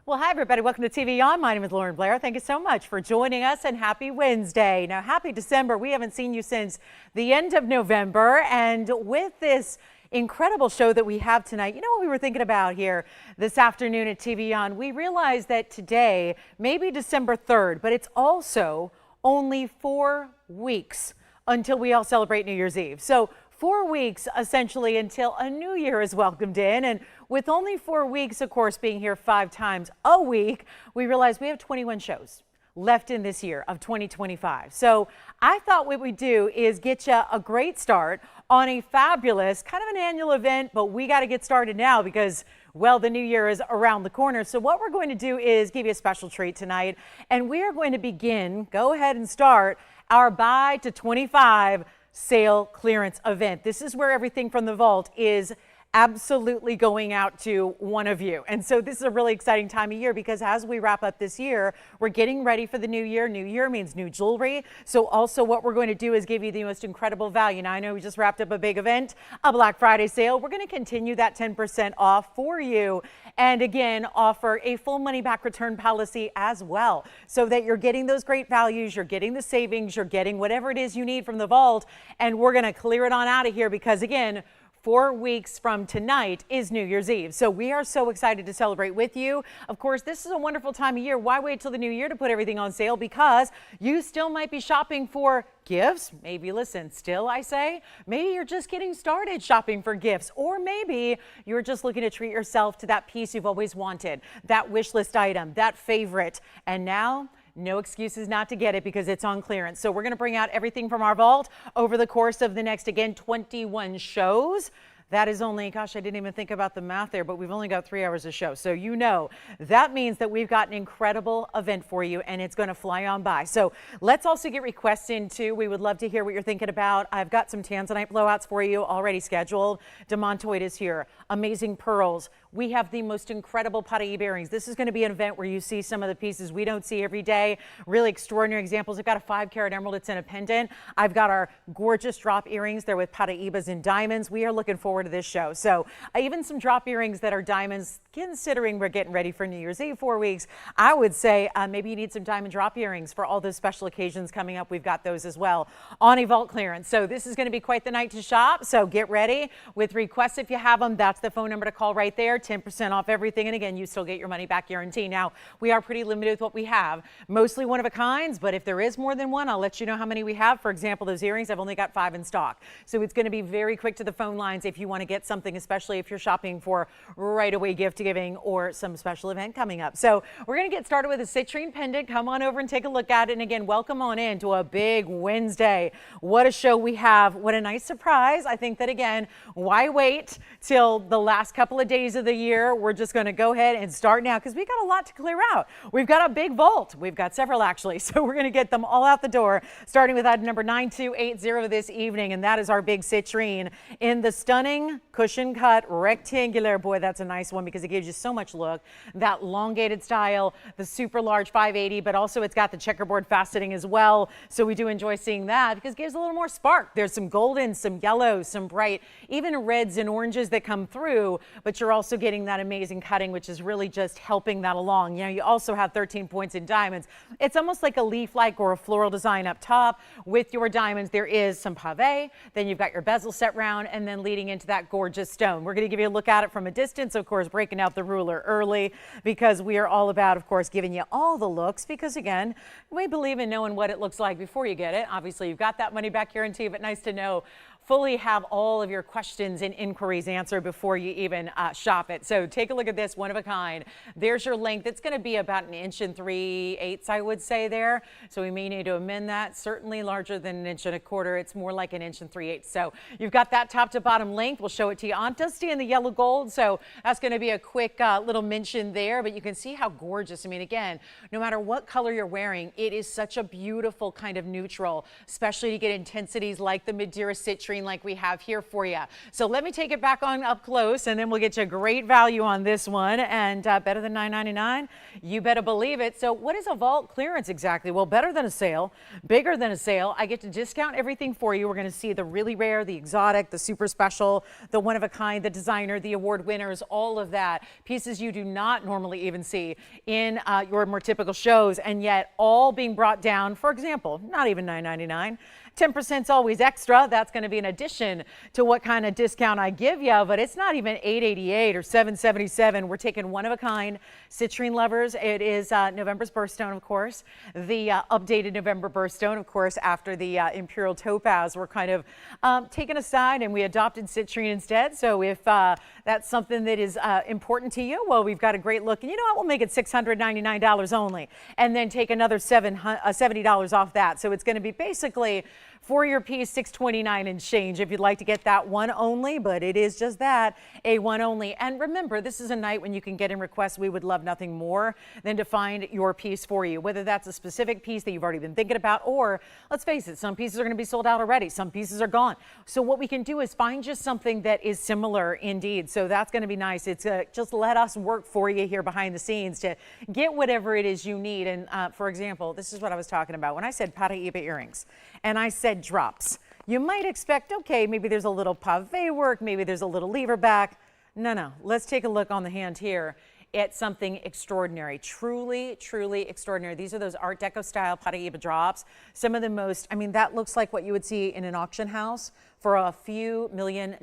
Well, hi, everybody. Welcome to TVON. My name is Blair. Thank you so much for joining us, and happy Wednesday. Now, happy December. We haven't seen you since the end of November, and with this incredible show that we have tonight, you know what we were thinking about here this afternoon at TVON? We realized that today may be December 3rd, but it's also only 4 weeks until we all celebrate New Year's Eve. So 4 weeks essentially until a new year is welcomed in, and with only 4 weeks, of course, being here 5 times a week, we realize we have 21 shows left in this year of 2025. So I thought what we'd do is get you a great start on a fabulous kind of an annual event, but we got to get started now because, well, the new year is around the corner. So what we're going to do is give you a special treat tonight, and we are going to begin, go ahead and start our Buy to 25 sale clearance event. This is where everything from the vault is absolutely going out to one of you. And so this is a really exciting time of year because as we wrap up this year, we're getting ready for the new year. New year means new jewelry. So also what we're going to do is give you the most incredible value. Now, I know we just wrapped up a big event, a Black Friday sale. We're going to continue that 10% off for you. And again, offer a full money back return policy as well, so that you're getting those great values, you're getting the savings, you're getting whatever it is you need from the vault. And we're going to clear it on out of here because, again, 4 weeks from tonight is New Year's Eve. So we are so excited to celebrate with you. Of course, this is a wonderful time of year. Why wait till the new year to put everything on sale? Because you still might be shopping for gifts. Maybe, listen, still I say, maybe you're just getting started shopping for gifts, or maybe you're just looking to treat yourself to that piece you've always wanted, that wish list item, that favorite. And now, no excuses not to get it because it's on clearance. So we're going to bring out everything from our vault over the course of the next, again, 21 shows. That is only, gosh, I didn't even think about the math there, but we've only got 3 hours of show. So you know, that means that we've got an incredible event for you and it's going to fly on by. So let's also get requests in too. We would love to hear what you're thinking about. I've got some Tanzanite blowouts for you already scheduled. Demantoid is here. Amazing pearls. We have the most incredible Paraiba earrings. This is going to be an event where you see some of the pieces we don't see every day. Really extraordinary examples. I've got a 5-carat emerald. It's in a pendant. I've got our gorgeous drop earrings. They're with Paraibas and diamonds. We are looking forward to this show. So even some drop earrings that are diamonds, considering we're getting ready for New Year's Eve 4 weeks, I would say maybe you need some diamond drop earrings for all those special occasions coming up. We've got those as well on a vault clearance. So this is going to be quite the night to shop. So get ready with requests if you have them. That's the phone number to call right there. 10% off everything. And again, you still get your money back guarantee. Now, we are pretty limited with what we have. Mostly one of a kinds, but if there is more than one, I'll let you know how many we have. For example, those earrings, I've only got 5 in stock. So it's going to be very quick to the phone lines if you want to get something, especially if you're shopping for right away gift giving or some special event coming up. So we're going to get started with a citrine pendant. Come on over and take a look at it. And again, welcome on in to a big Wednesday. What a show we have. What a nice surprise. I think that, again, why wait till the last couple of days of the year? We're just going to go ahead and start now because we got a lot to clear out. We've got a big vault. We've got several actually. So we're going to get them all out the door, starting with item number 9280 this evening. And that is our big citrine in the stunning cushion cut rectangular. Boy, that's a nice one because it gives you so much look. That elongated style, the super large 580, but also it's got the checkerboard faceting as well. So we do enjoy seeing that because it gives a little more spark. There's some golden, some yellows, some bright, even reds and oranges that come through, but you're also getting that amazing cutting, which is really just helping that along. You know, you also have 13 points in diamonds. It's almost like a leaf-like or a floral design up top with your diamonds. There is some pave, then you've got your bezel set round, and then leading into that gorgeous stone. We're going to give you a look at it from a distance, of course, breaking out the ruler early because we are all about, of course, giving you all the looks because, again, we believe in knowing what it looks like before you get it. Obviously, you've got that money back guarantee, but nice to know fully have all of your questions and inquiries answered before you even shop it. So take a look at this, one of a kind. There's your length. It's going to be about 1 3/8 inches, I would say there. So we may need to amend that. Certainly larger than 1 1/4 inches. It's more like 1 3/8 inches. So you've got that top to bottom length. We'll show it to you on. It does stay in the yellow gold. So that's going to be a quick little mention there, but you can see how gorgeous. I mean, again, no matter what color you're wearing, it is such a beautiful kind of neutral, especially to get intensities like the Madeira citrine citrine like we have here for you. So let me take it back on up close, and then we'll get you a great value on this one, and better than $9.99. You better believe it. So what is a vault clearance exactly? Well, better than a sale, bigger than a sale. I get to discount everything for you. We're going to see the really rare, the exotic, the super special, the one of a kind, the designer, the award winners, all of that. Pieces you do not normally even see in your more typical shows, and yet all being brought down. For example, not even $9.99. 10% is always extra. That's going to be in addition to what kind of discount I give you, but it's not even $8.88 or $7.77. We're taking one of a kind. Citrine lovers, it is November's birthstone, of course. The updated November birthstone, of course, after the Imperial Topaz. We're kind of taken aside and we adopted citrine instead. So if that's something that is important to you, well, we've got a great look. And you know what? We'll make it $699 only, and then take another $70 off that. So it's going to be basically for your piece, $629 and change if you'd like to get that one only, but it is just that, a one only. And remember, this is a night when you can get in requests. We would love nothing more than to find your piece for you, whether that's a specific piece that you've already been thinking about, or let's face it, some pieces are going to be sold out already. Some pieces are gone. So what we can do is find just something that is similar indeed. So that's going to be nice. It's just let us work for you here behind the scenes to get whatever it is you need. And for example, this is what I was talking about when I said Paraiba earrings and I said drops. You might expect, okay, maybe there's a little pave work, maybe there's a little lever back. No, let's take a look on the hand here at something extraordinary, truly, truly extraordinary. These are those Art Deco style Paraiba drops. Some of the most, I mean, that looks like what you would see in an auction house for a few $1 million,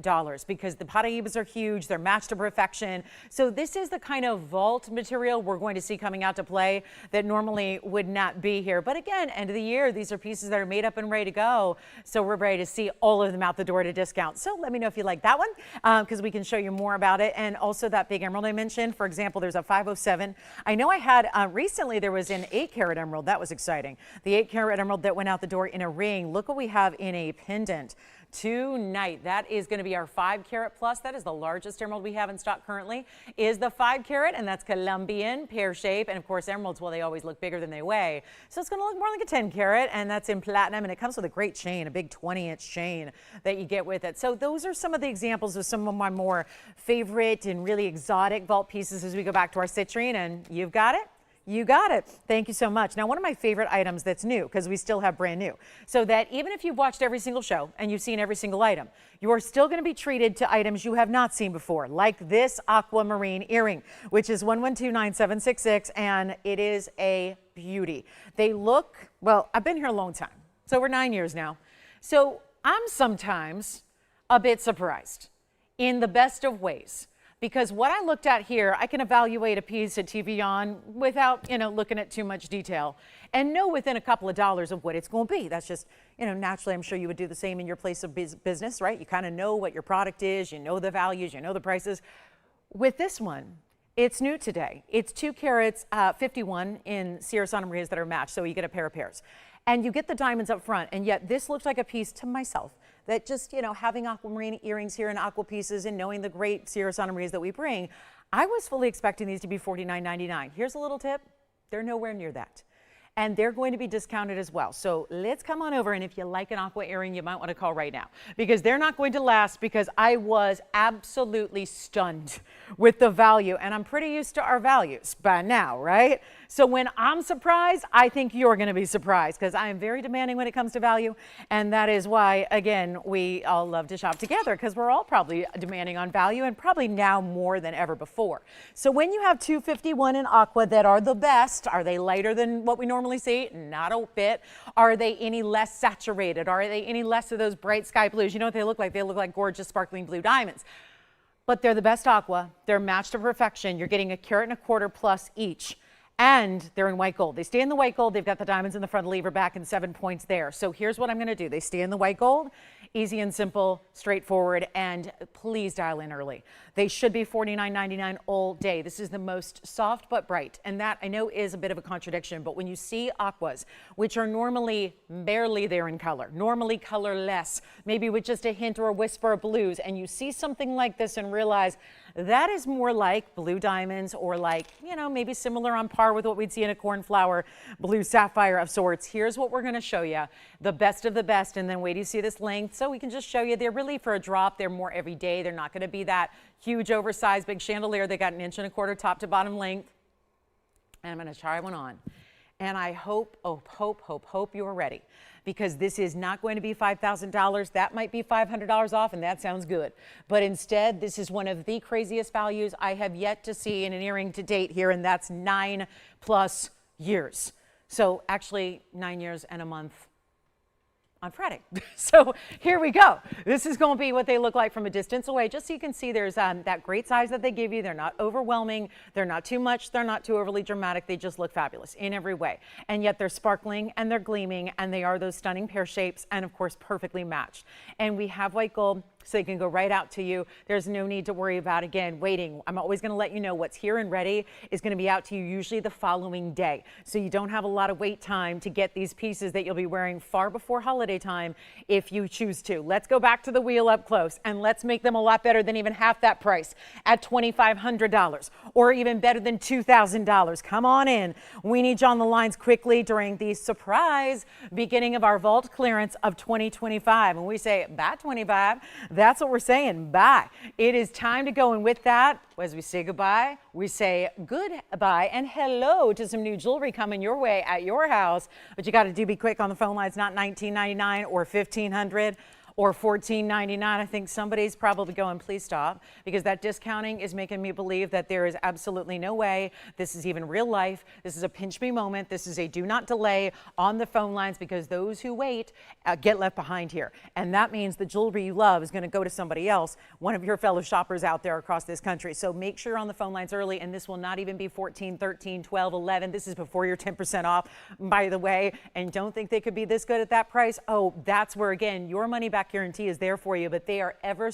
because the Paraibas are huge, they're matched to perfection. So this is the kind of vault material we're going to see coming out to play that normally would not be here. But again, end of the year, these are pieces that are made up and ready to go. So we're ready to see all of them out the door at a discount. So let me know if you like that one, because we can show you more about it. And also that big emerald I mentioned, for example, there's a 507. I know I had recently, there was an 8-carat emerald. That was exciting. The 8-carat emerald that went out the door in a ring. Look what we have in a pendant tonight. That is going to be our 5-carat plus. That is the largest emerald we have in stock currently, is the 5-carat, and that's Colombian, pear shape. And of course, emeralds, well, they always look bigger than they weigh. So it's going to look more like a 10-carat, and that's in platinum, and it comes with a great chain, a big 20-inch chain that you get with it. So those are some of the examples of some of my more favorite and really exotic vault pieces as we go back to our citrine, and you've got it. You got it. Thank you so much. Now, one of my favorite items that's new, because we still have brand new, so that even if you've watched every single show and you've seen every single item, you are still going to be treated to items you have not seen before, like this Aquamarine earring, which is 1129766, and it is a beauty. They look, well, I've been here a long time, so over 9 years now. So I'm sometimes a bit surprised in the best of ways. Because what I looked at here, I can evaluate a piece at TVON without, looking at too much detail and know within a couple of dollars of what it's going to be. That's just, naturally, I'm sure you would do the same in your place of business, right? You kind of know what your product is, you know the values, you know the prices. With this one, it's new today. It's 2 carats, 51 in Sierra Santa Marias that are matched, so you get a pair of pairs. And you get the diamonds up front, and yet this looks like a piece to myself that just, having Aquamarine earrings here and aqua pieces and knowing the great Sierra Santa Marias that we bring, I was fully expecting these to be $49.99. Here's a little tip. They're nowhere near that. And they're going to be discounted as well. So let's come on over, and if you like an aqua earring, you might want to call right now, because they're not going to last, because I was absolutely stunned with the value, and I'm pretty used to our values by now, right? So when I'm surprised, I think you're going to be surprised, because I am very demanding when it comes to value, and that is why, again, we all love to shop together, because we're all probably demanding on value, and probably now more than ever before. So when you have 251 in aqua that are the best, are they lighter than what we normally see? Not a bit. Are they any less saturated? Are they any less of those bright sky blues? You know what they look like? They look like gorgeous sparkling blue diamonds. But they're the best aqua. They're matched to perfection. You're getting 1.25 carats plus each. And they're in white gold. They stay in the white gold. They've got the diamonds in the front, lever back, and 7 points there. So here's what I'm going to do. They stay in the white gold. Easy and simple, straightforward, and please dial in early. They should be $49.99 all day. This is the most soft but bright, and that I know is a bit of a contradiction, but when you see aquas, which are normally barely there in color, normally colorless, maybe with just a hint or a whisper of blues, and you see something like this and realize That is more like blue diamonds, or like, you know, maybe similar on par with what we'd see in a cornflower blue sapphire of sorts. Here's what we're going to show you, the best of the best, and then wait till you see this length so we can just show you they're really for a drop. They're more everyday. They're not going to be that huge oversized big chandelier. They got 1.25 inches top to bottom length. And I'm going to try one on. And I hope you're ready, because this is not going to be $5,000. That might be $500 off, and that sounds good. But instead, this is one of the craziest values I have yet to see in an earring to date here, and that's 9+ years. So actually 9 years and a month on Friday. So here we go. This is going to be what they look like from a distance away, just so you can see there's that great size that they give you. They're not overwhelming. They're not too much. They're not too overly dramatic. They just look fabulous in every way. And yet they're sparkling and they're gleaming, and they are those stunning pear shapes, and of course perfectly matched. And we have white gold, so they can go right out to you. There's no need to worry about, again, waiting. I'm always going to let you know what's here and ready is going to be out to you usually the following day. So you don't have a lot of wait time to get these pieces that you'll be wearing far before holiday time if you choose to. Let's go back to the wheel up close, and let's make them a lot better than even half that price at $2,500, or even better than $2,000. Come on in. We need you on the lines quickly during the surprise beginning of our vault clearance of 2025. And we say, bye 25. That's what we're saying. Bye. It is time to go. And with that, as we say goodbye, we say goodbye and hello to some new jewelry coming your way at your house. But you got to be quick on the phone lines. Not $1,999 or $1,500 or $14.99. I think somebody's probably going, please stop, because that discounting is making me believe that there is absolutely no way this is even real life. This is a pinch me moment. This is a do not delay on the phone lines, because those who wait get left behind here. And that means the jewelry you love is going to go to somebody else, one of your fellow shoppers out there across this country. So make sure you're on the phone lines early, and this will not even be $14, $13, $12, $11. This is before your 10% off, by the way. And don't think they could be this good at that price. Oh, that's where, again, your money back guarantee is there for you, but they are every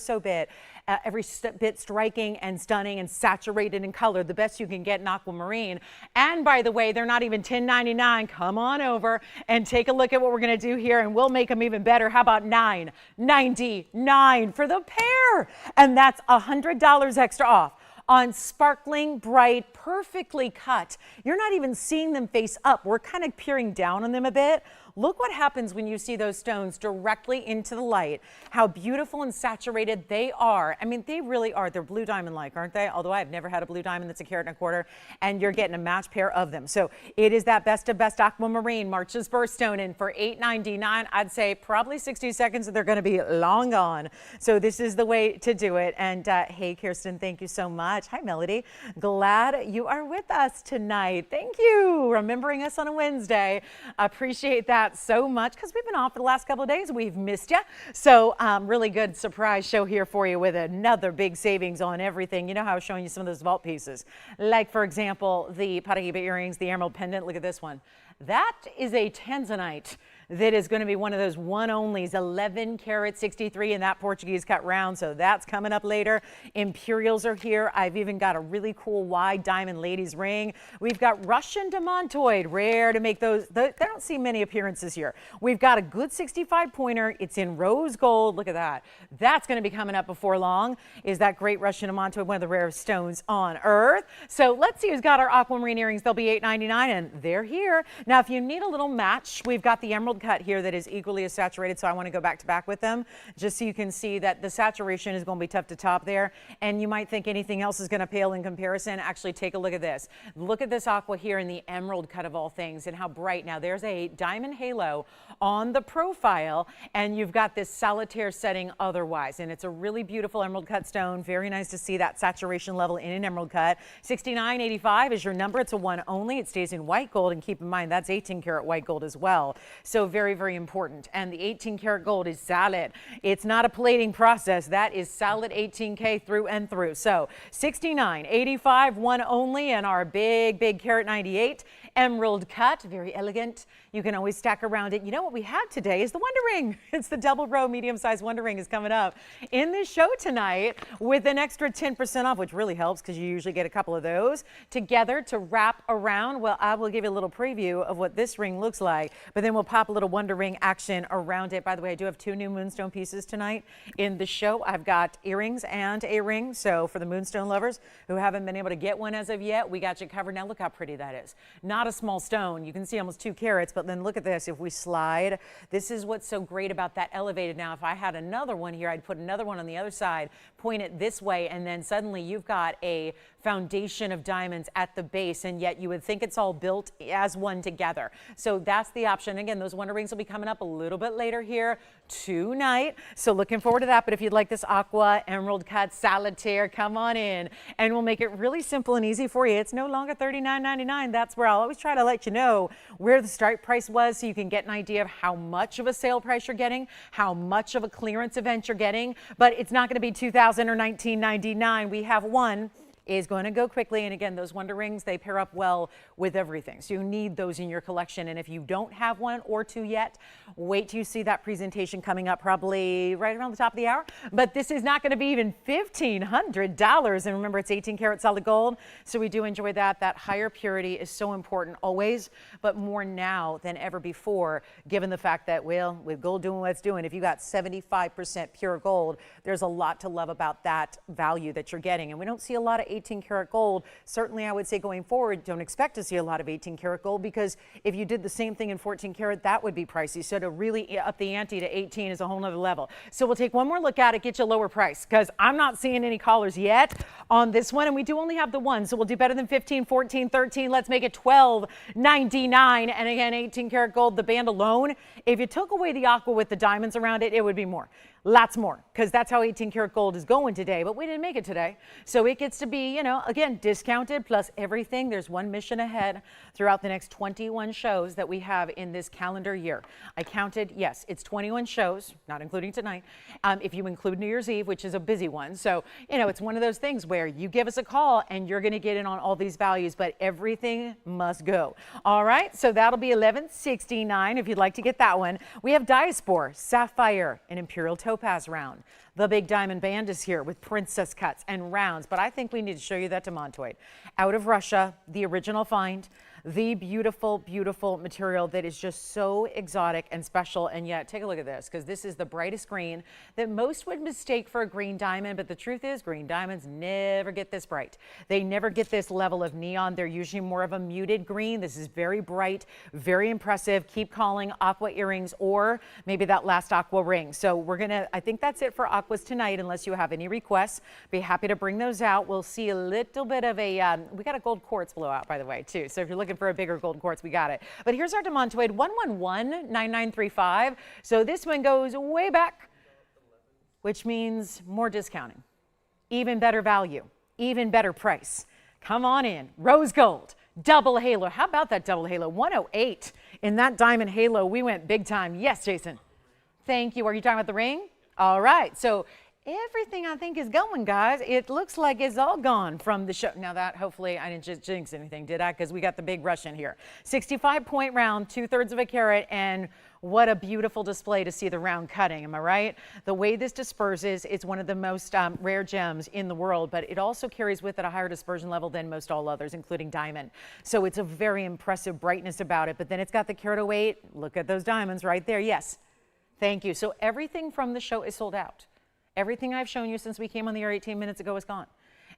bit striking and stunning and saturated in color, the best you can get in Aquamarine. And by the way, they're not even $10.99. Come on over and take a look at what we're going to do here, and we'll make them even better. How about $9.99 for the pair? And that's $100 extra off on sparkling, bright, perfectly cut. You're not even seeing them face up. We're kind of peering down on them a bit. Look what happens when you see those stones directly into the light, how beautiful and saturated they are. I mean, they really are. They're blue diamond-like, aren't they? Although I've never had a blue diamond that's 1.25 carats, and you're getting a matched pair of them. So it is that best of best Aquamarine, March's birthstone, and for $8.99, I'd say probably 60 seconds, they're going to be long gone. So this is the way to do it. And hey, Kirsten, thank you so much. Hi, Melody. Glad you are with us tonight. Thank you. Remembering us on a Wednesday. Appreciate that so much, because we've been off for the last couple of days. We've missed you. So really good surprise show here for you with another big savings on everything. You know how I was showing you some of those vault pieces, like for example the Paraiba earrings, the emerald pendant. Look at this one. That is a Tanzanite that is going to be one of those one-onlys, 11 karat 63 in that Portuguese cut round. So that's coming up later. Imperials are here. I've even got a really cool wide diamond ladies ring. We've got Russian Demantoid, rare to make those. They don't see many appearances here. We've got a good 65 pointer. It's in rose gold. Look at that. That's going to be coming up before long. Is that great Russian Demantoid, one of the rarest stones on earth. So let's see who's got our Aquamarine earrings. They'll be $8.99, and they're here. Now, if you need a little match, we've got the emerald cut here that is equally as saturated, so I want to go back to back with them just so you can see that the saturation is going to be tough to top there. And you might think anything else is going to pale in comparison. Actually, take a look at this. Look at this aqua here in the emerald cut of all things, and how bright. Now there's a diamond halo on the profile, and you've got this solitaire setting otherwise, and it's a really beautiful emerald cut stone. Very nice to see that saturation level in an emerald cut. 6985 is your number. It's a one only. It stays in white gold, and keep in mind that's 18 karat white gold as well. So very, very important. And the 18 karat gold is solid. It's not a plating process. That is solid 18K through and through. So 6985, one only, and our big carat 98 emerald cut. Very elegant. You can always stack around it. You know what we have today is the Wonder Ring. It's the double row medium-sized Wonder Ring is coming up in this show tonight with an extra 10% off, which really helps because you usually get a couple of those together to wrap around. Well, I will give you a little preview of what this ring looks like, but then we'll pop a little wonder ring action around it. By the way, I do have 2 new Moonstone pieces tonight in the show. I've got earrings and a ring. So for the Moonstone lovers who haven't been able to get one as of yet, we got you covered. Now look how pretty that is. Not a small stone. You can see almost 2 carats, but then look at this. If we slide, this is what's so great about that elevated. Now, if I had another one here, I'd put another one on the other side, point it this way, and then suddenly you've got a foundation of diamonds at the base, and yet you would think it's all built as one together. So that's the option. Again, those wonder rings will be coming up a little bit later here tonight. So looking forward to that. But if you'd like this aqua emerald cut solitaire, come on in and we'll make it really simple and easy for you. It's no longer $39.99. That's where I'll always try to let you know where the start price was so you can get an idea of how much of a sale price you're getting, how much of a clearance event you're getting. But it's not going to be $2,000 or $19.99. We have one is going to go quickly. And again, those wonder rings, they pair up well with everything. So you need those in your collection. And if you don't have one or 2 yet, wait till you see that presentation coming up probably right around the top of the hour. But this is not going to be even $1,500. And remember, it's 18 karat solid gold. So we do enjoy that. That higher purity is so important always, but more now than ever before, given the fact that, well, with gold doing what it's doing, if you got 75% pure gold, there's a lot to love about that value that you're getting. And we don't see a lot of 18 karat gold. Certainly, I would say going forward, don't expect to see a lot of 18 karat gold, because if you did the same thing in 14 karat, that would be pricey. So to really up the ante to 18 is a whole nother level. So we'll take one more look at it, get you a lower price, because I'm not seeing any callers yet on this one. And we do only have the one. So we'll do better than 15, 14, 13. Let's make it $12.99. And again, 18 karat gold, the band alone, if you took away the aqua with the diamonds around it, it would be more. Lots more, because that's how 18 karat gold is going today, but we didn't make it today. So it gets to be, you know, again, discounted plus everything. There's one mission ahead throughout the next 21 shows that we have in this calendar year. I counted, yes, it's 21 shows, not including tonight, if you include New Year's Eve, which is a busy one. So, you know, it's one of those things where you give us a call and you're going to get in on all these values, but everything must go. All right, so that'll be $11.69 if you'd like to get that one. We have diaspore, sapphire, and Imperial Topaz round. The big diamond band is here with princess cuts and rounds, but I think we need to show you that Demantoid. Out of Russia, the original find, the beautiful, beautiful material that is just so exotic and special. And yet, take a look at this, because this is the brightest green that most would mistake for a green diamond. But the truth is, green diamonds never get this bright. They never get this level of neon. They're usually more of a muted green. This is very bright, very impressive. Keep calling aqua earrings or maybe that last aqua ring. So we're going to, I think that's it for aquas tonight, unless you have any requests. Be happy to bring those out. We'll see a little bit of a, we got a gold quartz blowout, by the way, too. So if you're looking for a bigger gold quartz, we got it. But here's our Demantoid 1119935. So this one goes way back, which means more discounting, even better value, even better price. Come on in. Rose gold, double halo. How about that double halo? 108 in that diamond halo. We went big time. Yes, Jason. Thank you. Are you talking about the ring? All right. So everything I think is going, guys. It looks like it's all gone from the show. Now that, hopefully I didn't just jinx anything, did I? Because we got the big rush in here. 65-point round, 2/3 of a carat, and what a beautiful display to see the round cutting. Am I right? The way this disperses, it's one of the most rare gems in the world, but it also carries with it a higher dispersion level than most all others, including diamond. So it's a very impressive brightness about it, but then it's got the carat 08. Look at those diamonds right there. Yes. Thank you. So everything from the show is sold out. Everything I've shown you since we came on the air 18 minutes ago is gone.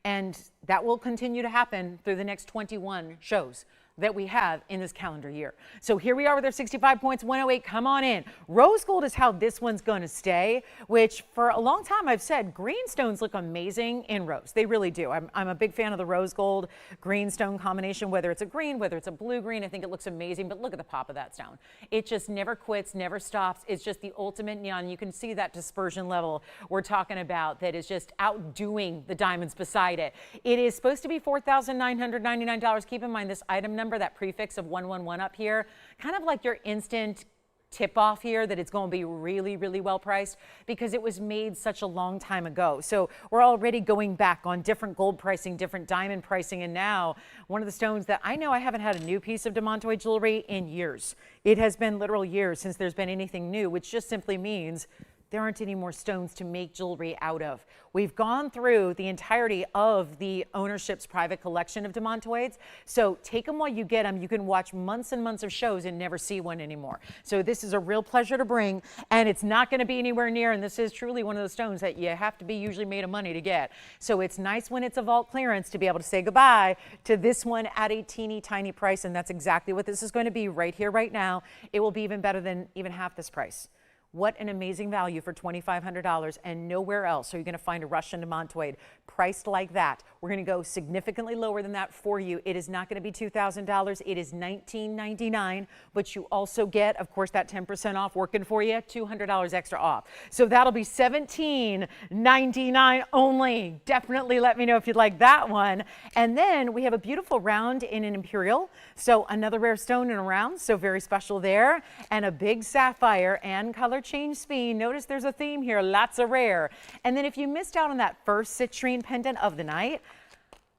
And that will continue to happen through the next 21 shows that we have in this calendar year. So here we are with our 65 points, 108. Come on in. Rose gold is how this one's going to stay, which for a long time I've said green stones look amazing in rose. They really do. I'm a big fan of the rose gold green stone combination, whether it's a green, whether it's a blue green. I think it looks amazing, but look at the pop of that stone. It just never quits, never stops. It's just the ultimate neon. You can see that dispersion level we're talking about that is just outdoing the diamonds beside it. It is supposed to be $4,999. Keep in mind this item number, that prefix of 111 up here, kind of like your instant tip off here that it's going to be really, really well priced because it was made such a long time ago. So we're already going back on different gold pricing, different diamond pricing, and now one of the stones that I know I haven't had a new piece of Demantoid jewelry in years. It has been literal years since there's been anything new, which just simply means there aren't any more stones to make jewelry out of. We've gone through the entirety of the ownership's private collection of Demantoids. So take them while you get them. You can watch months and months of shows and never see one anymore. So this is a real pleasure to bring, and it's not going to be anywhere near, and this is truly one of those stones that you have to be usually made of money to get. So it's nice when it's a vault clearance to be able to say goodbye to this one at a teeny tiny price, and that's exactly what this is going to be right here, right now. It will be even better than even half this price. What an amazing value for $2,500, and nowhere else are you going to find a Russian Demantoid priced like that. We're going to go significantly lower than that for you. It is not going to be $2,000. It is $19.99, but you also get, of course, that 10% off working for you, $200 extra off. So that'll be $17.99 only. Definitely let me know if you'd like that one. And then we have a beautiful round in an Imperial. So another rare stone in a round, so very special there. And a big sapphire and color change speed. Notice there's a theme here, lots of rare. And then if you missed out on that first citrine pendant of the night,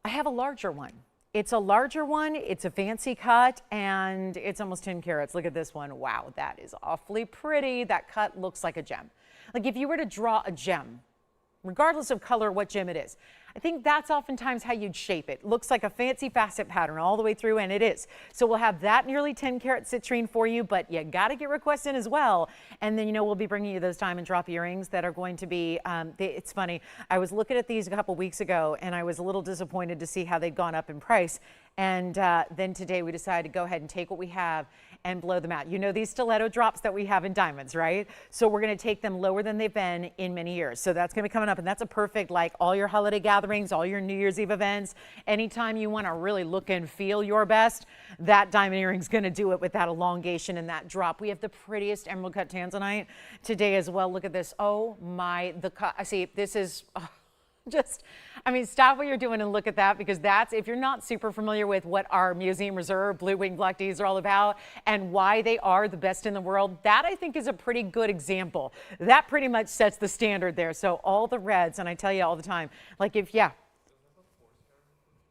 I have a larger one. It's a larger one, it's a fancy cut, and it's almost 10 carats. Look at this one. Wow, that is awfully pretty. That cut looks like a gem. Like if you were to draw a gem, regardless of color, what gem it is, I think that's oftentimes how you'd shape it. Looks like a fancy facet pattern all the way through, and it is. So we'll have that nearly 10 karat citrine for you, but you got to get requests in as well. And then, you know, we'll be bringing you those diamond drop earrings that are going to be, it's funny. I was looking at these a couple weeks ago, and I was a little disappointed to see how they'd gone up in price. And then today we decided to go ahead and take what we have and blow them out. You know these stiletto drops that we have in diamonds, right? So we're going to take them lower than they've been in many years. So that's going to be coming up, and that's a perfect, like all your holiday gatherings, all your New Year's Eve events, anytime you want to really look and feel your best, that diamond earring's going to do it with that elongation and that drop. We have the prettiest emerald cut tanzanite today as well. Look at this. Oh my, I see this is, just, I mean, stop what you're doing and look at that, because that's, if you're not super familiar with what our Museum Reserve Blue Wing Black Ds are all about and why they are the best in the world, that I think is a pretty good example. That pretty much sets the standard there. So all the reds, and I tell you all the time, like if, yeah.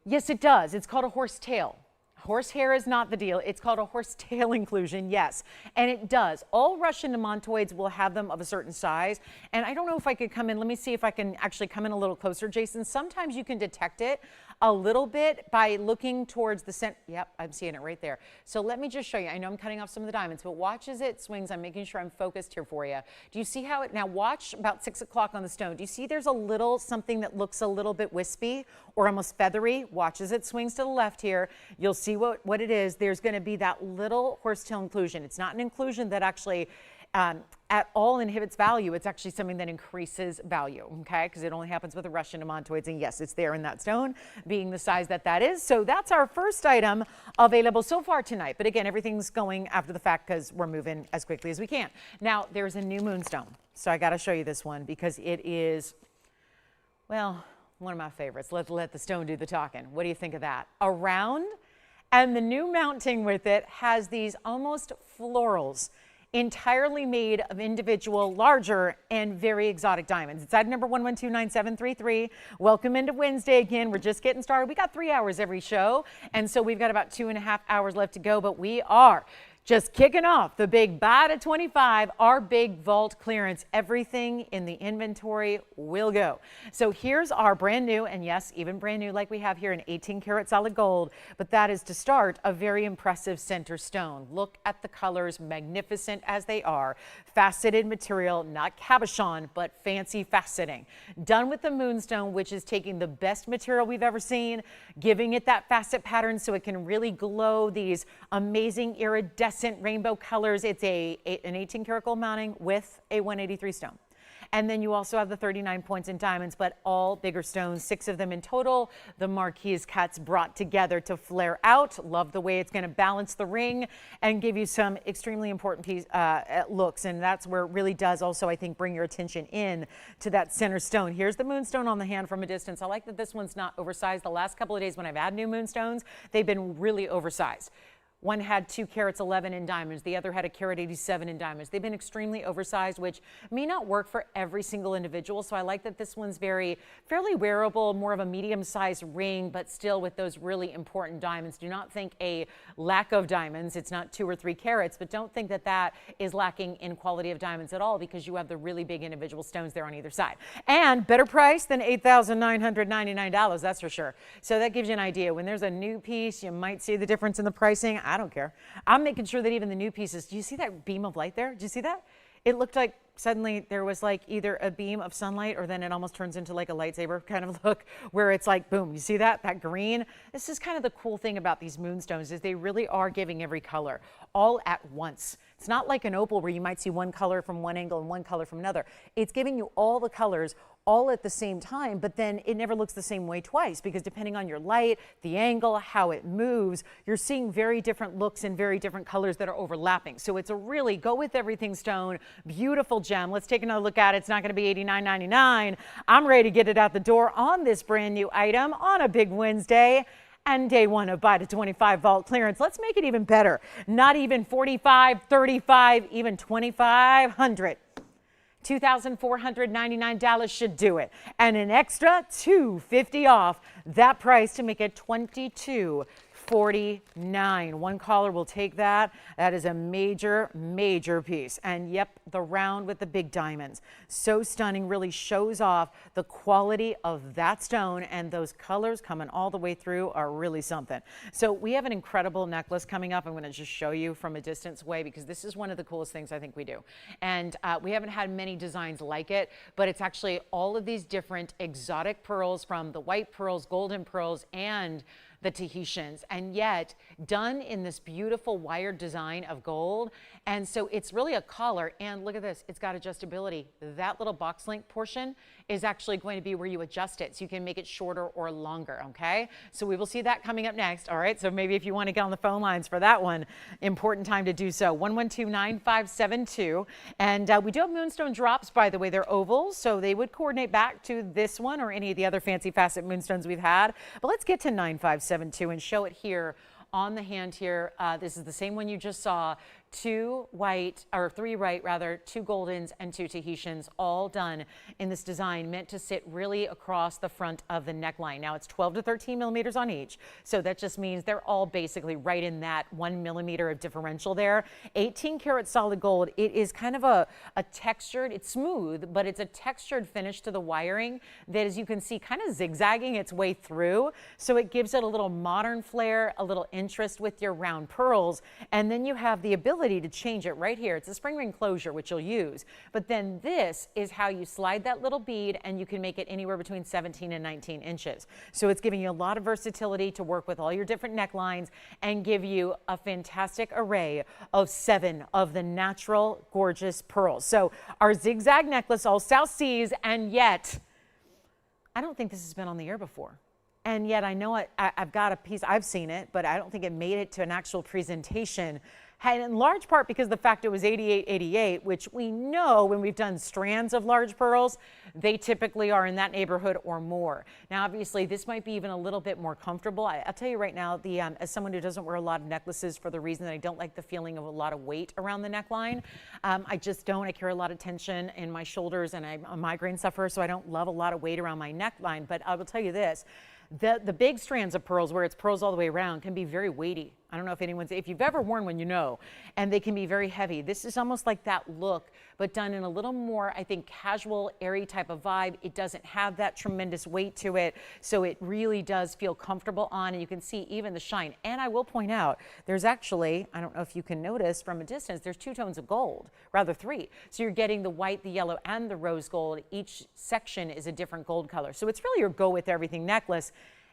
Yes, it does. It's called a horsetail. Horsehair is not the deal. It's called a horsetail inclusion, yes. And it does. All Russian Demantoids will have them of a certain size. And I don't know if I could come in. Let me see if I can actually come in a little closer, Jason. Sometimes you can detect it a little bit by looking towards the center. Yep, I'm seeing it right there. So let me just show you. I know I'm cutting off some of the diamonds, but watch as it swings. I'm making sure I'm focused here for you. Do you see how it, now watch about 6 o'clock on the stone. Do you see there's a little something that looks a little bit wispy or almost feathery? Watch as it swings to the left here. You'll see what it is. There's going to be that little horsetail inclusion. It's not an inclusion that actually at all inhibits value. It's actually something that increases value, okay? Because it only happens with the Russian Demantoids, and yes, it's there in that stone, being the size that that is. So that's our first item available so far tonight. But again, everything's going after the fact because we're moving as quickly as we can. Now, there's a new Moonstone. So I got to show you this one because it is, well, one of my favorites. Let the stone do the talking. What do you think of that? A round, and the new mounting with it has these almost florals, entirely made of individual, larger, and very exotic diamonds. It's item number 1129733. Welcome into Wednesday again. We're just getting started. We got 3 hours every show, and so we've got about 2.5 hours left to go, but we are just kicking off the big buy to 25, our big vault clearance. Everything in the inventory will go. So here's our brand new, and yes, even brand new like we have here in 18 karat solid gold, but that is to start a very impressive center stone. Look at the colors, magnificent as they are. Faceted material, not cabochon, but fancy faceting. Done with the Moonstone, which is taking the best material we've ever seen, giving it that facet pattern so it can really glow these amazing iridescent rainbow colors. It's an 18 karat gold mounting with a 183 stone. And then you also have the 39 points in diamonds, but all bigger stones, 6 of them in total. The marquise cuts brought together to flare out. Love the way it's going to balance the ring and give you some extremely important looks. And that's where it really does also, I think, bring your attention in to that center stone. Here's the Moonstone on the hand from a distance. I like that this one's not oversized. The last couple of days when I've had new Moonstones, they've been really oversized. One had 2 carats 11 in diamonds. The other had a carat 87 in diamonds. They've been extremely oversized, which may not work for every single individual. So I like that this one's fairly wearable, more of a medium-sized ring, but still with those really important diamonds. Do not think a lack of diamonds. It's not 2 or 3 carats, but don't think that that is lacking in quality of diamonds at all, because you have the really big individual stones there on either side. And better price than $8,999, that's for sure. So that gives you an idea. When there's a new piece, you might see the difference in the pricing. I don't care. I'm making sure that even the new pieces, do you see that beam of light there? Do you see that? It looked like suddenly there was like either a beam of sunlight, or then it almost turns into like a lightsaber kind of look, where it's like, boom, you see that? That green? This is kind of the cool thing about these moonstones, is they really are giving every color all at once. It's not like an opal where you might see one color from one angle and one color from another. It's giving you all the colors all at the same time, but then it never looks the same way twice, because depending on your light, the angle, how it moves, you're seeing very different looks and very different colors that are overlapping. So it's a really go with everything stone, beautiful gem. Let's take another look at it. It's not going to be $89.99. I'm ready to get it out the door on this brand new item on a big Wednesday and day one of Buy to 25 vault clearance. Let's make it even better. Not even 45, 35, even 2,500. $2,499 should do it, and an extra $250 off that price to make it $22.49. One caller will take that. That is a major piece. And yep, the round with the big diamonds, so stunning, really shows off the quality of that stone, and those colors coming all the way through are really something. So we have an incredible necklace coming up. I'm going to just show you from a distance away, because this is one of the coolest things I think we do, and we haven't had many designs like it, but it's actually all of these different exotic pearls, from the white pearls, golden pearls, and the Tahitians, and yet done in this beautiful wired design of gold. And so it's really a collar, and look at this, it's got adjustability. That little box link portion is actually going to be where you adjust it, so you can make it shorter or longer, okay? So we will see that coming up next, all right? So maybe if you want to get on the phone lines for that one, important time to do so. 112-9572. And we do have Moonstone drops, by the way. They're ovals, so they would coordinate back to this one or any of the other fancy facet moonstones we've had. But let's get to 9572 and show it here on the hand here. This is the same one you just saw. 2 white, or 3 white rather, 2 goldens and 2 Tahitians, all done in this design, meant to sit really across the front of the neckline. Now it's 12 to 13 millimeters on each, so that just means they're all basically right in that 1 millimeter of differential there. 18 karat solid gold. It is kind of a textured, it's smooth, but it's a textured finish to the wiring that, as you can see, kind of zigzagging its way through. So it gives it a little modern flair, a little interest with your round pearls, and then you have the ability to change it right here. It's a spring ring closure, which you'll use, but then this is how you slide that little bead, and you can make it anywhere between 17 and 19 inches. So it's giving you a lot of versatility to work with all your different necklines and give you a fantastic array of 7 of the natural gorgeous pearls. So our zigzag necklace, all South Seas, and yet I don't think this has been on the air before. And yet I know I've got a piece, I've seen it, but I don't think it made it to an actual presentation. And in large part because of the fact it was 88.88, which we know when we've done strands of large pearls, they typically are in that neighborhood or more. Now, obviously, this might be even a little bit more comfortable. I'll tell you right now, as someone who doesn't wear a lot of necklaces for the reason that I don't like the feeling of a lot of weight around the neckline, I just don't. I carry a lot of tension in my shoulders, and I'm a migraine sufferer, so I don't love a lot of weight around my neckline. But I will tell you this. The big strands of pearls, where it's pearls all the way around, can be very weighty. I don't know if you've ever worn one, you know, and they can be very heavy. This is almost like that look, but done in a little more, I think, casual, airy type of vibe. It doesn't have that tremendous weight to it, so it really does feel comfortable on, and you can see even the shine. And I will point out, there's actually, I don't know if you can notice from a distance, there's 2 tones of gold, rather 3. So you're getting the white, the yellow, and the rose gold. Each section is a different gold color. So it's really your go with everything necklace.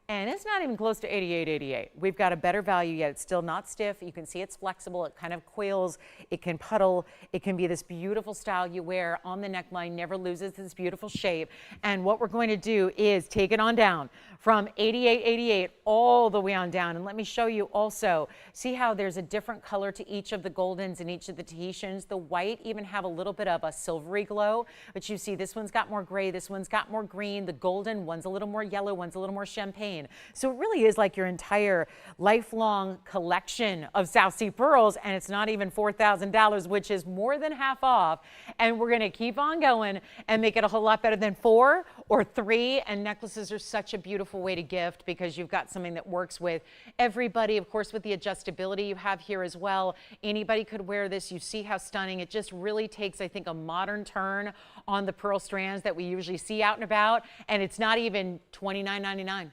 And it's not even close to 88.88. We've got a better value yet. It's still not stiff. You can see it's flexible. It kind of coils. It can puddle. It can be this beautiful style you wear on the neckline, never loses its beautiful shape. And what we're going to do is take it on down from 88.88 all the way on down. And let me show you also, see how there's a different color to each of the goldens and each of the Tahitians. The white even have a little bit of a silvery glow, but you see this one's got more gray, this one's got more green. The golden, one's a little more yellow, one's a little more champagne. Aquamarine. So it really is like your entire lifelong collection of South Sea pearls, and it's not even $4,000, which is more than half off. And we're going to keep on going and make it a whole lot better than 4 or 3. And necklaces are such a beautiful way to gift because you've got something that works with everybody. Of course, with the adjustability you have here as well, anybody could wear this. You see how stunning it just really takes, I think, a modern turn on the pearl strands that we usually see out and about. And it's not even $29.99.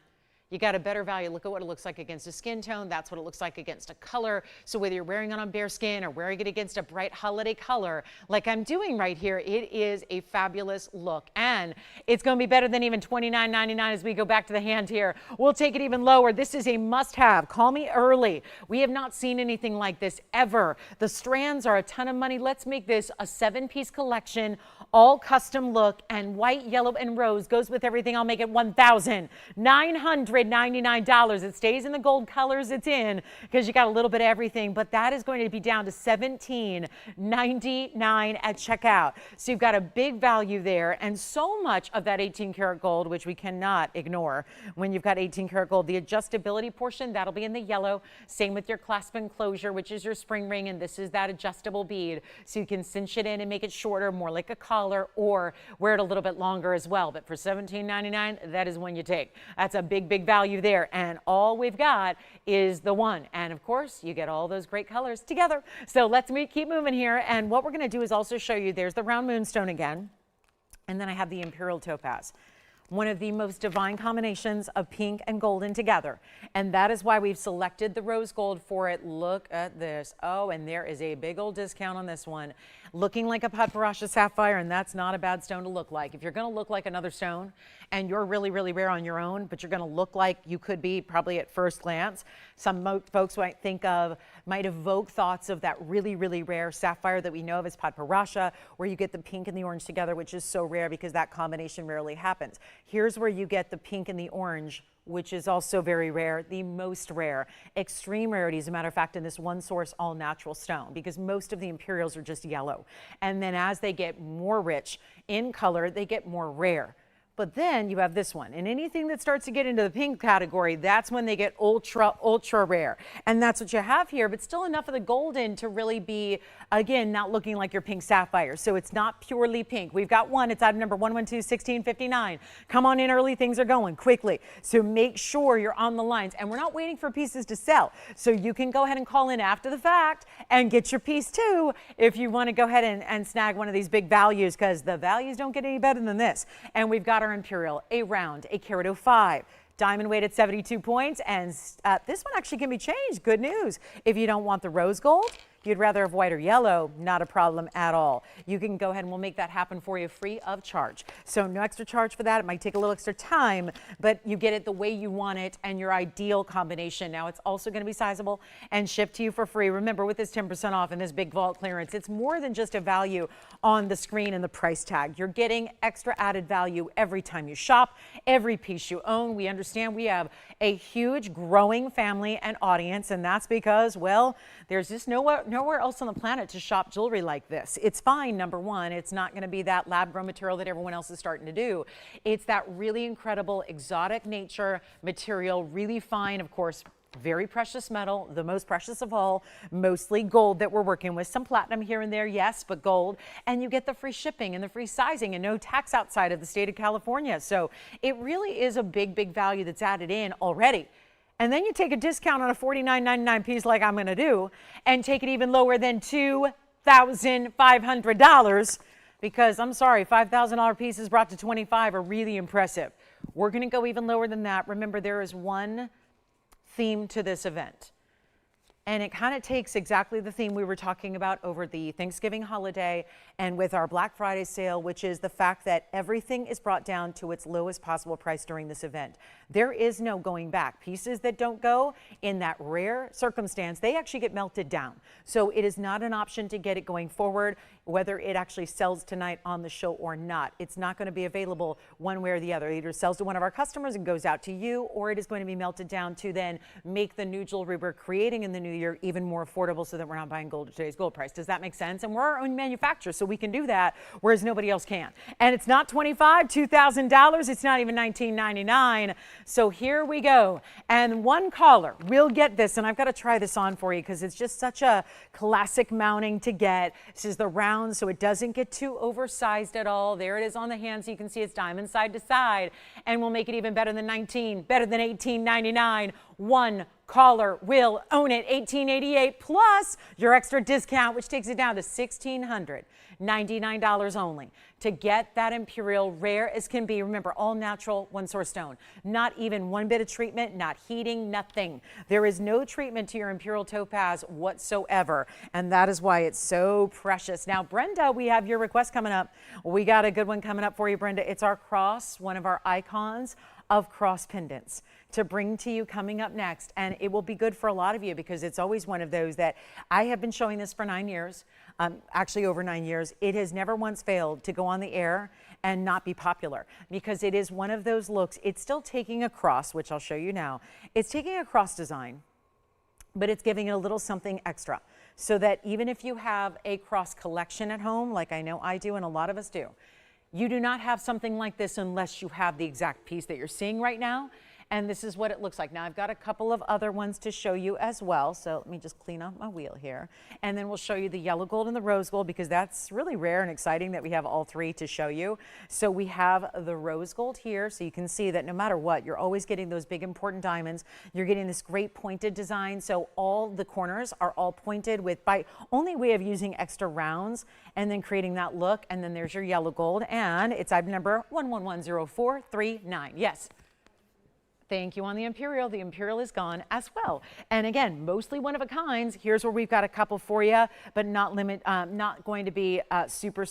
You got a better value. Look at what it looks like against a skin tone. That's what it looks like against a color. So whether you're wearing it on bare skin or wearing it against a bright holiday color, like I'm doing right here, it is a fabulous look. And it's going to be better than even $29.99 as we go back to the hand here. We'll take it even lower. This is a must-have. Call me early. We have not seen anything like this ever. The strands are a ton of money. Let's make this a 7-piece collection, all custom look, and white, yellow, and rose goes with everything. I'll make it $1,999. It stays in the gold colors it's in because you got a little bit of everything, but that is going to be down to $17.99 at checkout. So you've got a big value there, and so much of that 18 karat gold, which we cannot ignore when you've got 18 karat gold. The adjustability portion, that'll be in the yellow. Same with your clasp enclosure, which is your spring ring, and this is that adjustable bead. So you can cinch it in and make it shorter, more like a collar, or wear it a little bit longer as well. But for $17.99, that is one you take. That's a big, big value there, and all we've got is the one. And of course, you get all those great colors together. So let's keep moving here, and what we're going to do is also show you, there's the round moonstone again, and then I have the Imperial Topaz. One of the most divine combinations of pink and golden together. And that is why we've selected the rose gold for it. Look at this. Oh, and there is a big old discount on this one. Looking like a Paraiba sapphire, and that's not a bad stone to look like. If you're going to look like another stone and you're really, really rare on your own, but you're going to look like you could be probably at first glance, some folks might evoke thoughts of that really, really rare sapphire that we know of as Paraiba, where you get the pink and the orange together, which is so rare because that combination rarely happens. Here's where you get the pink and the orange, which is also very rare, the most rare. Extreme rarity, as a matter of fact, in this one source, all natural stone, because most of the Imperials are just yellow. And then as they get more rich in color, they get more rare. But then you have this one, and anything that starts to get into the pink category, that's when they get ultra, ultra rare. And that's what you have here, but still enough of the golden to really be, again, not looking like your pink sapphire. So it's not purely pink. We've got one, it's item number 112-1659. Come on in early, things are going quickly. So make sure you're on the lines, and we're not waiting for pieces to sell. So you can go ahead and call in after the fact and get your piece too if you want to go ahead and snag one of these big values, because the values don't get any better than this. And we've got our Imperial, a round, a carat 05, diamond weight at 72 points, and this one actually can be changed. Good news. If you don't want the rose gold, you'd rather have white or yellow, not a problem at all. You can go ahead and we'll make that happen for you free of charge. So no extra charge for that. It might take a little extra time, but you get it the way you want it and your ideal combination. Now it's also going to be sizable and shipped to you for free. Remember, with this 10% off and this big vault clearance, it's more than just a value on the screen and the price tag. You're getting extra added value every time you shop, every piece you own. We understand we have a huge growing family and audience, and that's because, well, there's just nowhere else on the planet to shop jewelry like this. It's fine, number one. It's not going to be that lab-grown material that everyone else is starting to do. It's that really incredible exotic nature material, really fine, of course, very precious metal, the most precious of all, mostly gold that we're working with. Some platinum here and there, yes, but gold. And you get the free shipping and the free sizing and no tax outside of the state of California. So it really is a big, big value that's added in already. And then you take a discount on a $49.99 piece like I'm going to do and take it even lower than $2,500, because I'm sorry, $5,000 pieces brought to $25 are really impressive. We're going to go even lower than that. Remember, there is one theme to this event, and it kind of takes exactly the theme we were talking about over the Thanksgiving holiday and with our Black Friday sale, which is the fact that everything is brought down to its lowest possible price during this event. There is no going back. Pieces that don't go in that rare circumstance, they actually get melted down. So it is not an option to get it going forward. whether it actually sells tonight on the show or not. It's not going to be available one way or the other. It either sells to one of our customers and goes out to you, or it is going to be melted down to then make the new jewelry we're creating in the new year even more affordable, so that we're not buying gold at today's gold price. Does that make sense? And we're our own manufacturer, so we can do that, whereas nobody else can. And it's not $25,000, $2,000. It's not even $19.99. So here we go. And one caller will get this, and I've got to try this on for you because it's just such a classic mounting to get. This is the round, so it doesn't get too oversized at all. There it is on the hand, so you can see it's diamond side to side, and we'll make it even better than $18.99. One caller will own it. $18.88 plus your extra discount, which takes it down to $1,699 only to get that Imperial, rare as can be. Remember, all natural, one source stone. Not even one bit of treatment, not heating, nothing. There is no treatment to your Imperial Topaz whatsoever, and that is why it's so precious. Now, Brenda, we have your request coming up. We got a good one coming up for you, Brenda. It's our cross, one of our icons of cross pendants to bring to you coming up next. And it will be good for a lot of you because it's always one of those that I have been showing this for 9 years, actually over 9 years. It has never once failed to go on the air and not be popular because it is one of those looks. It's still taking a cross, which I'll show you now. It's taking a cross design, but it's giving it a little something extra so that even if you have a cross collection at home, like I know I do and a lot of us do, you do not have something like this unless you have the exact piece that you're seeing right now. And this is what it looks like. Now, I've got a couple of other ones to show you as well. So let me just clean up my wheel here. And then we'll show you the yellow gold and the rose gold because that's really rare and exciting that we have all three to show you. So we have the rose gold here. So you can see that no matter what, you're always getting those big important diamonds. You're getting this great pointed design. So all the corners are all pointed with, by only way of using extra rounds and then creating that look. And then there's your yellow gold. And it's item number 11100439. Yes. Thank you on the Imperial. The Imperial is gone as well. And again, mostly one of a kinds. Here's where we've got a couple for you, but not going to be super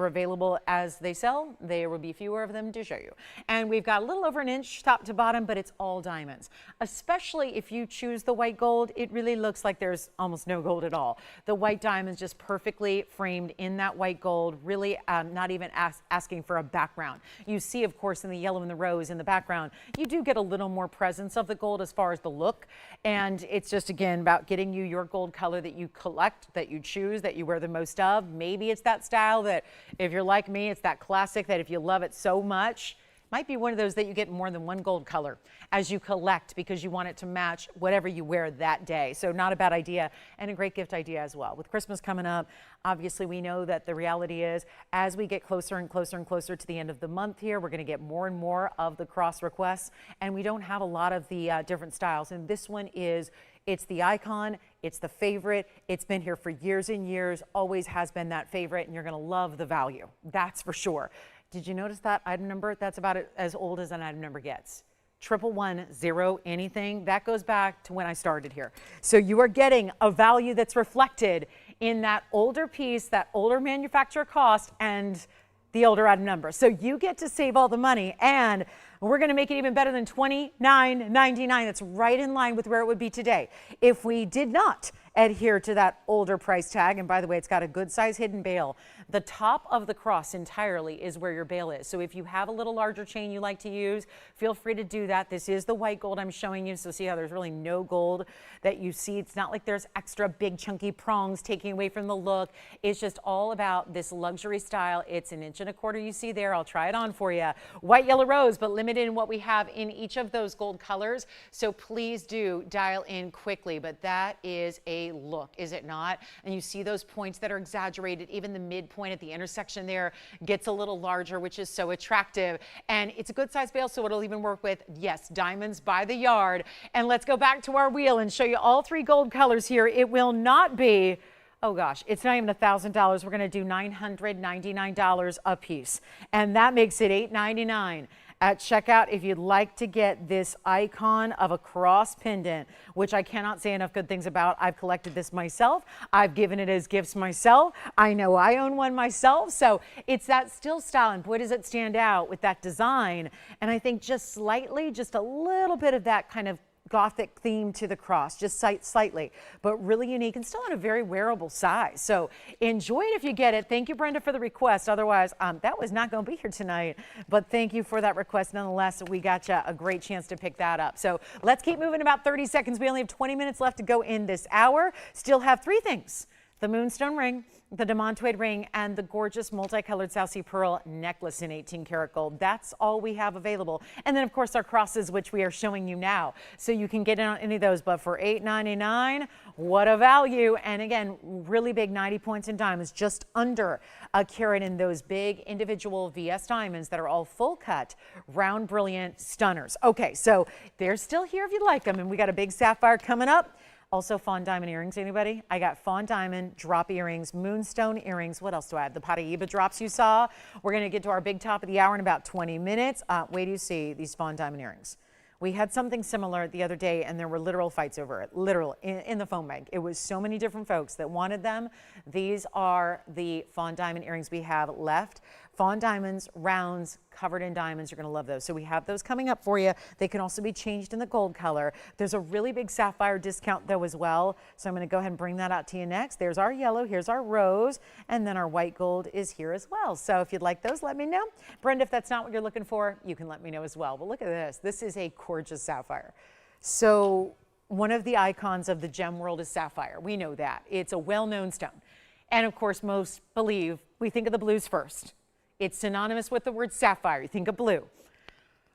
available as they sell. There will be fewer of them to show you. And we've got a little over an inch top to bottom, but it's all diamonds. Especially if you choose the white gold, it really looks like there's almost no gold at all. The white diamonds just perfectly framed in that white gold, really not even asking for a background. You see, of course, in the yellow and the rose in the background, you do get a little more presence of the gold as far as the look, and it's just again about getting you your gold color that you collect, that you choose, that you wear the most of. Maybe it's that style that if you're like me, it's that classic that if you love it so much, might be one of those that you get more than one gold color as you collect because you want it to match whatever you wear that day. So not a bad idea and a great gift idea as well. With Christmas coming up, obviously we know that the reality is as we get closer and closer and closer to the end of the month here, we're going to get more and more of the cross requests, and we don't have a lot of the different styles. And this one is, it's the icon, it's the favorite, it's been here for years and years, always has been that favorite, and you're going to love the value. That's for sure. Did you notice that item number? That's about as old as an item number gets. 1110 anything. That goes back to when I started here. So you are getting a value that's reflected in that older piece, that older manufacturer cost, and the older item number. So you get to save all the money, and we're going to make it even better than $29.99. That's right in line with where it would be today if we did not adhere to that older price tag. And by the way, it's got a good size hidden bail. The top of the cross entirely is where your bail is. So if you have a little larger chain you like to use, feel free to do that. This is the white gold I'm showing you. So see how there's really no gold that you see. It's not like there's extra big chunky prongs taking away from the look. It's just all about this luxury style. It's 1.25 inches you see there. I'll try it on for you. White, yellow, rose, but limited in what we have in each of those gold colors. So please do dial in quickly. But that is a look, is it not? And you see those points that are exaggerated. Even the midpoint at the intersection there gets a little larger, which is so attractive. And it's a good size bail, so it'll even work with, yes, diamonds by the yard. And let's go back to our wheel and show you all three gold colors here. It will not be, oh gosh, it's not even $1,000. We're going to do $999 a piece. And that makes it $899. At checkout, if you'd like to get this icon of a cross pendant, which I cannot say enough good things about. I've collected this myself. I've given it as gifts myself. I know I own one myself. So it's that still style, and boy, does it stand out with that design. And I think just slightly, just a little bit of that kind of Gothic theme to the cross, just slightly, but really unique and still in a very wearable size. So enjoy it if you get it. Thank you, Brenda, for the request. Otherwise, that was not going to be here tonight, but thank you for that request. Nonetheless, we got you a great chance to pick that up. So let's keep moving. About 30 seconds. We only have 20 minutes left to go in this hour. Still have three things: the Moonstone ring, the Demantoid ring, and the gorgeous multicolored South Sea Pearl necklace in 18 karat gold. That's all we have available. And then, of course, our crosses, which we are showing you now. So you can get in on any of those, but for $8.99, what a value. And again, really big 90 points in diamonds, just under a carat in those big individual VS diamonds that are all full cut, round, brilliant stunners. Okay, so they're still here if you like them. And we got a big sapphire coming up. Also, fawn diamond earrings, anybody? I got fawn diamond drop earrings, moonstone earrings. What else do I have? The Paraiba drops you saw. We're going to get to our big top of the hour in about 20 minutes. Wait till you see these fawn diamond earrings. We had something similar the other day, and there were literal fights over it, literal, in the phone bank. It was so many different folks that wanted them. These are the fawn diamond earrings we have left. Fawn diamonds, rounds, covered in diamonds. You're going to love those. So we have those coming up for you. They can also be changed in the gold color. There's a really big sapphire discount, though, as well. So I'm going to go ahead and bring that out to you next. There's our yellow. Here's our rose. And then our white gold is here as well. So if you'd like those, let me know. Brenda, if that's not what you're looking for, you can let me know as well. But look at this. This is a gorgeous sapphire. So one of the icons of the gem world is sapphire. We know that. It's a well-known stone. And, of course, most believe we think of the blues first. It's synonymous with the word sapphire. You think of blue.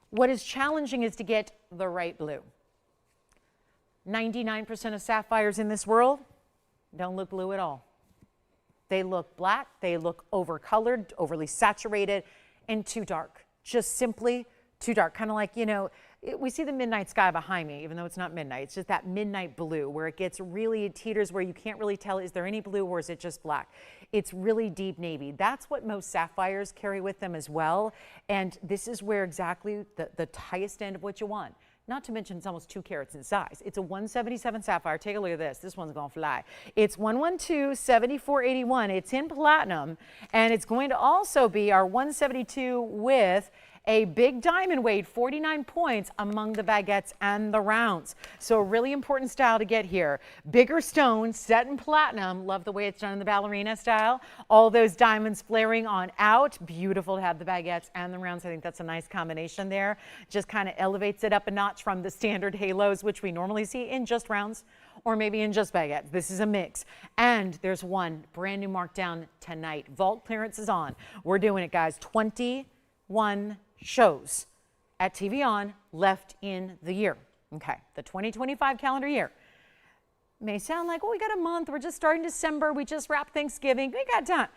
What is challenging is to get the right blue. 99% of sapphires in this world don't look blue at all. They look black, they look overcolored, overly saturated, and too dark. Just simply too dark. Kind of like, you know, we see the midnight sky behind me, even though it's not midnight. It's just that midnight blue where it gets really, it teeters where you can't really tell, is there any blue or is it just black? It's really deep navy. That's what most sapphires carry with them as well. And this is where exactly the highest end of what you want. Not to mention it's almost 2 carats in size. It's a 177 sapphire. Take a look at this. This one's going to fly. It's 112-7481. It's in platinum. And it's going to also be our 172 with a big diamond weight, 49 points among the baguettes and the rounds. So a really important style to get here. Bigger stone set in platinum. Love the way it's done in the ballerina style. All those diamonds flaring on out. Beautiful to have the baguettes and the rounds. I think that's a nice combination there. Just kind of elevates it up a notch from the standard halos, which we normally see in just rounds or maybe in just baguettes. This is a mix. And there's one brand new markdown tonight. Vault clearance is on. We're doing it, guys. 21 shows at TVON left in the year. Okay, the 2025 calendar year. May sound like, well, we got a month. We're just starting December. We just wrapped Thanksgiving. We got time.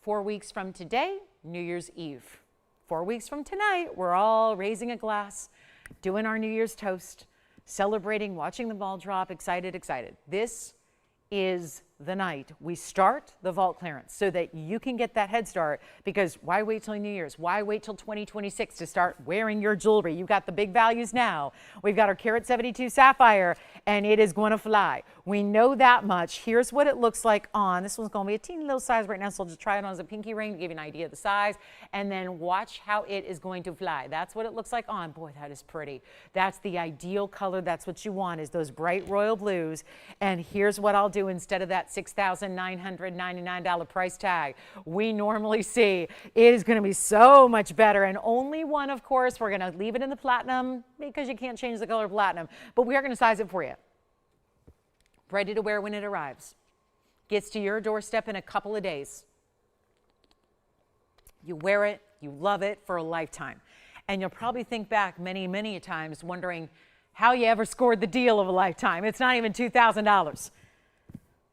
4 weeks from today, New Year's Eve. 4 weeks from tonight, we're all raising a glass, doing our New Year's toast, celebrating, watching the ball drop, excited, excited. This is the night we start the vault clearance so that you can get that head start, because why wait till New Year's? Why wait till 2026 to start wearing your jewelry? You got the big values now. We've got our carat 72 sapphire and it is going to fly. We know that much. Here's what it looks like on. This one's going to be a teeny little size right now, so I'll just try it on as a pinky ring to give you an idea of the size, and then watch how it is going to fly. That's what it looks like on. Boy, that is pretty. That's the ideal color. That's what you want, is those bright royal blues. And here's what I'll do instead of that $6,999 price tag we normally see. It is going to be so much better, and only one, of course. We're going to leave it in the platinum because you can't change the color of platinum, but we are going to size it for you. Ready to wear when it arrives. Gets to your doorstep in a couple of days. You wear it, you love it for a lifetime. And you'll probably think back many, many times wondering how you ever scored the deal of a lifetime. It's not even $2,000.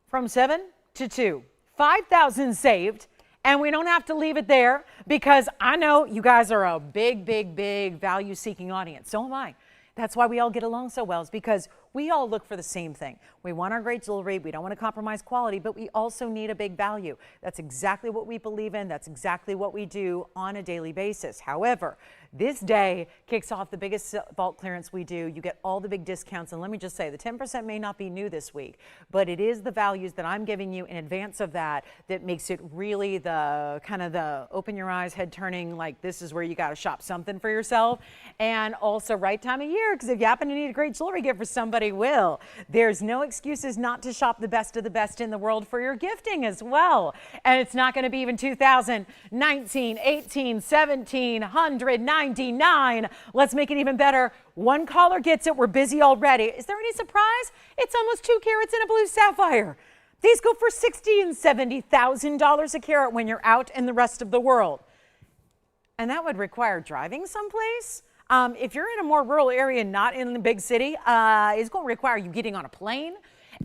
From 7 to 2, 5,000 saved, and we don't have to leave it there, because I know you guys are a big, big, big value-seeking audience. So am I. That's why we all get along so well, is because We all look for the same thing. We want our great jewelry. We don't want to compromise quality, but we also need a big value. That's exactly what we believe in. That's exactly what we do on a daily basis. However, this day kicks off the biggest bulk clearance we do. You get all the big discounts. And let me just say, the 10% may not be new this week, but it is the values that I'm giving you in advance of that that makes it really the kind of the open your eyes, head turning, like this is where you got to shop something for yourself. And also right time of year, because if you happen to need a great jewelry gift for somebody, will. There's no excuses not to shop the best of the best in the world for your gifting as well. And it's not going to be even 2019, 18, 1799. Let's make it even better. One caller gets it. We're busy already. Is there any surprise? It's almost 2 carats in a blue sapphire. These go for $60,000 and $70,000 a carat when you're out in the rest of the world. And that would require driving someplace. If you're in a more rural area, not in the big city, it's going to require you getting on a plane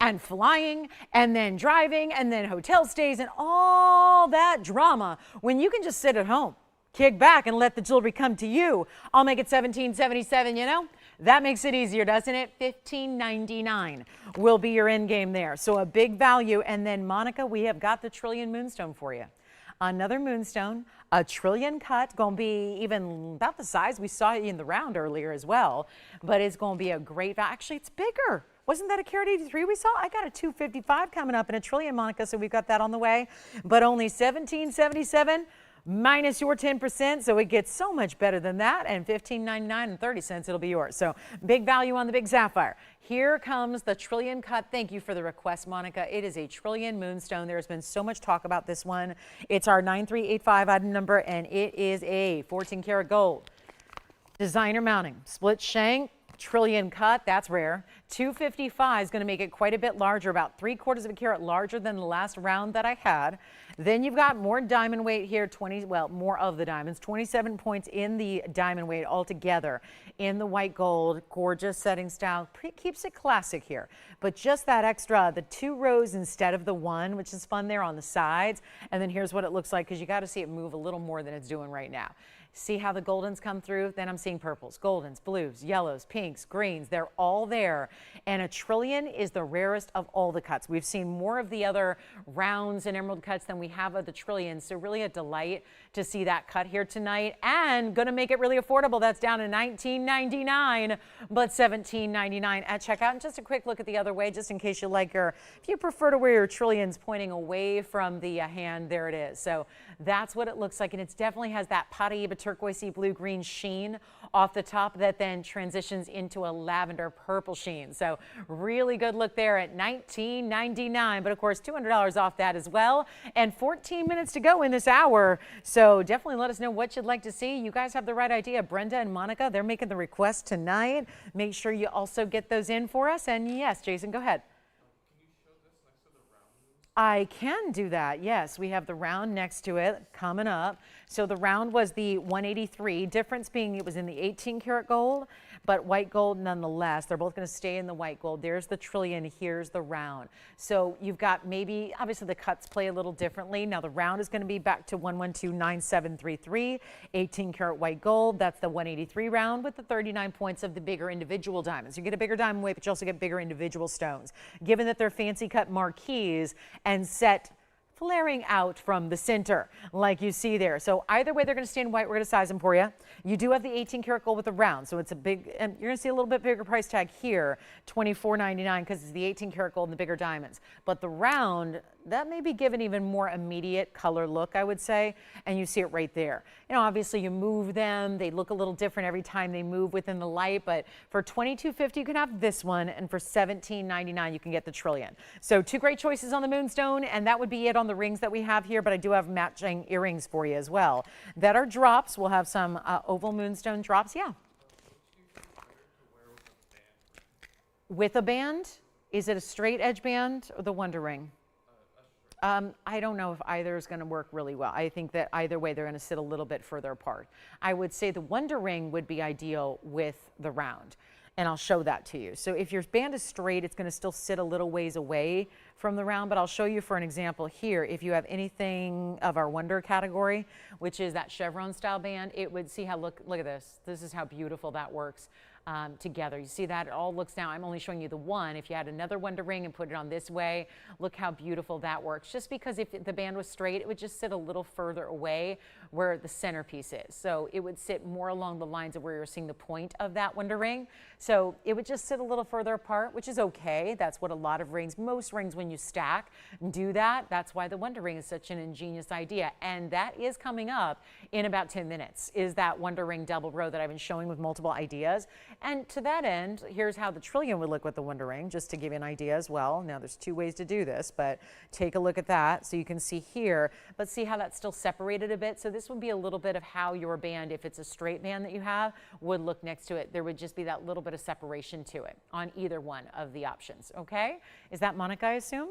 and flying and then driving and then hotel stays and all that drama when you can just sit at home, kick back and let the jewelry come to you. I'll make it $17.77, you know? That makes it easier, doesn't it? $15.99 will be your end game there. So a big value. And then, Monica, we have got the Trillion Moonstone for you. Another Moonstone, a trillion cut, going to be even about the size we saw in the round earlier as well, but it's going to be a great value. Actually, it's bigger. Wasn't that a carat 83 we saw? I got a 255 coming up in a trillion, Monica, so we've got that on the way, but only $17.77 minus your 10%, so it gets so much better than that, and $15.99 and 30 cents, it'll be yours. So big value on the big sapphire. Here comes the trillion cut. Thank you for the request, Monica. It is a trillion moonstone. There's been so much talk about this one. It's our 9385 item number, and it is a 14 karat gold. Designer mounting, split shank, trillion cut, that's rare. 255 is going to make it quite a bit larger, about 3/4 of a carat larger than the last round that I had. Then you've got more diamond weight here, more of the diamonds, 27 points in the diamond weight altogether in the white gold, gorgeous setting style, keeps it classic here. But just that extra, the 2 rows instead of the 1, which is fun there on the sides. And then here's what it looks like, because you got to see it move a little more than it's doing right now. See how the goldens come through? Then I'm seeing purples, goldens, blues, yellows, pinks, greens. They're all there. And a trillion is the rarest of all the cuts. We've seen more of the other rounds and emerald cuts than we have of the trillions. So really a delight to see that cut here tonight. And going to make it really affordable. That's down to $19.99, but $17.99 at checkout. And just a quick look at the other way, just in case you like if you prefer to wear your trillions pointing away from the hand, there it is. So that's what it looks like. And it definitely has that Paraiba turquoisey blue-green sheen off the top that then transitions into a lavender purple sheen. So really good look there at $19.99, but of course $200 off that as well. And 14 minutes to go in this hour. So definitely let us know what you'd like to see. You guys have the right idea. Brenda and Monica, they're making the request tonight. Make sure you also get those in for us. And yes, Jason, go ahead. I can do that. Yes, we have the round next to it coming up. So the round was the 183, difference being it was in the 18 karat gold, but white gold nonetheless. They're both going to stay in the white gold. There's the trillion, here's the round. So you've got maybe, obviously the cuts play a little differently. Now the round is going to be back to 1129733, 18 karat white gold. That's the 183 round with the 39 points of the bigger individual diamonds. You get a bigger diamond weight, but you also get bigger individual stones. Given that they're fancy cut marquees and set flaring out from the center like you see there. So either way, they're going to stay in white. We're going to size them for you. You do have the 18 karat gold with the round, so it's a big, and you're going to see a little bit bigger price tag here, $24.99, because it's the 18 karat gold and the bigger diamonds. But the round, that may be given even more immediate color look, I would say, and you see it right there. You know, obviously you move them, they look a little different every time they move within the light, but for $22.50 you can have this one, and for $17.99 you can get the trillion. So 2 great choices on the Moonstone, and that would be it on the rings that we have here, but I do have matching earrings for you as well that are drops. We'll have some oval Moonstone drops. Yeah. With a band? Is it a straight edge band or the Wonder Ring? I don't know if either is going to work really well. I think that either way they're going to sit a little bit further apart. I would say the Wonder Ring would be ideal with the round, and I'll show that to you. So if your band is straight, it's going to still sit a little ways away from the round, but I'll show you for an example here. If you have anything of our Wonder category, which is that chevron style band, it would see how, look at this. This is how beautiful that works. together. You see that? It all looks now, I'm only showing you the one. If you had another wonder ring and put it on this way, look how beautiful that works. Just because if the band was straight, it would just sit a little further away where the centerpiece is. So it would sit more along the lines of where you're seeing the point of that wonder ring. So it would just sit a little further apart, which is okay. That's what a lot of rings, most rings when you stack, do that. That's why the wonder ring is such an ingenious idea. And that is coming up in about 10 minutes, is that wonder ring double row that I've been showing with multiple ideas. And to that end, here's how the trillion would look with the wonder ring, just to give you an idea as well. Now there's two ways to do this, but take a look at that. So you can see here, but see how that's still separated a bit. So this would be a little bit of how your band, if it's a straight band that you have, would look next to it. There would just be that little bit of separation to it on either one of the options. Okay, is that Monica, I assume?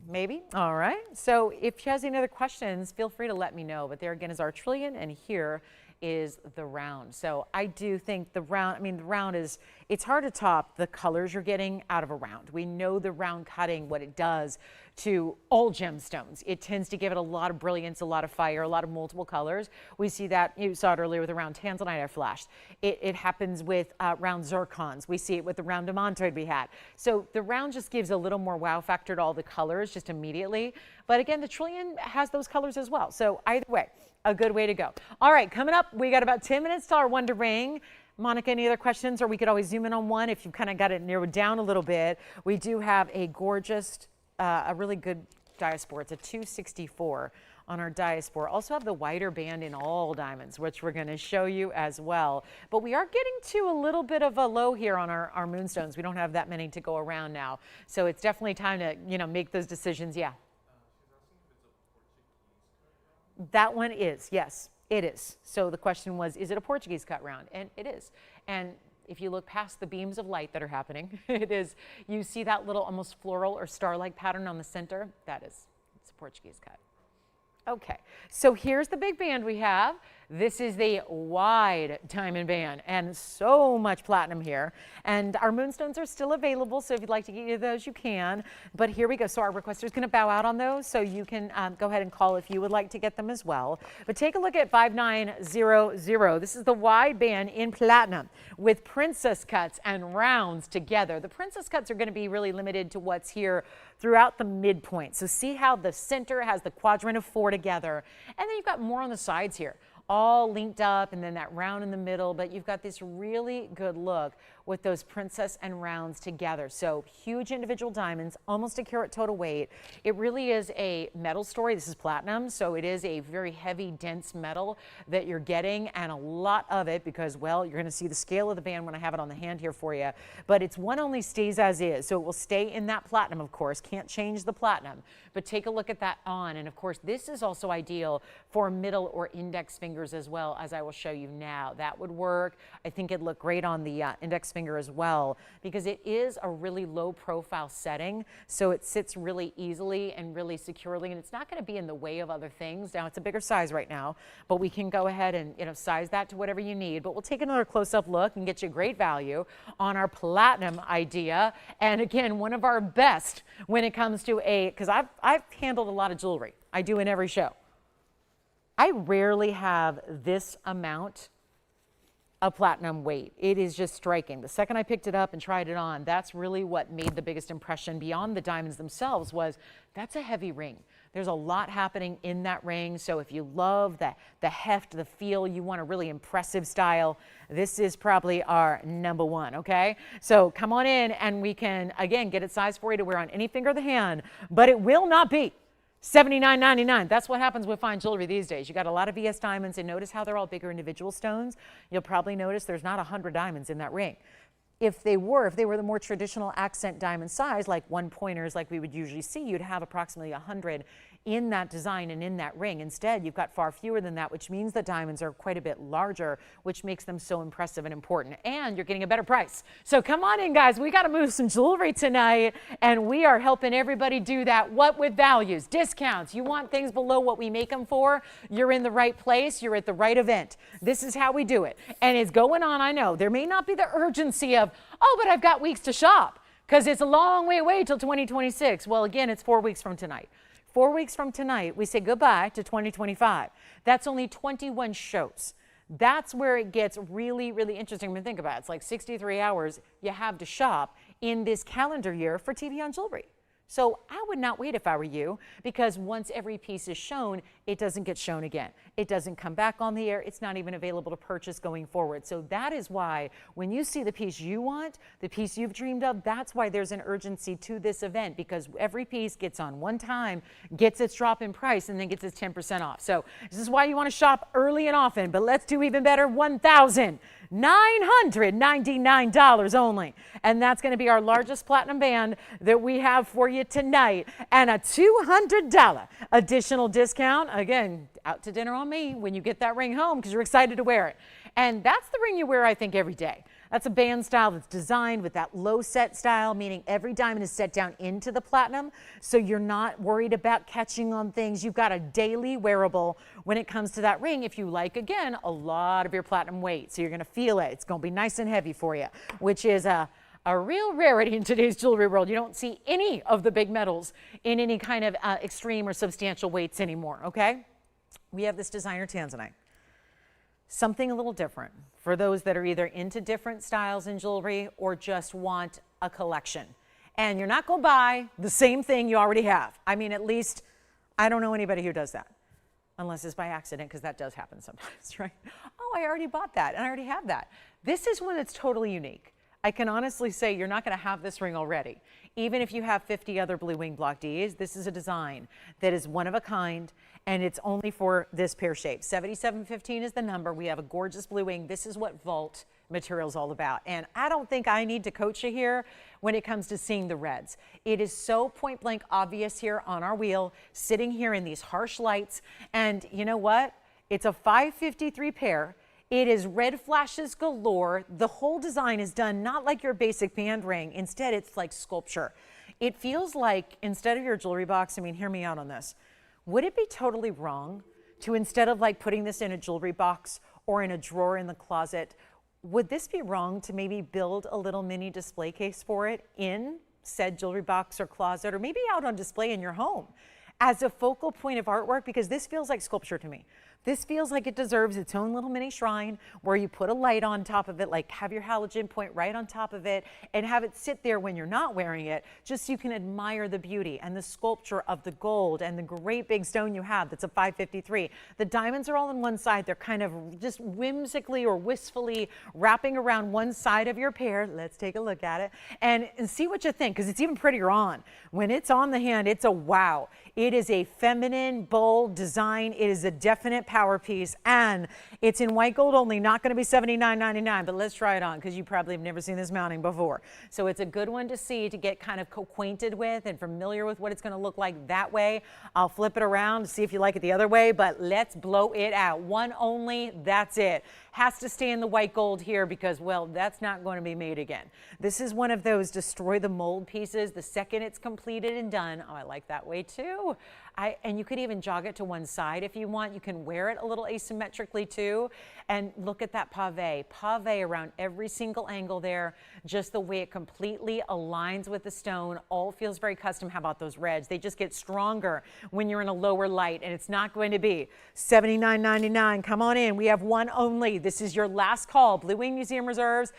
Maybe. All right. So if she has any other questions, feel free to let me know. But there again is our trillion, and here is the round. So I do think the round, I mean, the round is, it's hard to top the colors you're getting out of a round. We know the round cutting, what it does to all gemstones. It tends to give it a lot of brilliance, a lot of fire, a lot of multiple colors. We see that, you saw it earlier with the round Tanzanite I flashed. It happens with round zircons. We see it with the round Demantoid we had. So the round just gives a little more wow factor to all the colors just immediately. But again, the trillion has those colors as well. So either way, a good way to go. All right, coming up, we got about 10 minutes to our wonder ring. Monica, any other questions? Or we could always zoom in on one if you kind of got it narrowed down a little bit. We do have a gorgeous, a really good diaspore. It's a 264 on our diaspore. Also have the wider band in all diamonds, which we're going to show you as well. But we are getting to a little bit of a low here on our moonstones. We don't have that many to go around now. So it's definitely time to, you know, make those decisions. Yeah. That one is, yes, it is. So the question was, is it a Portuguese cut round? And it is. And if you look past the beams of light that are happening, it is, you see that little almost floral or star-like pattern on the center? That is, it's a Portuguese cut. Okay, so here's the big band we have. This is the wide diamond band, and so much platinum here. And our moonstones are still available, so if you'd like to get those, you can. But here we go. So our requester is going to bow out on those, so you can go ahead and call if you would like to get them as well. But take a look at 5900. This is the wide band in platinum with princess cuts and rounds together. The princess cuts are going to be really limited to what's here throughout the midpoint. So see how the center has the quadrant of 4 together, and then you've got more on the sides here, all linked up, and then that round in the middle, but you've got this really good look with those princess and rounds together. So huge individual diamonds, almost a carat total weight. It really is a metal story. This is platinum, so it is a very heavy, dense metal that you're getting, and a lot of it because, well, you're going to see the scale of the band when I have it on the hand here for you. But it's one only stays as is, so it will stay in that platinum, of course. Can't change the platinum, but take a look at that on. And of course, this is also ideal for middle or index fingers as well, as I will show you now. That would work. I think it'd look great on the index finger as well, because it is a really low profile setting, so it sits really easily and really securely, and it's not going to be in the way of other things. Now it's a bigger size right now, but we can go ahead and, you know, size that to whatever you need. But we'll take another close-up look and get you great value on our platinum idea. And again, one of our best when it comes to because I've handled a lot of jewelry. I do in every show. I rarely have this amount of platinum weight. It is just striking. The second I picked it up and tried it on, that's really what made the biggest impression beyond the diamonds themselves. Was that's a heavy ring. There's a lot happening in that ring. So if you love the heft, the feel, you want a really impressive style, this is probably our number one, okay? So come on in and we can, again, get it sized for you to wear on any finger of the hand, but it will not be $79.99. That's what happens with fine jewelry these days. You got a lot of VS diamonds, and notice how they're all bigger individual stones. You'll probably notice there's not 100 diamonds in that ring. If they were the more traditional accent diamond size, like 1-pointers like we would usually see, you'd have approximately 100 in that design and in that ring. Instead, you've got far fewer than that, which means the diamonds are quite a bit larger, which makes them so impressive and important. And you're getting a better price. So come on in, guys. We got to move some jewelry tonight, and we are helping everybody do that. What with values, discounts. You want things below what we make them for, you're in the right place. You're at the right event. This is how we do it. And it's going on, I know. There may not be the urgency of, oh, but I've got weeks to shop, because it's a long way away till 2026. Well, again, it's 4 weeks from tonight. 4 weeks from tonight, we say goodbye to 2025. That's only 21 shows. That's where it gets really, really interesting. I mean, think about it. It's like 63 hours you have to shop in this calendar year for TVON jewelry. So I would not wait if I were you, because once every piece is shown, it doesn't get shown again. It doesn't come back on the air. It's not even available to purchase going forward. So that is why when you see the piece you want, the piece you've dreamed of, that's why there's an urgency to this event, because every piece gets on one time, gets its drop in price, and then gets its 10% off. So this is why you want to shop early and often, but let's do even better, $1,999 only. And that's going to be our largest platinum band that we have for you tonight, and a $200 additional discount. Again, out to dinner on me when you get that ring home, because you're excited to wear it. And that's the ring you wear, I think, every day. That's a band style that's designed with that low set style, meaning every diamond is set down into the platinum, so you're not worried about catching on things. You've got a daily wearable when it comes to that ring, if you like, again, a lot of your platinum weight. So you're going to feel it. It's going to be nice and heavy for you, which is a real rarity in today's jewelry world. You don't see any of the big metals in any kind of extreme or substantial weights anymore, okay? We have this designer Tanzanite. Something a little different for those that are either into different styles in jewelry or just want a collection. And you're not going to buy the same thing you already have. I mean, at least I don't know anybody who does that, unless it's by accident, because that does happen sometimes, right? Oh, I already bought that and I already have that. This is one that's totally unique. I can honestly say you're not going to have this ring already. Even if you have 50 other Blue Wing Block Ds, this is a design that is one of a kind, and it's only for this pear shape. 7715 is the number. We have a gorgeous Blue Wing. This is what vault material is all about. And I don't think I need to coach you here when it comes to seeing the reds. It is so point blank obvious here on our wheel, sitting here in these harsh lights. And you know what? It's a 553 pair. It is red flashes galore. The whole design is done not like your basic band ring. Instead, it's like sculpture. It feels like, instead of your jewelry box, I mean, hear me out on this. Would it be totally wrong to, instead of like putting this in a jewelry box or in a drawer in the closet, would this be wrong to maybe build a little mini display case for it in said jewelry box or closet, or maybe out on display in your home as a focal point of artwork? Because this feels like sculpture to me. This feels like it deserves its own little mini shrine where you put a light on top of it, like have your halogen point right on top of it, and have it sit there when you're not wearing it, just so you can admire the beauty and the sculpture of the gold and the great big stone you have that's a 553. The diamonds are all on one side. They're kind of just whimsically or wistfully wrapping around one side of your pair. Let's take a look at it and see what you think, because it's even prettier on. When it's on the hand, it's a wow. It is a feminine, bold design. It is a definite power piece, and it's in white gold only, not going to be $79.99, but let's try it on, because you probably have never seen this mounting before. So it's a good one to see, to get kind of acquainted with and familiar with what it's going to look like that way. I'll flip it around to see if you like it the other way, but let's blow it out. One only, that's it. Has to stay in the white gold here because, well, that's not going to be made again. This is one of those destroy the mold pieces the second it's completed and done. Oh, I like that way too. And you could even jog it to one side if you want. You can wear it a little asymmetrically too. And look at that pave around every single angle there. Just the way it completely aligns with the stone. All feels very custom. How about those reds? They just get stronger when you're in a lower light, and it's not going to be $79.99. Come on in. We have one only. This is your last call. Blue Wing Museum Reserves.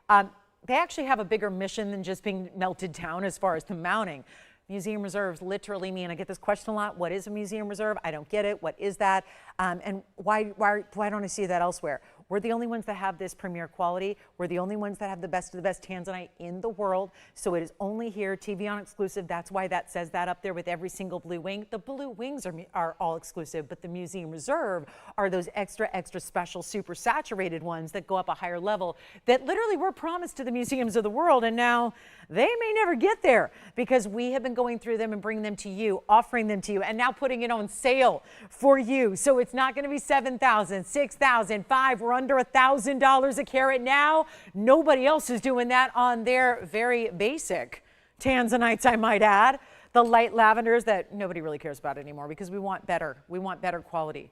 They actually have a bigger mission than just being melted down as far as the mounting. Museum reserves literally mean, I get this question a lot, what is a museum reserve? I don't get it. What is that? And why don't I see that elsewhere? We're the only ones that have this premier quality. We're the only ones that have the best of the best Tanzanite in the world. So it is only here, TVON exclusive. That's why that says that up there with every single Blue Wing. The Blue Wings are all exclusive, but the Museum Reserve are those extra special, super saturated ones that go up a higher level that literally were promised to the museums of the world, and now they may never get there because we have been going through them and bringing them to you, offering them to you, and now putting it on sale for you. So it's not going to be $7,000, $6,000, $5,000. We're under $1,000 a carat now. Nobody else is doing that on their very basic Tanzanites, I might add. The light lavenders that nobody really cares about anymore because we want better. We want better quality.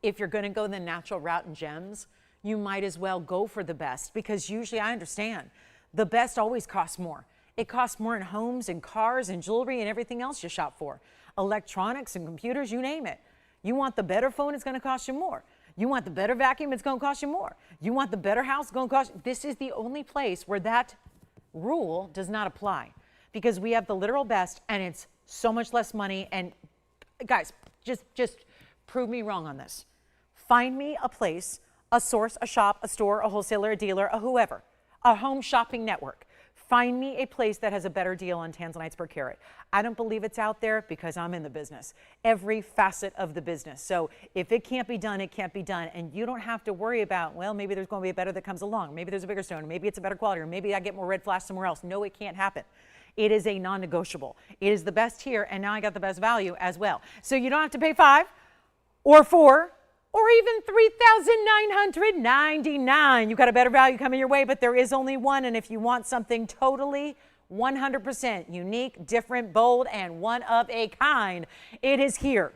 If you're going to go the natural route in gems, you might as well go for the best, because usually, I understand, the best always costs more. It costs more in homes and cars and jewelry and everything else you shop for. Electronics and computers, you name it. You want the better phone, it's going to cost you more. You want the better vacuum, it's going to cost you more. You want the better house, it's going to cost you. This is the only place where that rule does not apply, because we have the literal best and it's so much less money. And guys, just prove me wrong on this. Find me a place, a source, a shop, a store, a wholesaler, a dealer, a whoever, a home shopping network. Find me a place that has a better deal on tanzanites per carat. I don't believe it's out there because I'm in the business, every facet of the business. So if it can't be done, it can't be done. And you don't have to worry about, well, maybe there's going to be a better that comes along. Maybe there's a bigger stone. Maybe it's a better quality. Or maybe I get more red flash somewhere else. No, it can't happen. It is a non-negotiable. It is the best here, and now I got the best value as well. So you don't have to pay $5 or $4 or even $3,999. You got a better value coming your way, but there is only one. And if you want something totally 100% unique, different, bold, and one of a kind, it is here.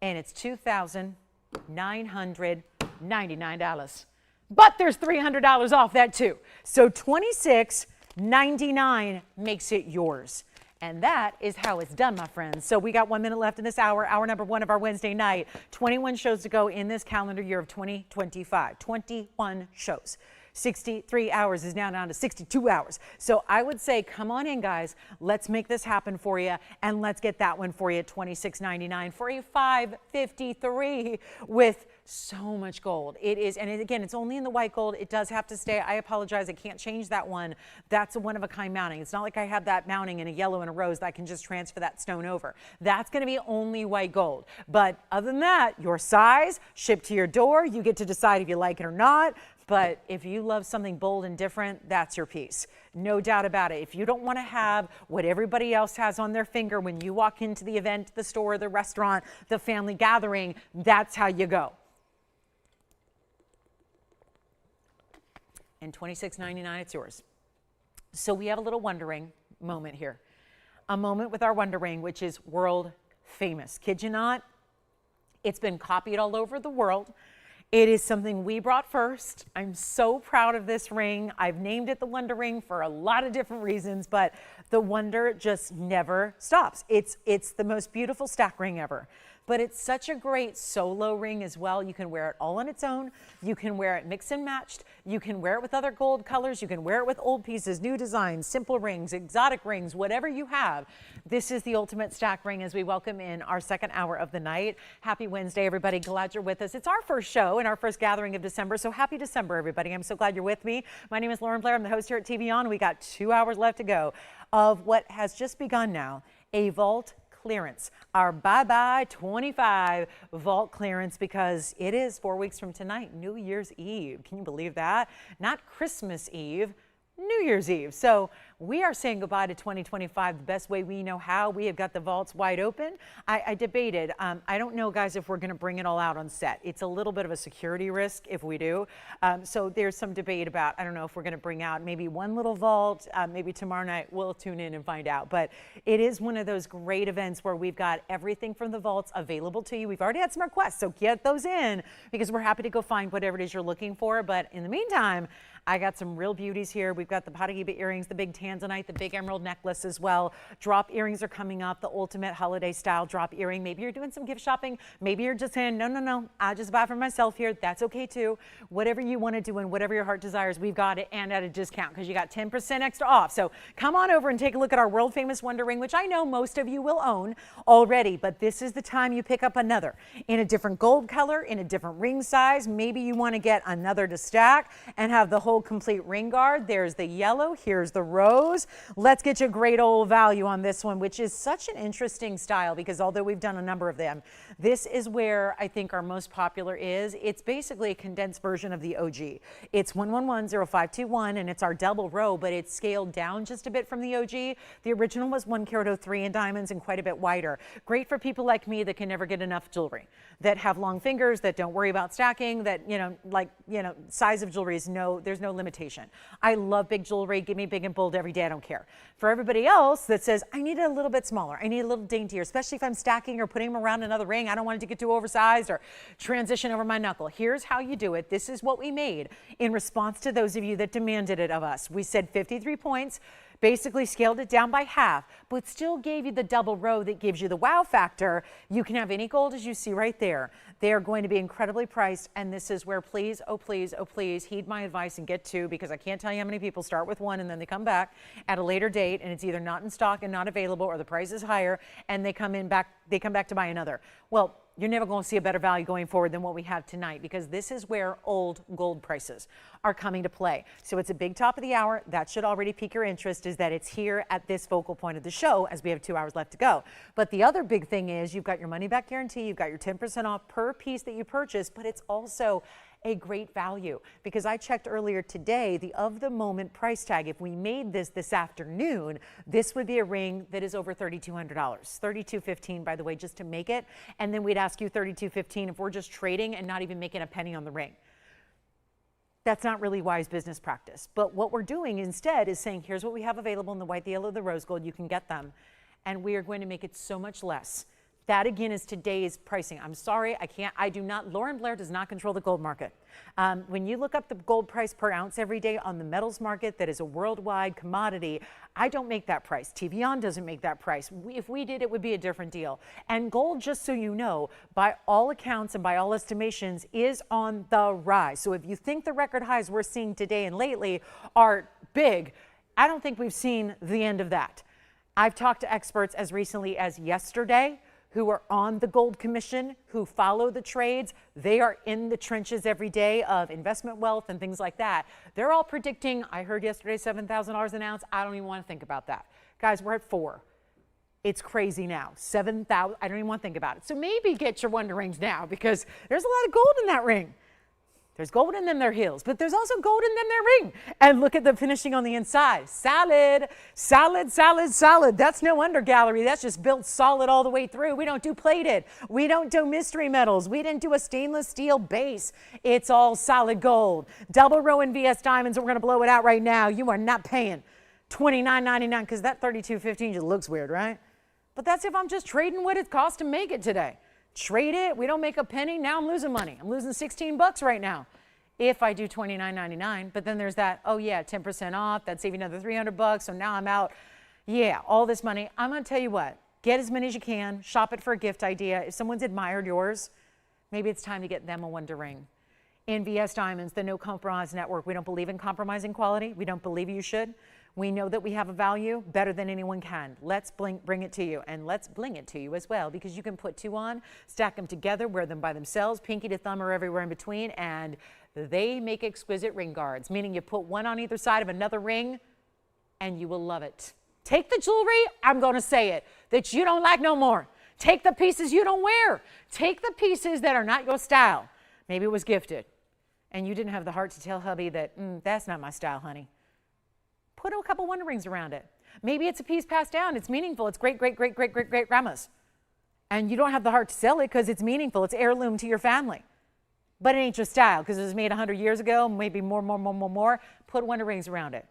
And it's $2,999. But there's $300 off that too. So $26.99 makes it yours. And that is how it's done, my friends. So we got 1 minute left in this hour number one of our Wednesday night. 21 shows to go in this calendar year of 2025. 21 shows. 63 hours is now down to 62 hours. So I would say, come on in, guys. Let's make this happen for you. And let's get that one for you at $26.99 for a $553 with so much gold. It is, and again, it's only in the white gold. It does have to stay. I apologize. I can't change that one. That's a one-of-a-kind mounting. It's not like I have that mounting in a yellow and a rose that I can just transfer that stone over. That's going to be only white gold. But other than that, your size, shipped to your door. You get to decide if you like it or not. But if you love something bold and different, that's your piece. No doubt about it. If you don't want to have what everybody else has on their finger when you walk into the event, the store, the restaurant, the family gathering, that's how you go. And $26.99, it's yours. So we have a little wondering moment here. A moment with our Wonder Ring, which is world famous. Kid you not, it's been copied all over the world. It is something we brought first. I'm so proud of this ring. I've named it the Wonder Ring for a lot of different reasons, but the wonder just never stops. It's the most beautiful stack ring ever. But it's such a great solo ring as well. You can wear it all on its own. You can wear it mixed and matched. You can wear it with other gold colors. You can wear it with old pieces, new designs, simple rings, exotic rings, whatever you have. This is the ultimate stack ring as we welcome in our second hour of the night. Happy Wednesday, everybody. Glad you're with us. It's our first show and our first gathering of December, so happy December, everybody. I'm so glad you're with me. My name is Lauren Blair. I'm the host here at TVON. We got 2 hours left to go of what has just begun now, a vault clearance, our bye-bye 25 vault clearance, because it is 4 weeks from tonight, New Year's Eve. Can you believe that? Not Christmas Eve, New Year's Eve. So we are saying goodbye to 2025 the best way we know how. We have got the vaults wide open. I debated. I don't know, guys, if we're going to bring it all out on set. It's a little bit of a security risk if we do. So there's some debate about, I don't know if we're going to bring out maybe one little vault. Maybe tomorrow night we'll tune in and find out. But it is one of those great events where we've got everything from the vaults available to you. We've already had some requests, so get those in because we're happy to go find whatever it is you're looking for. But in the meantime, I got some real beauties here. We've got the Paraiba earrings, the big Tanzanite, the big emerald necklace as well. Drop earrings are coming up, the ultimate holiday style drop earring. Maybe you're doing some gift shopping. Maybe you're just saying, no, I just buy for myself here. That's okay too. Whatever you want to do and whatever your heart desires, we've got it, and at a discount because you got 10% extra off. So come on over and take a look at our world famous Wonder Ring, which I know most of you will own already, but this is the time you pick up another in a different gold color, in a different ring size. Maybe you want to get another to stack and have the whole complete ring guard. There's the yellow, here's the rose. Let's get you a great old value on this one, which is such an interesting style because although we've done a number of them, this is where I think our most popular is. It's basically a condensed version of the OG. It's 1110521 and it's our double row, but it's scaled down just a bit from the OG. The original was 1.03 in diamonds and quite a bit wider. Great for people like me that can never get enough jewelry, that have long fingers, that don't worry about stacking, that, size of jewelry is there's no limitation. I love big jewelry. Give me big and bold every day. I don't care. For everybody else that says, I need it a little bit smaller. I need a little daintier, especially if I'm stacking or putting them around another ring. I don't want it to get too oversized or transition over my knuckle. Here's how you do it. This is what we made in response to those of you that demanded it of us. We said 53 points basically scaled it down by half, but still gave you the double row that gives you the wow factor. You can have any gold as you see right there. They are going to be incredibly priced, and this is where please, oh please, oh please, heed my advice and get two, because I can't tell you how many people start with one and then they come back at a later date and it's either not in stock and not available, or the price is higher and they come back to buy another. Well, you're never going to see a better value going forward than what we have tonight, because this is where old gold prices are coming to play. So it's a big top of the hour. That should already pique your interest, is that it's here at this focal point of the show as we have 2 hours left to go. But the other big thing is you've got your money back guarantee, you've got your 10% off per piece that you purchase, but it's also a great value, because I checked earlier today the of the moment price tag. If we made this afternoon, this would be a ring that is over $3,200, $3,215 by the way, just to make it, and then we'd ask you $3,215 if we're just trading and not even making a penny on the ring. That's not really wise business practice. But what we're doing instead is saying, here's what we have available in the white, the yellow, the rose gold. You can get them, and we are going to make it so much less. That again is today's pricing. I'm sorry, Lauren Blair does not control the gold market. When you look up the gold price per ounce every day on the metals market, that is a worldwide commodity, I don't make that price. TVON doesn't make that price. If we did, it would be a different deal. And gold, just so you know, by all accounts and by all estimations, is on the rise. So if you think the record highs we're seeing today and lately are big, I don't think we've seen the end of that. I've talked to experts as recently as yesterday who are on the gold commission, who follow the trades. They are in the trenches every day of investment wealth and things like that. They're all predicting, I heard yesterday, $7,000 an ounce. I don't even want to think about that. Guys, we're at 4. It's crazy now. 7,000, I don't even want to think about it. So maybe get your Wonder Rings now, because there's a lot of gold in that ring. There's gold in them, their heels, but there's also gold in them, their ring. And look at the finishing on the inside. Solid, solid, solid, solid. That's no under gallery. That's just built solid all the way through. We don't do plated. We don't do mystery metals. We didn't do a stainless steel base. It's all solid gold. Double row in VS diamonds, and we're going to blow it out right now. You are not paying $29.99, because that $32.15 just looks weird, right? But that's if I'm just trading what it costs to make it today. Trade it, we don't make a penny, now I'm losing money. I'm losing 16 bucks right now if I do $29.99. But then there's that, oh yeah, 10% off, that's saving another 300 bucks, so now I'm out. Yeah, all this money. I'm gonna tell you what, get as many as you can, shop it for a gift idea. If someone's admired yours, maybe it's time to get them a Wonder Ring. In VS Diamonds, the No Compromise Network, we don't believe in compromising quality. We don't believe you should. We know that we have a value better than anyone can. Let's bring it to you, and let's bling it to you as well, because you can put 2 on, stack them together, wear them by themselves, pinky to thumb or everywhere in between, and they make exquisite ring guards, meaning you put one on either side of another ring and you will love it. Take the jewelry, I'm going to say it, that you don't like no more. Take the pieces you don't wear. Take the pieces that are not your style. Maybe it was gifted and you didn't have the heart to tell hubby that, that's not my style, honey. Put a couple Wonder Rings around it. Maybe it's a piece passed down. It's meaningful. It's great, great, great, great, great, great grandma's. And you don't have the heart to sell it because it's meaningful. It's heirloom to your family. But it ain't your style because it was made 100 years ago, maybe more. Put Wonder Rings around it.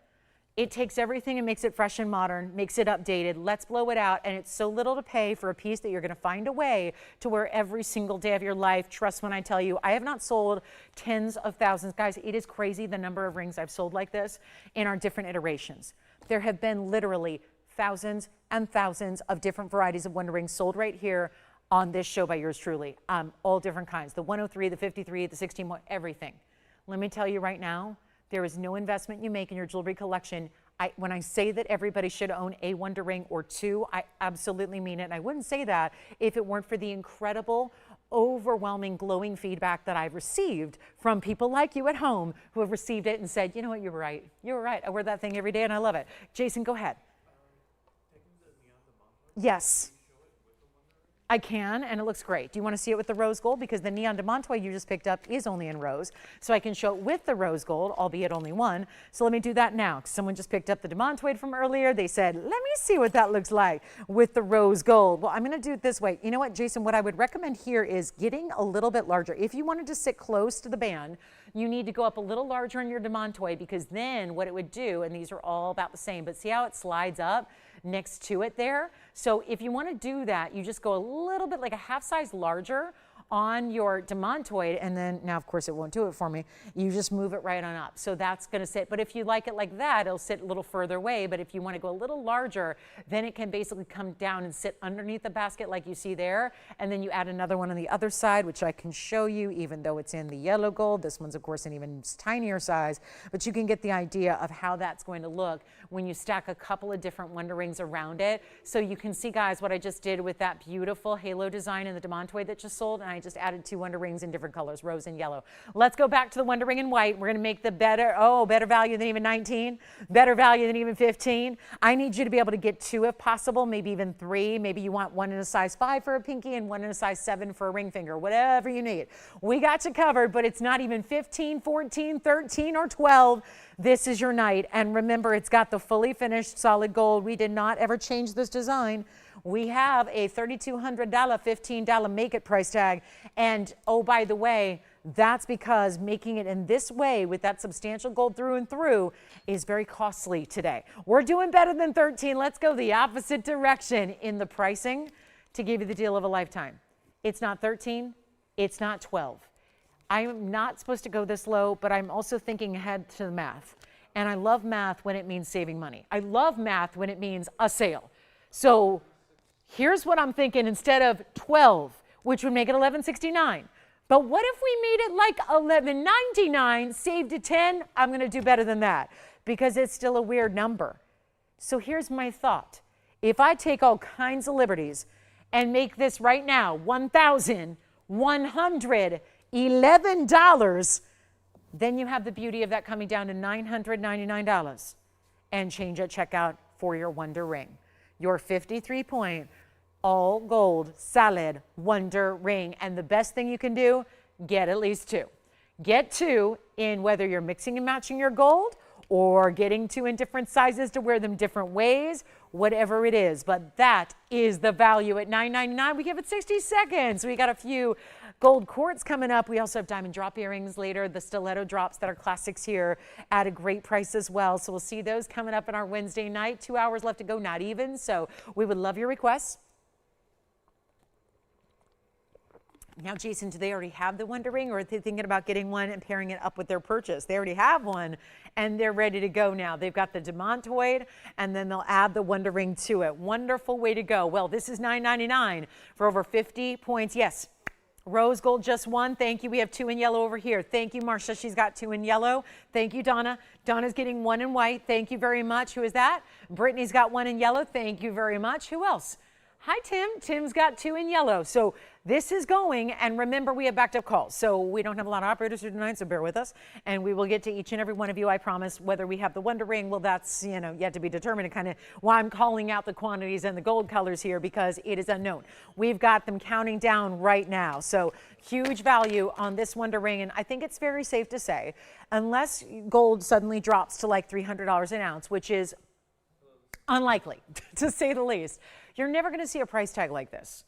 It takes everything and makes it fresh and modern, makes it updated. Let's blow it out. And it's so little to pay for a piece that you're going to find a way to wear every single day of your life. Trust when I tell you, I have not sold tens of thousands. Guys, it is crazy the number of rings I've sold like this in our different iterations. There have been literally thousands and thousands of different varieties of Wonder Rings sold right here on this show by yours truly. All different kinds, the 103, the 53, the 16, everything. Let me tell you right now, there is no investment you make in your jewelry collection. When I say that everybody should own a Wonder Ring or 2, I absolutely mean it. And I wouldn't say that if it weren't for the incredible, overwhelming, glowing feedback that I've received from people like you at home who have received it and said, you know what, you were right. You were right. I wear that thing every day and I love it. Jason, go ahead. Yes. I can, and it looks great. Do you want to see it with the rose gold? Because the neon Demantoid you just picked up is only in rose. So I can show it with the rose gold, albeit only one. So let me do that now. Someone just picked up the Demantoid from earlier. They said, let me see what that looks like with the rose gold. Well, I'm going to do it this way. You know what, Jason, what I would recommend here is getting a little bit larger. If you wanted to sit close to the band, you need to go up a little larger in your Demantoid, because then what it would do, and these are all about the same, but see how it slides up next to it there? So if you want to do that, you just go a little bit like a half size larger on your Demantoid, and then now of course it won't do it for me. You just move it right on up. So that's going to sit, but if you like it like that, it'll sit a little further away. But if you want to go a little larger, then it can basically come down and sit underneath the basket like you see there. And then you add another one on the other side, which I can show you, even though it's in the yellow gold. This one's of course an even tinier size, but you can get the idea of how that's going to look when you stack a couple of different Wonder Rings around it. So you can see, guys, what I just did with that beautiful halo design in the Demantoid that just sold, and I just added 2 Wonder Rings in different colors, rose and yellow. Let's go back to the Wonder Ring in white. We're going to make the better value than even 19, better value than even 15. I need you to be able to get 2 if possible, maybe even 3. Maybe you want one in a size 5 for a pinky and one in a size 7 for a ring finger, whatever you need. We got you covered, but it's not even 15, 14, 13, or 12. This is your night. And remember, it's got the fully finished solid gold. We did not ever change this design. We have a $3,200, $15 make it price tag. And oh, by the way, that's because making it in this way with that substantial gold through and through is very costly today. We're doing better than 13. Let's go the opposite direction in the pricing to give you the deal of a lifetime. It's not 13. It's not 12. I'm not supposed to go this low, but I'm also thinking ahead to the math. And I love math when it means saving money. I love math when it means a sale. So here's what I'm thinking: instead of 12, which would make it $11.69. But what if we made it like $11.99, saved to 10? I'm going to do better than that because it's still a weird number. So here's my thought. If I take all kinds of liberties and make this right now $1,111, then you have the beauty of that coming down to $999 and change at checkout for your Wonder Ring. Your 53-point all gold solid Wonder Ring. And the best thing you can do, get at least 2. Get 2 in whether you're mixing and matching your gold or getting 2 in different sizes to wear them different ways, whatever it is. But that is the value at $9.99. We give it 60 seconds. We got a few gold quartz coming up. We also have diamond drop earrings later, the stiletto drops that are classics here at a great price as well. So we'll see those coming up in our Wednesday night. 2 hours left to go, not even. So we would love your requests. Now, Jason, do they already have the Wonder Ring, or are they thinking about getting one and pairing it up with their purchase? They already have one, and they're ready to go now. They've got the Demantoid, and then they'll add the Wonder Ring to it. Wonderful way to go. Well, this is $9.99 for over 50 points. Yes, rose gold just 1. Thank you. We have 2 in yellow over here. Thank you, Marcia. She's got 2 in yellow. Thank you, Donna. Donna's getting 1 in white. Thank you very much. Who is that? Brittany's got 1 in yellow. Thank you very much. Who else? Hi, Tim. Tim's got 2 in yellow. So this is going, and remember, we have backed up calls. So we don't have a lot of operators here tonight, so bear with us. And we will get to each and every one of you, I promise. Whether we have the Wonder Ring, well, that's, yet to be determined. Kind of why I'm calling out the quantities and the gold colors here, because it is unknown. We've got them counting down right now. So huge value on this Wonder Ring. And I think it's very safe to say, unless gold suddenly drops to like $300 an ounce, which is unlikely, to say the least, you're never going to see a price tag like this.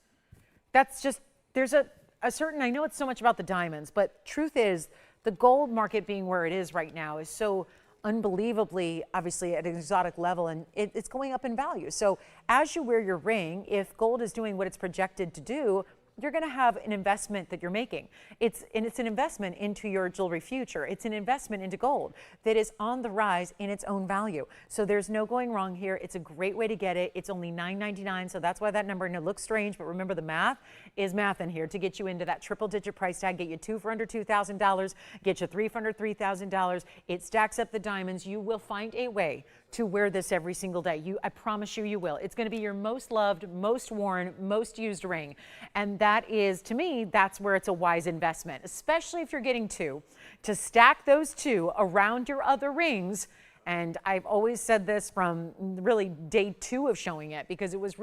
That's just, there's a certain, I know it's so much about the diamonds, but truth is, the gold market being where it is right now is so unbelievably, obviously, at an exotic level, and it's going up in value. So as you wear your ring, if gold is doing what it's projected to do, you're going to have an investment that you're making. It's an investment into your jewelry future. It's an investment into gold that is on the rise in its own value. So there's no going wrong here. It's a great way to get it. It's only $9.99, so that's why that number, and it looks strange, but remember, the math is math in here to get you into that triple-digit price tag, get you 2 for under $2,000, get you 3 for under $3,000. It stacks up the diamonds. You will find a way to wear this every single day. I promise you, you will. It's going to be your most loved, most worn, most used ring. And that is, to me, that's where it's a wise investment, especially if you're getting 2, to stack those 2 around your other rings. And I've always said this from really day 2 of showing it, because it was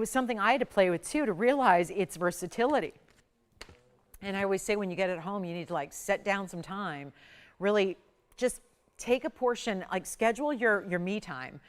something I had to play with too, to realize its versatility. And I always say, when you get it home, you need to like set down some time, really just take a portion, like schedule your me time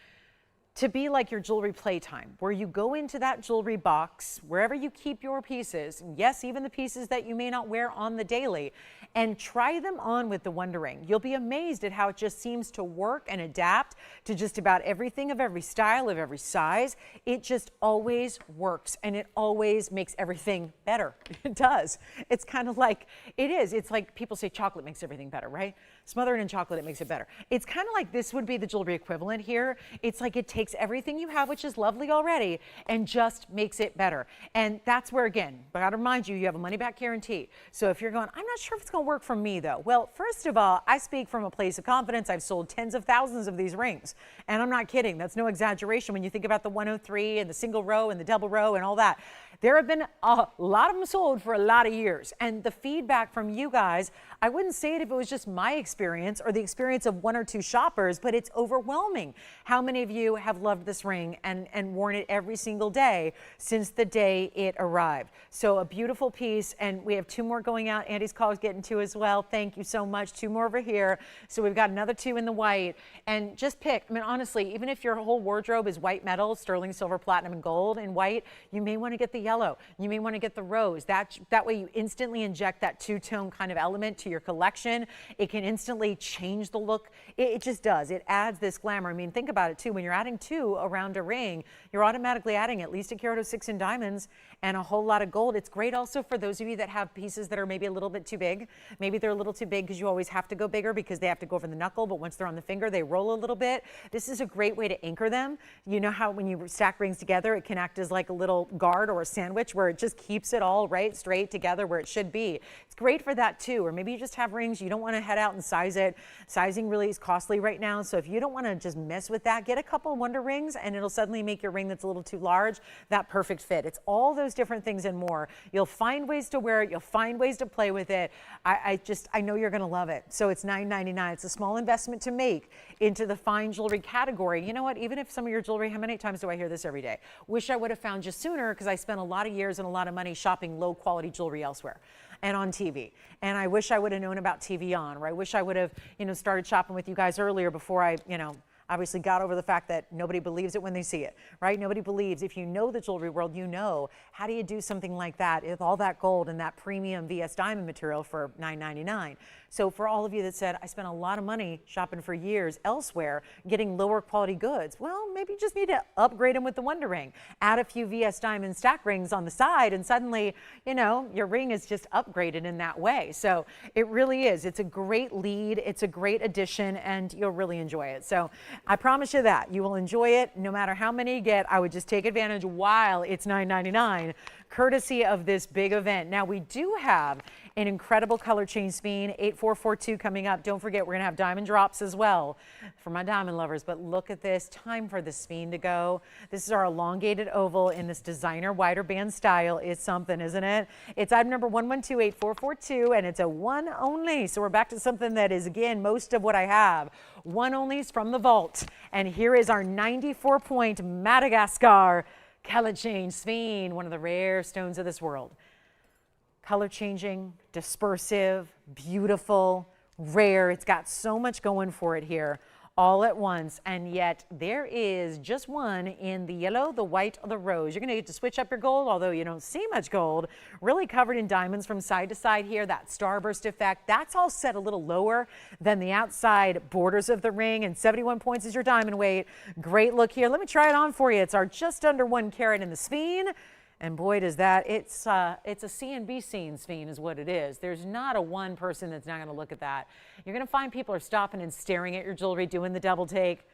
to be like your jewelry playtime, where you go into that jewelry box, wherever you keep your pieces, yes, even the pieces that you may not wear on the daily, and try them on with the Wonder Ring. You'll be amazed at how it just seems to work and adapt to just about everything of every style, of every size. It just always works, and it always makes everything better. It does. It's kind of like, it is. It's like people say chocolate makes everything better, right? Smother it in chocolate, it makes it better. It's kind of like this would be the jewelry equivalent here. It's like it takes everything you have, which is lovely already, and just makes it better. And that's where, again, I gotta remind you, you have a money back guarantee. So if you're going, I'm not sure if it's gonna work for me though. Well, first of all, I speak from a place of confidence. I've sold tens of thousands of these rings. And I'm not kidding, that's no exaggeration when you think about the 103 and the single row and the double row and all that. There have been a lot of them sold for a lot of years. And the feedback from you guys, I wouldn't say it if it was just my experience or the experience of one or two shoppers, but it's overwhelming how many of you have loved this ring and worn it every single day since the day it arrived. So a beautiful piece, and we have two more going out. Andy's call is getting two as well. Thank you so much. Two more over here. So we've got another two in the white. And just pick, I mean, honestly, even if your whole wardrobe is white metal, sterling, silver, platinum, and gold in white, you may want to get the yellow. You may want to get the rose. That way you instantly inject that two-tone kind of element to your collection. It can instantly change the look. It just does. It adds this glamour. I mean, think about it too. When you're adding two around a ring, you're automatically adding at least a carat of 6 in diamonds and a whole lot of gold. It's great also for those of you that have pieces that are maybe a little bit too big. Maybe they're a little too big because you always have to go bigger because they have to go over the knuckle, but once they're on the finger, they roll a little bit. This is a great way to anchor them. You know how when you stack rings together, it can act as like a little guard or a sandwich where it just keeps it all right straight together where it should be. It's great for that too. Or maybe you just have rings, you don't want to head out and size it. Sizing really is costly right now. So if you don't want to just mess with that, get a couple of Wonder Rings and it'll suddenly make your ring that's a little too large that perfect fit. It's all those different things and more. You'll find ways to wear it. You'll find ways to play with it. I know you're going to love it. So it's $9.99. It's a small investment to make into the fine jewelry category. You know what? Even if some of your jewelry, how many times do I hear this every day? Wish I would have found you sooner because I spent a lot of years and a lot of money shopping low quality jewelry elsewhere and on TV. And I wish I would have known about TVON, or I wish I would have, started shopping with you guys earlier before I, obviously got over the fact that nobody believes it when they see it, right? Nobody believes. If you know the jewelry world, how do you do something like that with all that gold and that premium VS diamond material for $9.99? So for all of you that said, I spent a lot of money shopping for years elsewhere, getting lower quality goods, well, maybe you just need to upgrade them with the Wonder Ring. Add a few VS diamond stack rings on the side and suddenly, your ring is just upgraded in that way. So it really is. It's a great lead. It's a great addition and you'll really enjoy it. So I promise you that you will enjoy it no matter how many you get. I would just take advantage while it's $9.99, courtesy of this big event. Now we do have an incredible color change speen, 8442 coming up. Don't forget, we're gonna have diamond drops as well for my diamond lovers, but look at this, time for the speen to go. This is our elongated oval in this designer wider band style. It's something, isn't it? It's item number 11284442 and it's a one only. So we're back to something that is, again, most of what I have. One onlys from the vault. And here is our 94-point Madagascar color change speen, one of the rare stones of this world. Color changing, dispersive, beautiful, rare. It's got so much going for it here all at once, and yet there is just one in the yellow, the white, or the rose. You're gonna get to switch up your gold, although you don't see much gold. Really covered in diamonds from side to side here, that starburst effect. That's all set a little lower than the outside borders of the ring, and 71 points is your diamond weight. Great look here. Let me try it on for you. It's our just under 1 carat in the speen. And boy, does that, it's a CNB scene speen is what it is. There's not a one person that's not gonna look at that. You're gonna find people are stopping and staring at your jewelry, doing the double take.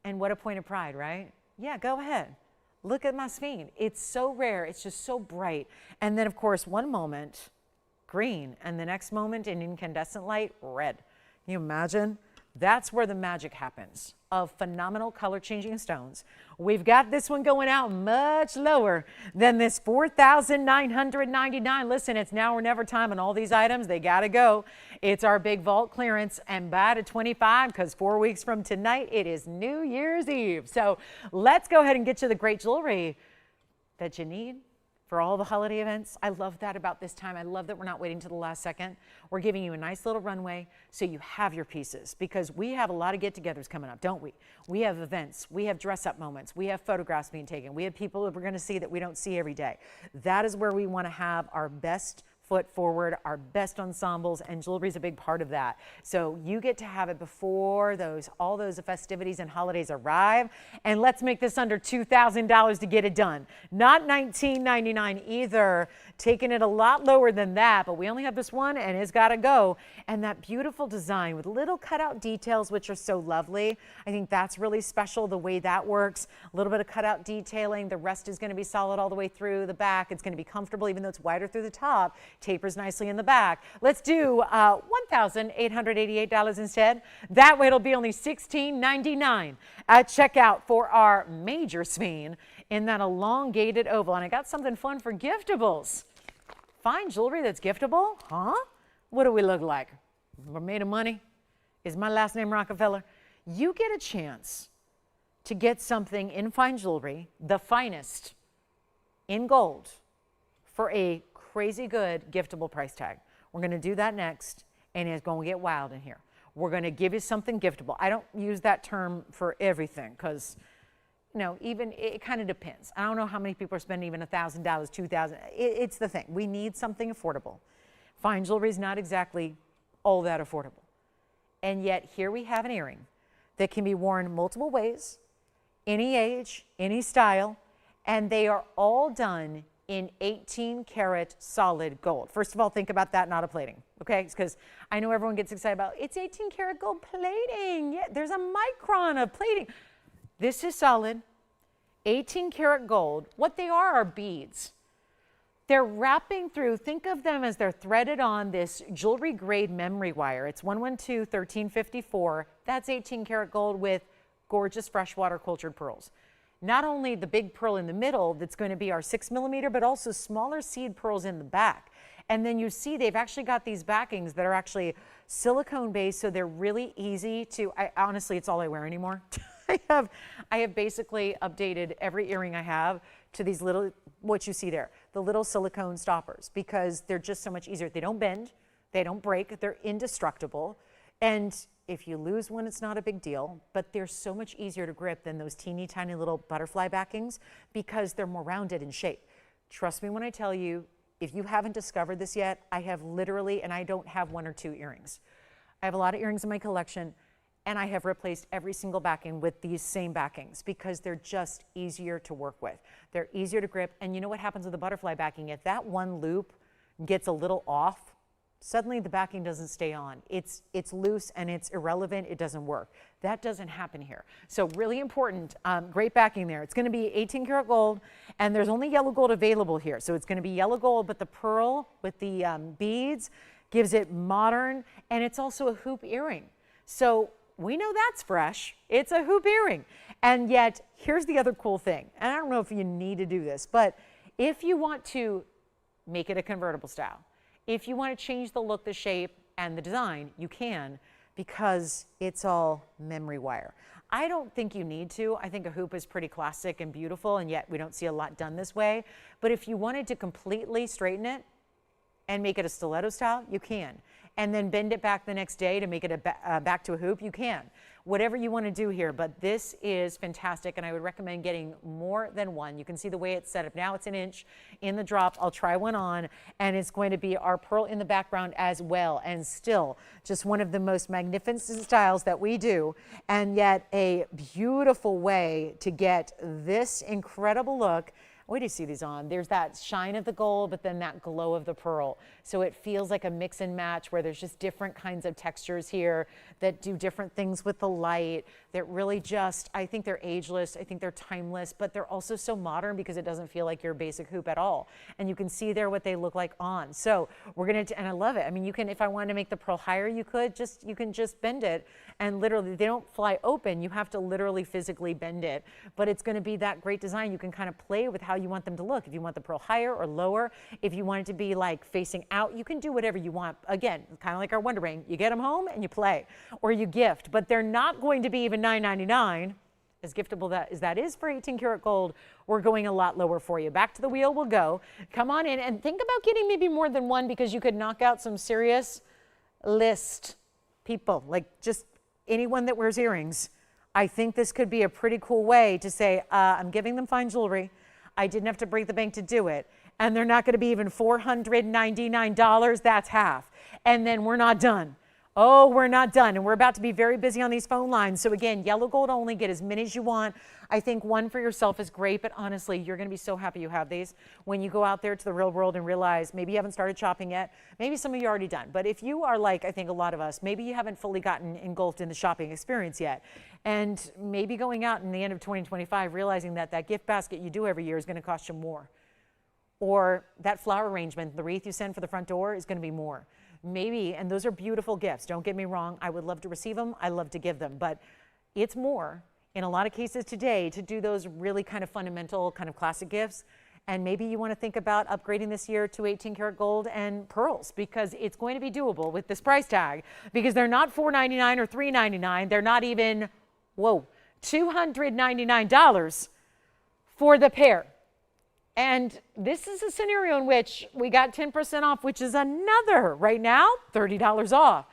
And what a point of pride, right? Yeah, go ahead. Look at my speen. It's so rare, it's just so bright. And then of course, one moment, green, and the next moment in incandescent light, red. Can you imagine? That's where the magic happens of phenomenal color changing stones. We've got this one going out much lower than this $4,999. Listen, it's now or never time on all these items. They gotta go. It's our big vault clearance and buy to 25 because 4 weeks from tonight, it is New Year's Eve. So let's go ahead and get you the great jewelry that you need for all the holiday events. I love that about this time. I love that we're not waiting to the last second. We're giving you a nice little runway so you have your pieces, because we have a lot of get-togethers coming up, don't we? We have events, we have dress-up moments, we have photographs being taken, we have people that we're going to see that we don't see every day. That is where we want to have our best foot forward, our best ensembles, and jewelry is a big part of that. So you get to have it before all those festivities and holidays arrive. And let's make this under $2,000 to get it done. Not $19.99 either, taking it a lot lower than that, but we only have this one and it's got to go. And that beautiful design with little cutout details, which are so lovely. I think that's really special, the way that works. A little bit of cutout detailing. The rest is going to be solid all the way through the back. It's going to be comfortable, even though it's wider through the top. Tapers nicely in the back. Let's do $1,888 instead. That way it'll be only $1,699 at checkout for our major sphere in that elongated oval. And I got something fun for giftables. Fine jewelry that's giftable? Huh? What do we look like? We're made of money? Is my last name Rockefeller? You get a chance to get something in fine jewelry, the finest, in gold, for a crazy good giftable price tag. We're going to do that next, and it's going to get wild in here. We're going to give you something giftable. I don't use that term for everything because, you know, even it kind of depends. I don't know how many people are spending even $1,000, $2,000. It's the thing. We need something affordable. Fine jewelry is not exactly all that affordable. And yet here we have an earring that can be worn multiple ways, any age, any style, and they are all done in 18 karat solid gold. First of all, think about that, not a plating, okay? Because I know everyone gets excited about, it's 18 karat gold plating. Yeah, there's a micron of plating. This is solid, 18 karat gold. What they are beads. They're wrapping through, think of them as they're threaded on this jewelry grade memory wire. It's 112-1354. That's 18 karat gold with gorgeous freshwater cultured pearls. Not only the big pearl in the middle that's going to be our 6mm, but also smaller seed pearls in the back. And then you see they've actually got these backings that are actually silicone based, so they're really easy to, honestly, it's all I wear anymore. I have basically updated every earring I have to these little, what you see there, the little silicone stoppers, because they're just so much easier. They don't bend, they don't break, they're indestructible. And if you lose one, it's not a big deal, but they're so much easier to grip than those teeny tiny little butterfly backings because they're more rounded in shape. Trust me when I tell you, if you haven't discovered this yet, I have literally, and I don't have one or two earrings. I have a lot of earrings in my collection, and I have replaced every single backing with these same backings because they're just easier to work with. They're easier to grip, and you know what happens with the butterfly backing? If that one loop gets a little off, suddenly the backing doesn't stay on. It's loose and it's irrelevant. It doesn't work. That doesn't happen here. So really important, great backing there. It's going to be 18 karat gold, and there's only yellow gold available here. So it's going to be yellow gold, but the pearl with the beads gives it modern, and it's also a hoop earring. So we know that's fresh. It's a hoop earring. And yet, here's the other cool thing. And I don't know if you need to do this, but if you want to make it a convertible style, if you want to change the look, the shape, and the design, you can, because it's all memory wire. I don't think you need to. I think a hoop is pretty classic and beautiful, and yet we don't see a lot done this way. But if you wanted to completely straighten it and make it a stiletto style, you can. And then bend it back the next day to make it back to a hoop, you can. Whatever you want to do here, but this is fantastic, and I would recommend getting more than one. You can see the way it's set up now. It's an inch in the drop. I'll try one on, and it's going to be our pearl in the background as well, and still just one of the most magnificent styles that we do, and yet a beautiful way to get this incredible look. Wait till you see these on. There's that shine of the gold, but then that glow of the pearl. So it feels like a mix and match where there's just different kinds of textures here that do different things with the light that really just, I think they're ageless. I think they're timeless, but they're also so modern because it doesn't feel like your basic hoop at all. And you can see there what they look like on. So we're going to, and I love it. I mean, you can, if I wanted to make the pearl higher, you can just bend it, and literally they don't fly open. You have to literally physically bend it, but it's going to be that great design. You can kind of play with how you want them to look. If you want the pearl higher or lower, if you want it to be like facing out, you can do whatever you want. Again, kind of like our Wonder Ring. You get them home and you play, or you gift, but they're not going to be even $9.99. as giftable as that is for 18 karat gold, we're going a lot lower for you. Back to the wheel we'll go. Come on in and think about getting maybe more than one, because you could knock out some serious list people, like just anyone that wears earrings. I think this could be a pretty cool way to say, I'm giving them fine jewelry. I didn't have to break the bank to do it. And they're not going to be even $499. That's half. And then we're not done. Oh, we're not done. And we're about to be very busy on these phone lines. So again, yellow gold only, get as many as you want. I think one for yourself is great, but honestly, you're going to be so happy you have these when you go out there to the real world and realize maybe you haven't started shopping yet. Maybe some of you are already done. But if you are like, I think a lot of us, maybe you haven't fully gotten engulfed in the shopping experience yet. And maybe going out in the end of 2025, realizing that that gift basket you do every year is going to cost you more. Or that flower arrangement, the wreath you send for the front door is going to be more. Maybe, and those are beautiful gifts. Don't get me wrong. I would love to receive them. I love to give them. But it's more, in a lot of cases today, to do those really kind of fundamental, kind of classic gifts. And maybe you want to think about upgrading this year to 18 karat gold and pearls, because it's going to be doable with this price tag, because they're not $499 or $399. They're not even, whoa, $299 for the pair. And this is a scenario in which we got 10% off, which is another, right now, $30 off.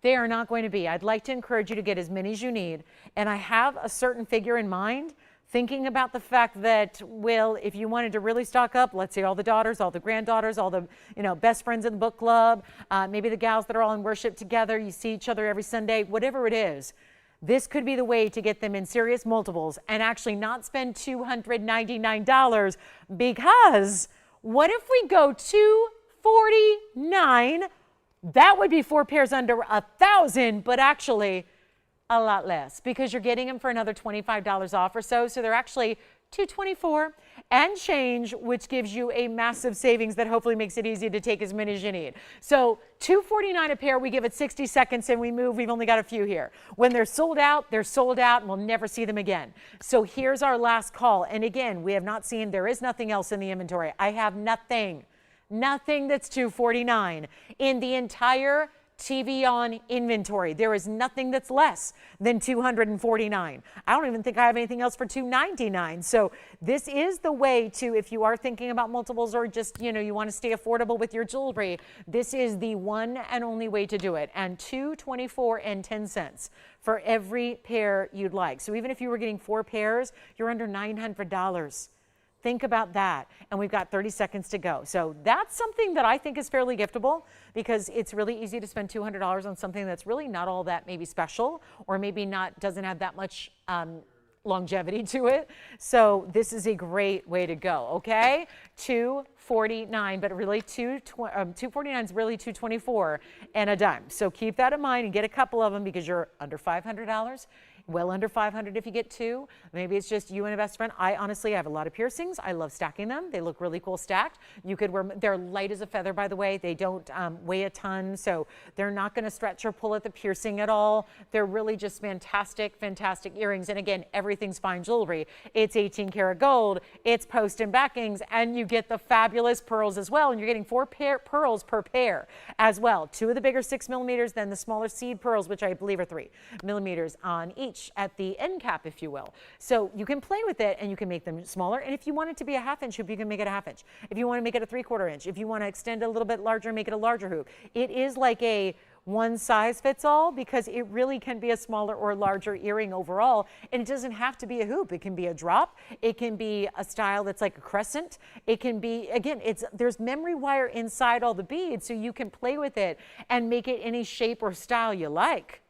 They are not going to be. I'd like to encourage you to get as many as you need. And I have a certain figure in mind, thinking about the fact that, well, if you wanted to really stock up, let's say all the daughters, all the granddaughters, all the best friends in the book club, maybe the gals that are all in worship together, you see each other every Sunday, whatever it is. This could be the way to get them in serious multiples and actually not spend $299, because what if we go $249? That would be 4 pairs under $1,000, but actually a lot less, because you're getting them for another $25 off or so. So they're actually $224 and change, which gives you a massive savings that hopefully makes it easy to take as many as you need. So $249 a pair. We give it 60 seconds and we move. We've only got a few here. When they're sold out, and we'll never see them again. So here's our last call. And again, we have not seen, there is nothing else in the inventory. I have nothing that's $249 in the entire TVON inventory. There is nothing that's less than $249. I don't even think I have anything else for $299. So this is the way to, if you are thinking about multiples, or just, you want to stay affordable with your jewelry, this is the one and only way to do it. And $224.10 for every pair you'd like. So even if you were getting 4 pairs, you're under $900. Think about that. And we've got 30 seconds to go. So that's something that I think is fairly giftable, because it's really easy to spend $200 on something that's really not all that maybe special, or maybe doesn't have that much longevity to it. So this is a great way to go. Okay, $249, but really $249 is really $224 and a dime. So keep that in mind and get a couple of them, because you're under $500. Well under $500 if you get 2. Maybe it's just you and a best friend. I honestly have a lot of piercings. I love stacking them. They look really cool stacked. You could wear, they're light as a feather, by the way. They don't weigh a ton, so they're not going to stretch or pull at the piercing at all. They're really just fantastic, fantastic earrings. And again, everything's fine jewelry. It's 18 karat gold. It's post and backings, and you get the fabulous pearls as well. And you're getting 4 pearls per pair as well. 2 of the bigger 6 millimeters, then the smaller seed pearls, which I believe are 3 millimeters on each at the end cap, if you will. So you can play with it and you can make them smaller. And if you want it to be a 1/2 inch hoop, you can make it a 1/2 inch. If you want to make it a 3/4 inch, if you want to extend it a little bit larger, make it a larger hoop. It is like a one size fits all, because it really can be a smaller or larger earring overall. And it doesn't have to be a hoop. It can be a drop. It can be a style that's like a crescent. It can be, again, there's memory wire inside all the beads, so you can play with it and make it any shape or style you like.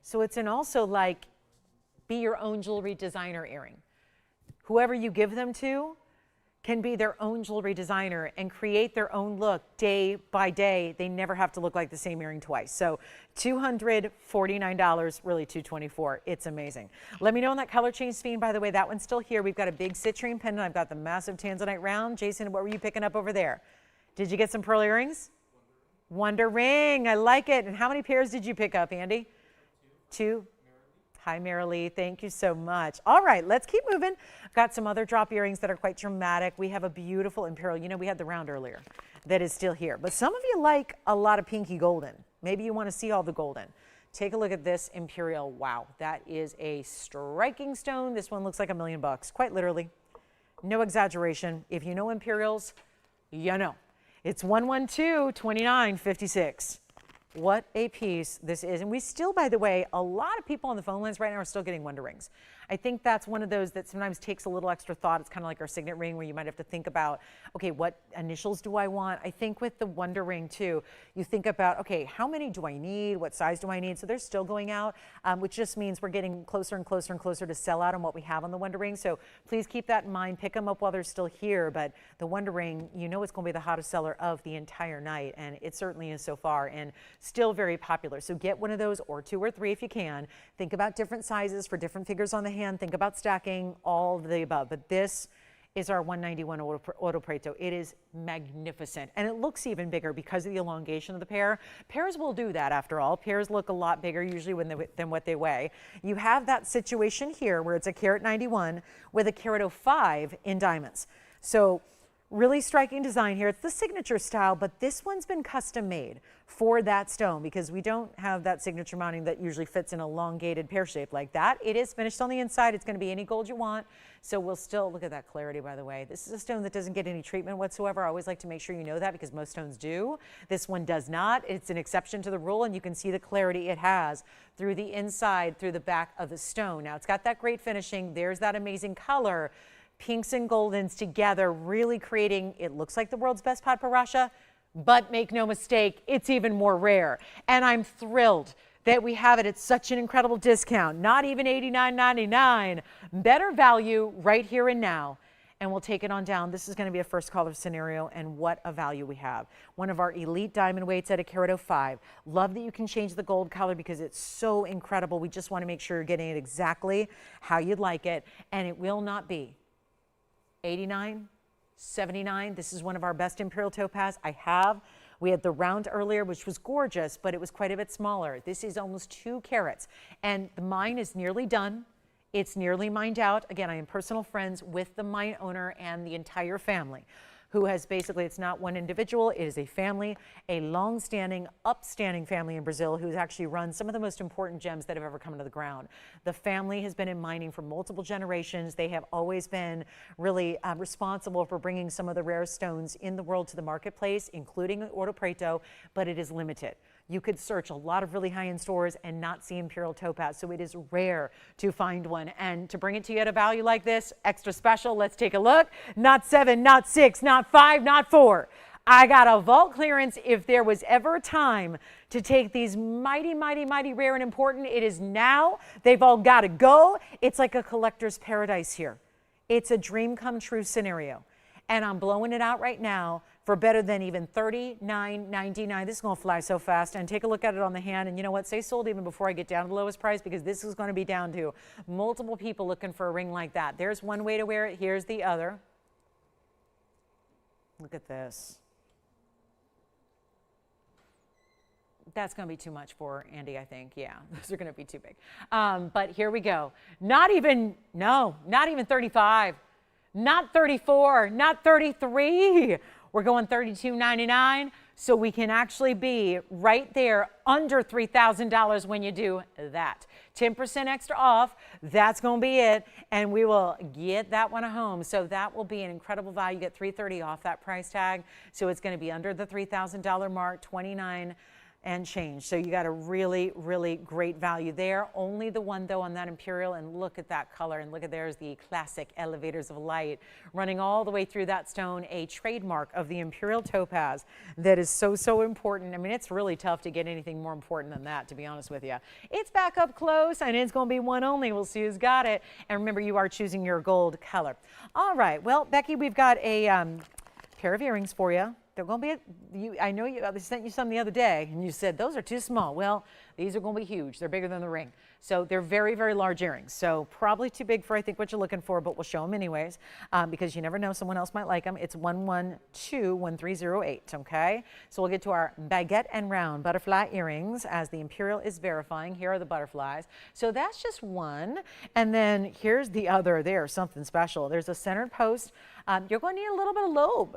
So it's also like, be your own jewelry designer earring. Whoever you give them to can be their own jewelry designer and create their own look day by day. They never have to look like the same earring twice. So $249, really $224. It's amazing. Let me know on that color change speed. By the way, that one's still here. We've got a big citrine pendant. I've got the massive tanzanite round. Jason, what were you picking up over there? Did you get some pearl earrings? Wonder ring. I like it. And how many pairs did you pick up, Andy? 2. Hi, Marilee. Thank you so much. All right, let's keep moving. Got some other drop earrings that are quite dramatic. We have a beautiful Imperial. We had the round earlier that is still here. But some of you like a lot of pinky golden. Maybe you want to see all the golden. take a look at this Imperial. Wow, that is a striking stone. This one looks like $1 million, quite literally. No exaggeration. If you know Imperials, you know. It's 112-2956. What a piece this is. And we still, by the way, a lot of people on the phone lines right now are still getting Wonder Rings. I think that's one of those that sometimes takes a little extra thought. It's kind of like our signet ring where you might have to think about, okay, what initials do I want? I think with the Wonder Ring too, you think about, okay, how many do I need? What size do I need? So they're still going out, which just means we're getting closer and closer and closer to sell out on what we have on the Wonder Ring. So please keep that in mind. Pick them up while they're still here. But the Wonder Ring, you know, it's going to be the hottest seller of the entire night. And it certainly is so far and still very popular. So get one of those or 2 or 3 if you can. Think about different sizes for different figures on the hand. Think about stacking, all of the above. But this is our 191 Oro Preto. It is magnificent. And it looks even bigger because of the elongation of the pear. Pears will do that after all. Pears look a lot bigger usually than what they weigh. You have that situation here where it's a carat 91 with a carat 05 in diamonds. So really striking design here. It's the signature style, but this one's been custom made for that stone because we don't have that signature mounting that usually fits in an elongated pear shape like that. It is finished on the inside. It's going to be any gold you want. So we'll still, look at that clarity, by the way. This is a stone that doesn't get any treatment whatsoever. I always like to make sure you know that because most stones do. This one does not. It's an exception to the rule, and you can see the clarity it has through the inside, through the back of the stone. Now, it's got that great finishing. There's that amazing color. Pinks and goldens together, really creating, it looks like the world's best Paraiba, but make no mistake, it's even more rare. And I'm thrilled that we have it at such an incredible discount, not even $89.99. Better value right here and now. And we'll take it on down. This is going to be a first caller scenario, and what a value we have. One of our elite diamond weights at a carat 05. Love that you can change the gold color because it's so incredible. We just want to make sure you're getting it exactly how you'd like it, and it will not be 89, 79. This is one of our best Imperial Topaz. We had the round earlier, which was gorgeous, but it was quite a bit smaller. This is almost 2 carats, and the mine is nearly done. It's nearly mined out. Again, I am personal friends with the mine owner and the entire family, who has basically, it's not one individual, it is a family, a long-standing, upstanding family in Brazil who's actually run some of the most important gems that have ever come into the ground. The family has been in mining for multiple generations. They have always been really responsible for bringing some of the rare stones in the world to the marketplace, including Oro Preto, but it is limited. You could search a lot of really high-end stores and not see Imperial Topaz, so it is rare to find one. And to bring it to you at a value like this, extra special, let's take a look. Not 7, not 6, not 5, not 4. I got a vault clearance. If there was ever a time to take these mighty, mighty, mighty rare and important, it is now. They've all got to go. It's like a collector's paradise here. It's a dream come true scenario. And I'm blowing it out right now for better than even $39.99. This is going to fly so fast. And take a look at it on the hand. And you know what? Say sold even before I get down to the lowest price, because this is going to be down to multiple people looking for a ring like that. There's one way to wear it. Here's the other. Look at this. That's going to be too much for Andy, I think. Yeah, those are going to be too big. But here we go. Not even 35. Not 34, not 33. We're going $32.99, so we can actually be right there under $3,000 when you do that. 10% extra off, that's going to be it, and we will get that one home. So that will be an incredible value. You get $330 off that price tag, so it's going to be under the $3,000 mark, $29 and change. So you got a really, really great value there. Only the one though on that Imperial, and look at that color, and look at there's the classic elevators of light running all the way through that stone, a trademark of the Imperial Topaz that is so, so important. I mean, it's really tough to get anything more important than that, to be honest with you. It's back up close, and it's going to be one only. We'll see who's got it. And remember, you are choosing your gold color. All right, well, Becky, we've got a pair of earrings for you. They're going to be, I know I sent you some the other day, and you said, those are too small. Well, these are going to be huge. They're bigger than the ring. So they're very, very large earrings. So probably too big for, I think, what you're looking for, but we'll show them anyways because you never know, someone else might like them. It's 112-1308, okay? So we'll get to our baguette and round butterfly earrings as the Imperial is verifying. Here are the butterflies. So that's just one. And then here's the other there, something special. There's a centered post. You're going to need a little bit of lobe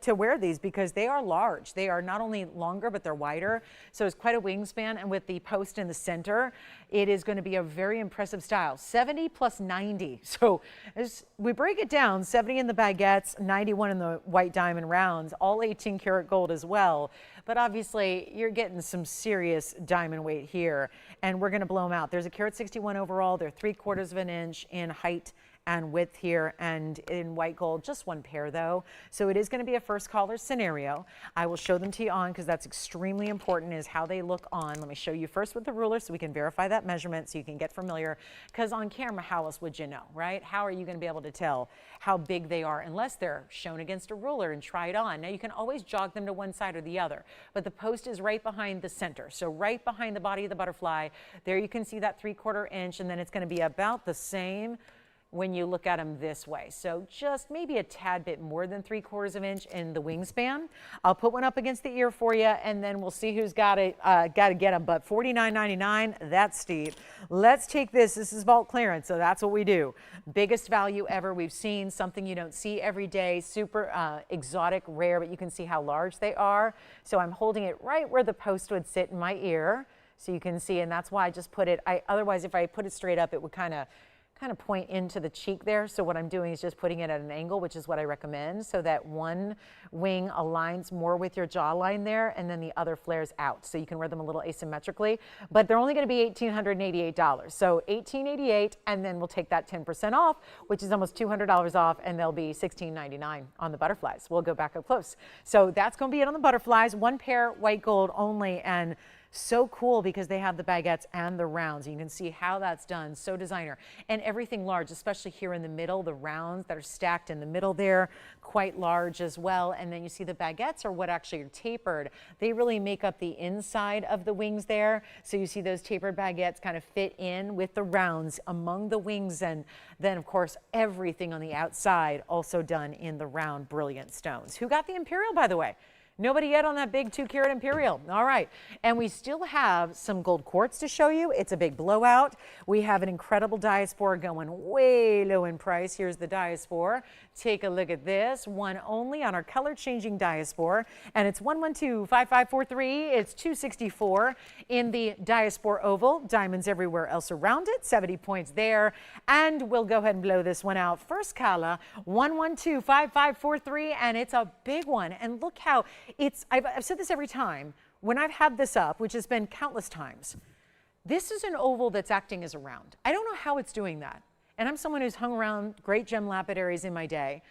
to wear these because they are large. They are not only longer, but they're wider. So it's quite a wingspan. And with the post in the center, it is going to be a very impressive style. 70 plus 90. So as we break it down, 70 in the baguettes, 91 in the white diamond rounds, all 18 karat gold as well. But obviously, you're getting some serious diamond weight here, and we're going to blow them out. There's a carat 61 overall. They're 3/4 of an inch in height and width here, and in white gold, just one pair though. So it is going to be a first caller scenario. I will show them to you on because that's extremely important is how they look on. Let me show you first with the ruler so we can verify that measurement so you can get familiar, because on camera, how else would you know, right? How are you going to be able to tell how big they are unless they're shown against a ruler and tried on? Now you can always jog them to one side or the other, but the post is right behind the center. So right behind the body of the butterfly, there you can see that 3/4 inch, and then it's going to be about the same when you look at them this way. So just maybe a tad bit more than 3/4 of an inch in the wingspan. I'll put one up against the ear for you, and then we'll see who's got to get them. But $49.99, that's steep. Let's take this. This is vault clearance, so that's what we do. Biggest value ever we've seen, something you don't see every day, super exotic, rare, but you can see how large they are. So I'm holding it right where the post would sit in my ear, so you can see, and that's why I just put it, otherwise if I put it straight up, it would kind of point into the cheek there. So what I'm doing is just putting it at an angle, which is what I recommend, so that one wing aligns more with your jawline there, and then the other flares out. So you can wear them a little asymmetrically, but they're only going to be $1,888. So $1,888, and then we'll take that 10% off, which is almost $200 off, and they'll be $16.99 on the butterflies. We'll go back up close. So that's going to be it on the butterflies. One pair, white gold only, and so cool because they have the baguettes and the rounds. You can see how that's done, so designer. And everything large, especially here in the middle, the rounds that are stacked in the middle there, quite large as well. And then you see the baguettes are what actually are tapered. They really make up the inside of the wings there. So you see those tapered baguettes kind of fit in with the rounds among the wings. And then of course, everything on the outside also done in the round brilliant stones. Who got the Imperial, by the way? Nobody yet on that big 2-carat Imperial. All right. And we still have some gold quartz to show you. It's a big blowout. We have an incredible diaspore going way low in price. Here's the diaspore. Take a look at this. One only on our color changing diaspore. And it's 112-5543. It's $264 in the diaspore oval. Diamonds everywhere else around it. 70 points there. And we'll go ahead and blow this one out. First color, 112-5543. And it's a big one. And look how I've said this every time when I've had this up, which has been countless times. This is an oval that's acting as a round. I don't know how it's doing that. And I'm someone who's hung around great gem lapidaries in my day.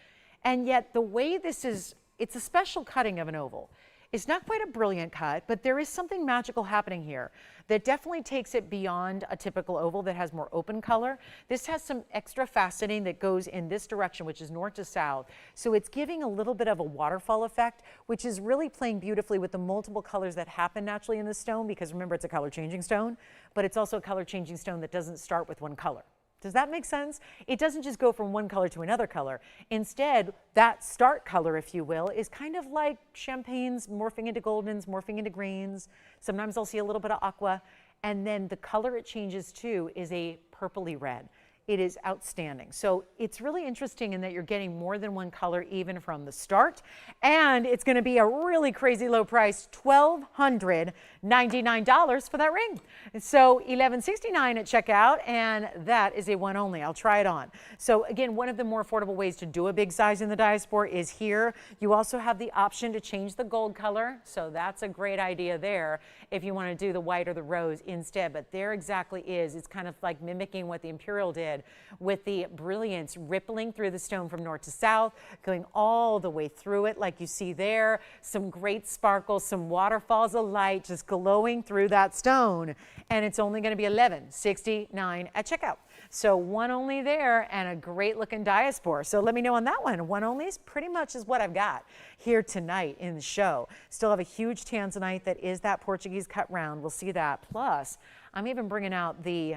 And yet the way this is, it's a special cutting of an oval. It's not quite a brilliant cut, but there is something magical happening here that definitely takes it beyond a typical oval that has more open color. This has some extra faceting that goes in this direction, which is north to south. So it's giving a little bit of a waterfall effect, which is really playing beautifully with the multiple colors that happen naturally in the stone, because remember, it's a color changing stone, but it's also a color changing stone that doesn't start with one color. Does that make sense? It doesn't just go from one color to another color. Instead, that start color, if you will, is kind of like champagnes morphing into goldens, morphing into greens. Sometimes I'll see a little bit of aqua. And then the color it changes to is a purpley red. It is outstanding. So it's really interesting in that you're getting more than one color even from the start. And it's going to be a really crazy low price, $1,299 for that ring. So $1,169 at checkout, and that is a one only. I'll try it on. So again, one of the more affordable ways to do a big size in the diaspore is here. You also have the option to change the gold color. So that's a great idea there if you want to do the white or the rose instead. But there exactly is. It's kind of like mimicking what the Imperial did, with the brilliance rippling through the stone from north to south, going all the way through it like you see there. Some great sparkles, some waterfalls of light just glowing through that stone. And it's only going to be $1,169 at checkout. So one only there, and a great looking diaspore. So let me know on that one. One only is pretty much is what I've got here tonight in the show. Still have a huge Tanzanite that is that Portuguese cut round. We'll see that. Plus, I'm even bringing out the,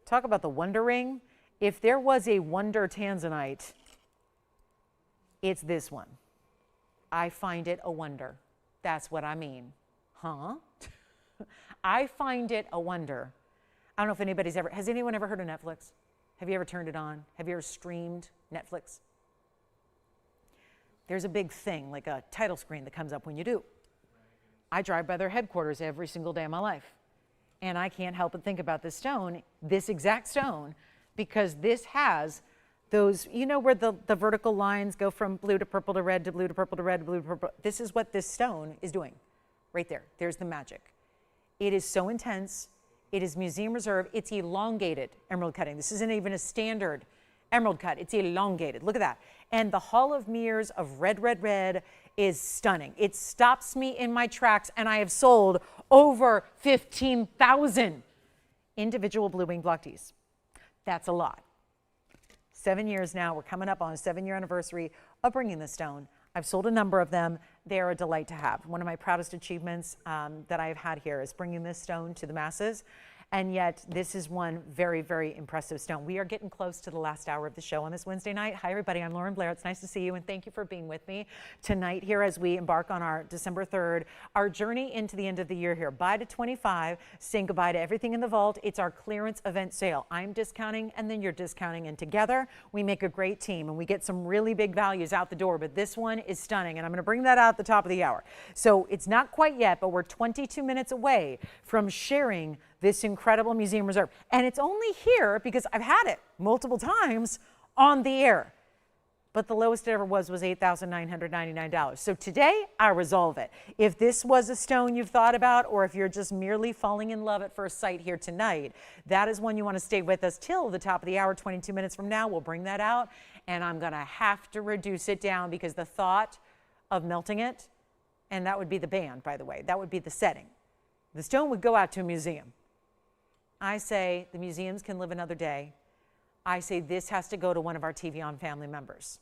talk about the wonder ring. If there was a wonder Tanzanite, it's this one. I find it a wonder. That's what I mean. Huh? I find it a wonder. I don't know if anybody's ever, has anyone ever heard of Netflix? Have you ever turned it on? Have you ever streamed Netflix? There's a big thing, like a title screen that comes up when you do. I drive by their headquarters every single day of my life. And I can't help but think about this stone, this exact stone, because this has those, you know where the vertical lines go from blue to purple to red to blue to purple to red to blue to purple? This is what this stone is doing. Right there. There's the magic. It is so intense. It is museum reserve. It's elongated emerald cutting. This isn't even a standard emerald cut. It's elongated. Look at that. And the Hall of Mirrors of red, red, red is stunning. It stops me in my tracks, and I have sold over 15,000 individual blue wing block tees. That's a lot. 7 years now. We're coming up on a 7-year anniversary of bringing this stone. I've sold a number of them. They are a delight to have. One of my proudest achievements that I've had here is bringing this stone to the masses. And yet this is one very, very impressive stone. We are getting close to the last hour of the show on this Wednesday night. Hi, everybody. I'm Lauren Blair. It's nice to see you, and thank you for being with me tonight here as we embark on our December 3rd, our journey into the end of the year here. Buy to 25, saying goodbye to everything in the vault. It's our clearance event sale. I'm discounting, and then you're discounting, and together we make a great team, and we get some really big values out the door, but this one is stunning, and I'm going to bring that out at the top of the hour. So it's not quite yet, but we're 22 minutes away from sharing this incredible museum reserve. And it's only here because I've had it multiple times on the air. But the lowest it ever was $8,999. So today, I resolve it. If this was a stone you've thought about, or if you're just merely falling in love at first sight here tonight, that is one you want to stay with us till the top of the hour. 22 minutes from now, we'll bring that out. And I'm going to have to reduce it down because the thought of melting it, and that would be the band, by the way, that would be the setting. The stone would go out to a museum. I say the museums can live another day. I say this has to go to one of our TVON family members.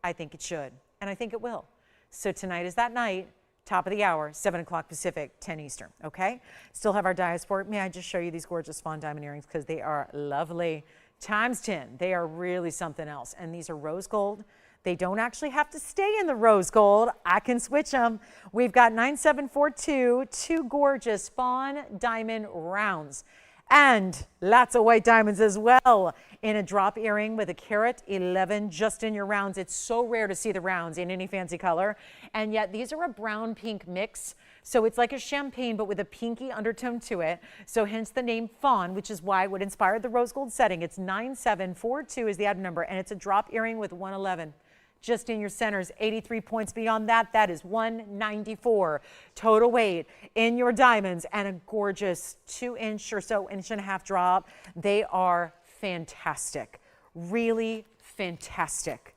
I think it should, and I think it will. So tonight is that night, top of the hour, 7 o'clock Pacific, 10 Eastern, okay? Still have our diaspore. May I just show you these gorgeous fawn diamond earrings because they are lovely. Times 10, they are really something else. And these are rose gold. They don't actually have to stay in the rose gold. I can switch them. We've got 9742, 2 gorgeous fawn diamond rounds. And lots of white diamonds as well in a drop earring with a carat 11 just in your rounds. It's so rare to see the rounds in any fancy color. And yet these are a brown pink mix. So it's like a champagne, but with a pinky undertone to it. So hence the name fawn, which is why what inspired the rose gold setting. It's 9742 is the item number, and it's a drop earring with 111. Just in your centers, 83 points beyond that, that is 194 total weight in your diamonds, and a gorgeous 2-inch or so, 1.5 inch drop. They are fantastic, really fantastic.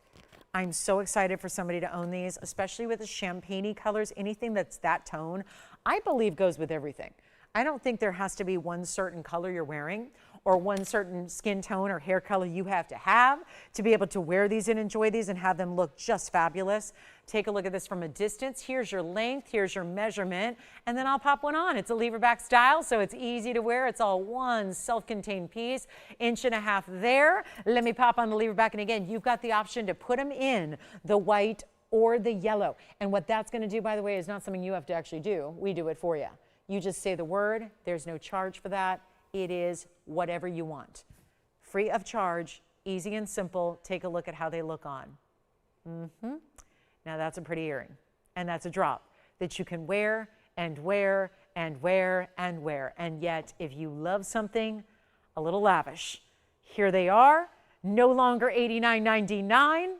I'm so excited for somebody to own these, especially with the champagne-y colors. Anything that's that tone, I believe goes with everything. I don't think there has to be one certain color you're wearing or one certain skin tone or hair color you have to be able to wear these and enjoy these and have them look just fabulous. Take a look at this from a distance. Here's your length, here's your measurement, and then I'll pop one on. It's a lever back style, so it's easy to wear. It's all one self-contained piece, 1.5 inch there. Let me pop on the lever back, and again, you've got the option to put them in the white or the yellow. And what that's gonna do, by the way, is not something you have to actually do. We do it for you. You just say the word, there's no charge for that. It is whatever you want. Free of charge, easy and simple. Take a look at how they look on. Now that's a pretty earring, and that's a drop that you can wear and wear and wear and wear. And yet, if you love something a little lavish, here they are, no longer $89.99.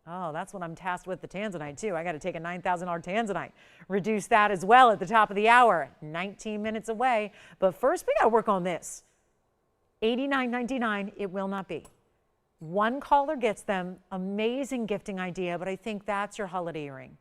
Oh, that's what I'm tasked with the Tanzanite too. I got to take a $9,000 Tanzanite. Reduce that as well at the top of the hour. 19 minutes away. But first, we got to work on this. $89.99, it will not be. One caller gets them. Amazing gifting idea, but I think that's your holiday earring.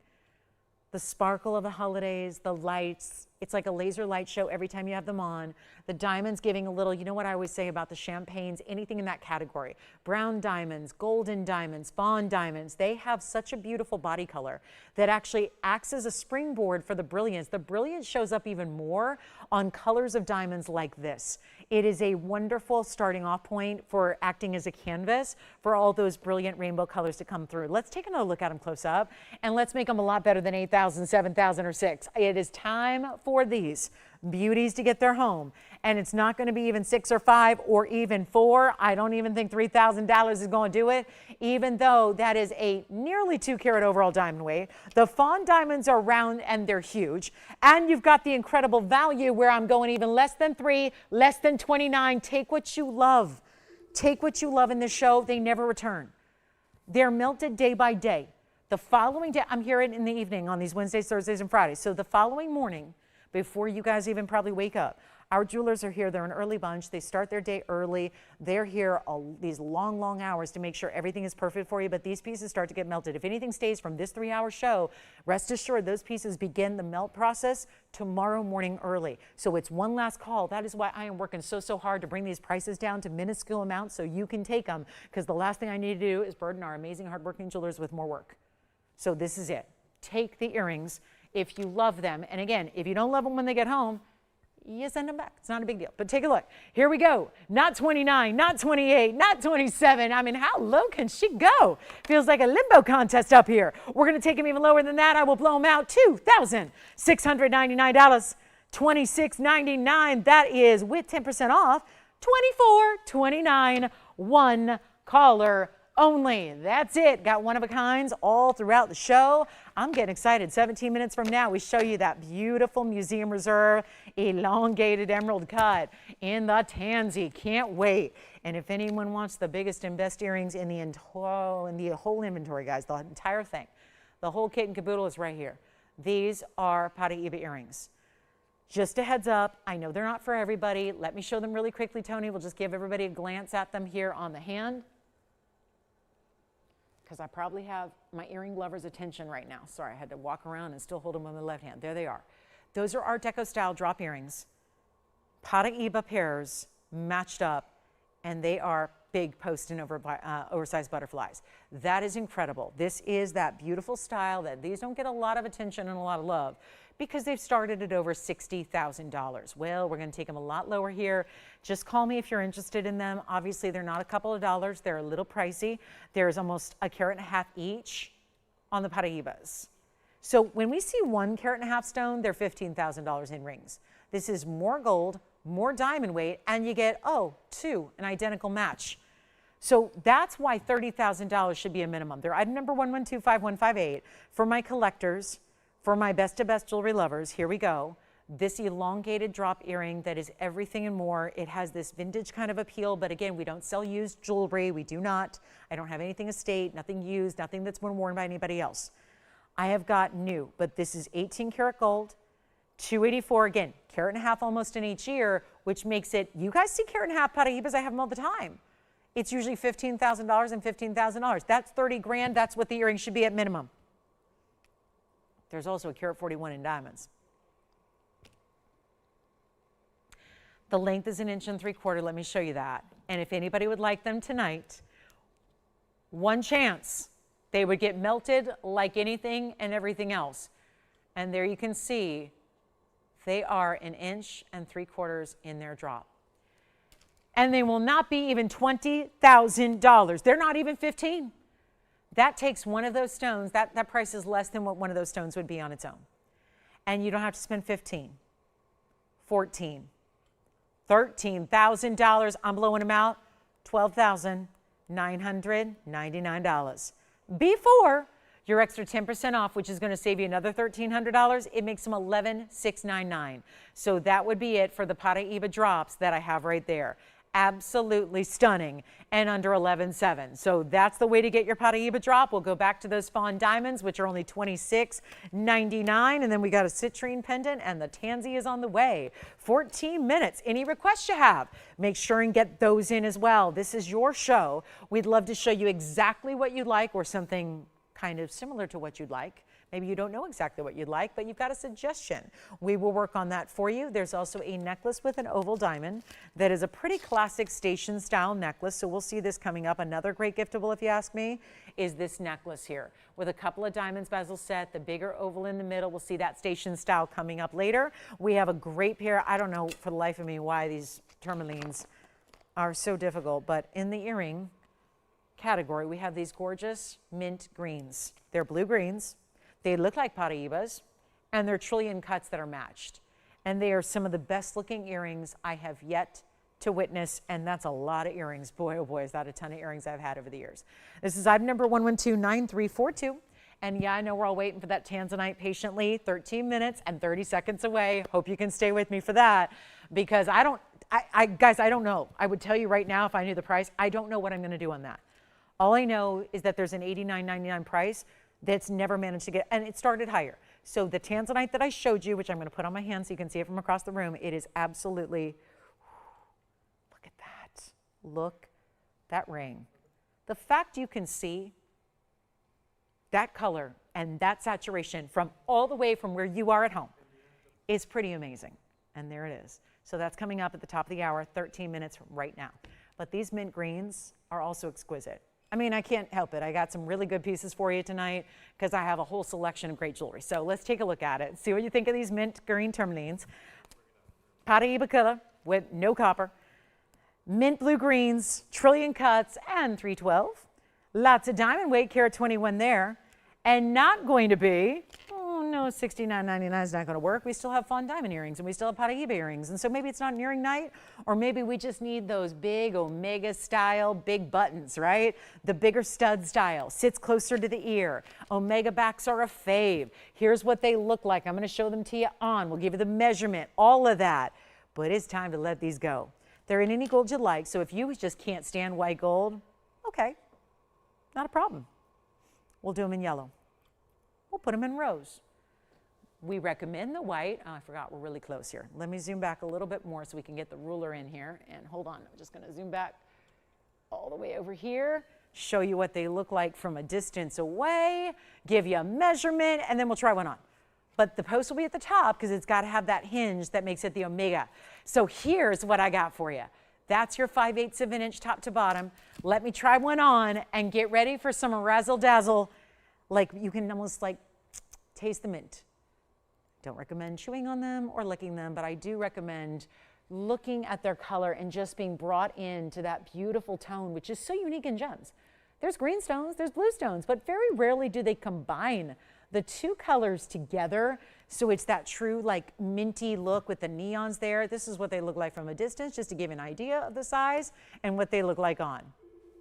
the sparkle of the holidays, the lights. It's like a laser light show every time you have them on. The diamonds giving a little, you know what I always say about the champagnes, anything in that category. Brown diamonds, golden diamonds, fawn diamonds. They have such a beautiful body color that actually acts as a springboard for the brilliance. The brilliance shows up even more on colors of diamonds like this. It is a wonderful starting off point for acting as a canvas for all those brilliant rainbow colors to come through. Let's take another look at them close up, and let's make them a lot better than 8,000, 7,000, or 6. It is time for these beauties to get their home, and it's not going to be even 6 or 5 or even 4. I don't even think $3,000 is going to do it, even though that is a nearly 2-carat overall diamond weight. The fawn diamonds are round and they're huge, and you've got the incredible value where I'm going even less than 3, less than 29. Take what you love. Take what you love in this show. They never return. They're melted day by day. The following day, I'm here in the evening on these Wednesdays, Thursdays, and Fridays. So the following morning, before you guys even probably wake up, our jewelers are here. They're an early bunch. They start their day early. They're here these long, long hours to make sure everything is perfect for you, but these pieces start to get melted. If anything stays from this 3-hour show, rest assured those pieces begin the melt process tomorrow morning early. So it's one last call. That is why I am working so hard to bring these prices down to minuscule amounts so you can take them, because the last thing I need to do is burden our amazing hardworking jewelers with more work. So this is it. Take the earrings if you love them. And again, if you don't love them when they get home, you send them back. It's not a big deal. But take a look. Here we go. Not 29, not 28, not 27. I mean, how low can she go? Feels like a limbo contest up here. We're going to take them even lower than that. I will blow them out. $2,699. $26.99. That is with 10% off. $24.29. One caller only. That's it. Got one of a kinds all throughout the show. I'm getting excited. 17 minutes from now, we show you that beautiful Museum Reserve elongated emerald cut in the tansy. Can't wait. And if anyone wants the biggest and best earrings in the whole inventory, guys, the entire thing, the whole kit and caboodle is right here. These are Paraiba earrings. Just a heads up, I know they're not for everybody. Let me show them really quickly, Tony. We'll just give everybody a glance at them here on the hand, because I probably have my earring lover's attention right now. Sorry, I had to walk around and still hold them on the left hand. There they are. Those are Art Deco style drop earrings. Paraiba pairs matched up, and they are big post and oversized butterflies. That is incredible. This is that beautiful style that these don't get a lot of attention and a lot of love because they've started at over $60,000. Well, we're going to take them a lot lower here. Just call me if you're interested in them. Obviously, they're not a couple of dollars. They're a little pricey. There's almost 1.5 carats each on the Paraibas. So when we see 1.5 carat stone, they're $15,000 in rings. This is more gold, more diamond weight, and you get, two, an identical match. So that's why $30,000 should be a minimum. They're item number 1125158 for my collectors. For my best to best jewelry lovers, here we go. This elongated drop earring that is everything and more. It has this vintage kind of appeal, but again, we don't sell used jewelry. We do not. I don't have anything estate, nothing used, nothing that's been worn by anybody else. I have got new, but this is 18 karat gold, 284, again, 1.5 carats almost in each ear, which makes it, you guys see 1.5 carat Paraibas, I have them all the time. It's usually $15,000 and $15,000. That's 30 grand. That's what the earring should be at minimum. There's also a 1.41 carat in diamonds. The length is 1.75 inches. Let me show you that. And if anybody would like them tonight, one chance, they would get melted like anything and everything else. And there you can see they are 1.75 inches in their drop. And they will not be even $20,000. They're not even 15. That takes one of those stones, that price is less than what one of those stones would be on its own. And you don't have to spend $15,000, $14,000, $13,000. I'm blowing them out, $12,999. Before your extra 10% off, which is going to save you another $1,300, it makes them $11,699. So that would be it for the Paraiba drops that I have right there. Absolutely stunning and under $11,700. So that's the way to get your Paraiba drop. We'll go back to those fawn diamonds, which are only $26.99. And then we got a citrine pendant and the tansy is on the way. 14 minutes. Any requests you have, make sure and get those in as well. This is your show. We'd love to show you exactly what you'd like or something kind of similar to what you'd like. Maybe you don't know exactly what you'd like, but you've got a suggestion. We will work on that for you. There's also a necklace with an oval diamond that is a pretty classic station style necklace. So we'll see this coming up. Another great giftable, if you ask me, is this necklace here with a couple of diamonds bezel set, the bigger oval in the middle. We'll see that station style coming up later. We have a great pair. I don't know for the life of me why these tourmalines are so difficult, but in the earring category, we have these gorgeous mint greens. They're blue greens. They look like Paraibas, and they're trillion cuts that are matched. And they are some of the best looking earrings I have yet to witness, and that's a lot of earrings. Boy, oh boy, is that a ton of earrings I've had over the years. This is item number 1129342. And yeah, I know we're all waiting for that Tanzanite patiently. 13 minutes and 30 seconds away. Hope you can stay with me for that, because guys, I don't know. I would tell you right now if I knew the price. I don't know what I'm going to do on that. All I know is that there's an $89.99 price that's never managed to get, and it started higher. So the Tanzanite that I showed you, which I'm going to put on my hand so you can see it from across the room, it is absolutely, look at that. Look, that ring. The fact you can see that color and that saturation from all the way from where you are at home is pretty amazing. And there it is. So that's coming up at the top of the hour, 13 minutes from right now. But these mint greens are also exquisite. I mean, I can't help it. I got some really good pieces for you tonight because I have a whole selection of great jewelry. So let's take a look at it. See what you think of these mint green tourmalines. Paraiba color with no copper. Mint blue greens, trillion cuts, and 312. Lots of diamond weight, carat 21 there. And not going to be, oh no, $69.99 is not going to work. We still have fawn diamond earrings and we still have Paraiba earrings. And so maybe it's not an earring night, or maybe we just need those big Omega style big buttons, right? The bigger stud style, sits closer to the ear. Omega backs are a fave. Here's what they look like. I'm going to show them to you on. We'll give you the measurement, all of that. But it's time to let these go. They're in any gold you like. So if you just can't stand white gold, okay, not a problem. We'll do them in yellow. We'll put them in rose. We recommend the white. Oh, I forgot, we're really close here. Let me zoom back a little bit more so we can get the ruler in here. And hold on, I'm just going to zoom back all the way over here, show you what they look like from a distance away, give you a measurement, and then we'll try one on. But the post will be at the top because it's got to have that hinge that makes it the Omega. So here's what I got for you. That's your 5/8 of an inch top to bottom. Let me try one on and get ready for some razzle dazzle. Like you can almost like taste the mint. Don't recommend chewing on them or licking them, but I do recommend looking at their color and just being brought into that beautiful tone, which is so unique in gems. There's green stones, there's blue stones, but very rarely do they combine the two colors together. So it's that true like minty look with the neons there. This is what they look like from a distance, just to give you an idea of the size and what they look like on.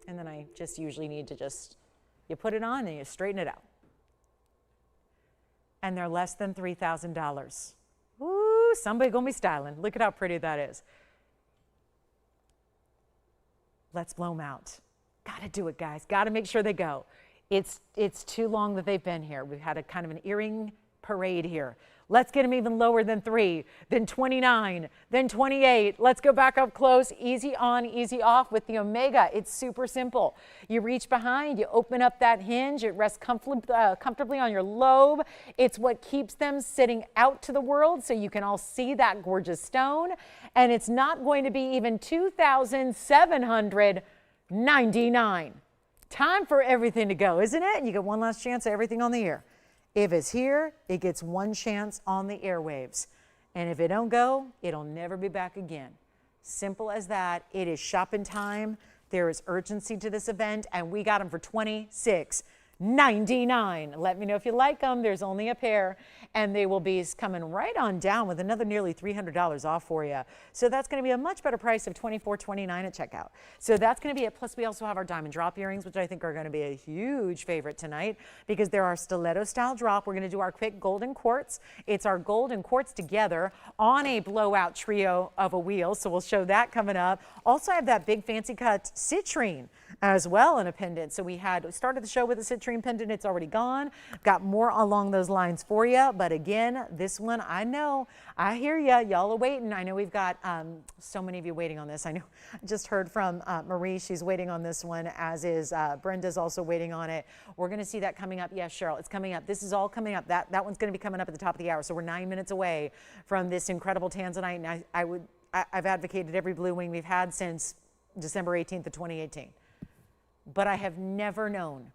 And then I just usually need to you put it on and you straighten it out. And they're less than $3,000. Ooh, somebody gonna be styling. Look at how pretty that is. Let's blow them out. Gotta do it, guys. Gotta make sure they go. It's too long that they've been here. We've had a kind of an earring parade here. Let's get them even lower than 3, then 29, then 28. Let's go back up close, easy on, easy off with the Omega. It's super simple. You reach behind, you open up that hinge, it rests comfortably on your lobe. It's what keeps them sitting out to the world so you can all see that gorgeous stone. And it's not going to be even $2,799. Time for everything to go, isn't it? You get one last chance at everything on the air. If it's here, it gets one chance on the airwaves. And if it don't go, it'll never be back again. Simple as that. It is shopping time. There is urgency to this event, and we got them for $26.99. Let me know if you like them. There's only a pair, and they will be coming right on down with another nearly $300 off for you. So that's going to be a much better price of $24.29 at checkout. So that's going to be it. Plus, we also have our diamond drop earrings, which I think are going to be a huge favorite tonight because they're our stiletto style drop. We're going to do our quick gold and quartz. It's our gold and quartz together on a blowout trio of a wheel. So we'll show that coming up. Also, I have that big fancy cut citrine as well in a pendant. So we started the show with a citrine pendant. It's already gone. Got more along those lines for you. But again, this one, I know, I hear you. Y'all are waiting. I know we've got so many of you waiting on this. I know I just heard from Marie. She's waiting on this one, as is Brenda's also waiting on it. We're going to see that coming up. Yes, Cheryl, it's coming up. This is all coming up. That one's going to be coming up at the top of the hour. So we're 9 minutes away from this incredible Tanzanite. And I've advocated every blue wing we've had since December 18th of 2018. But I have never known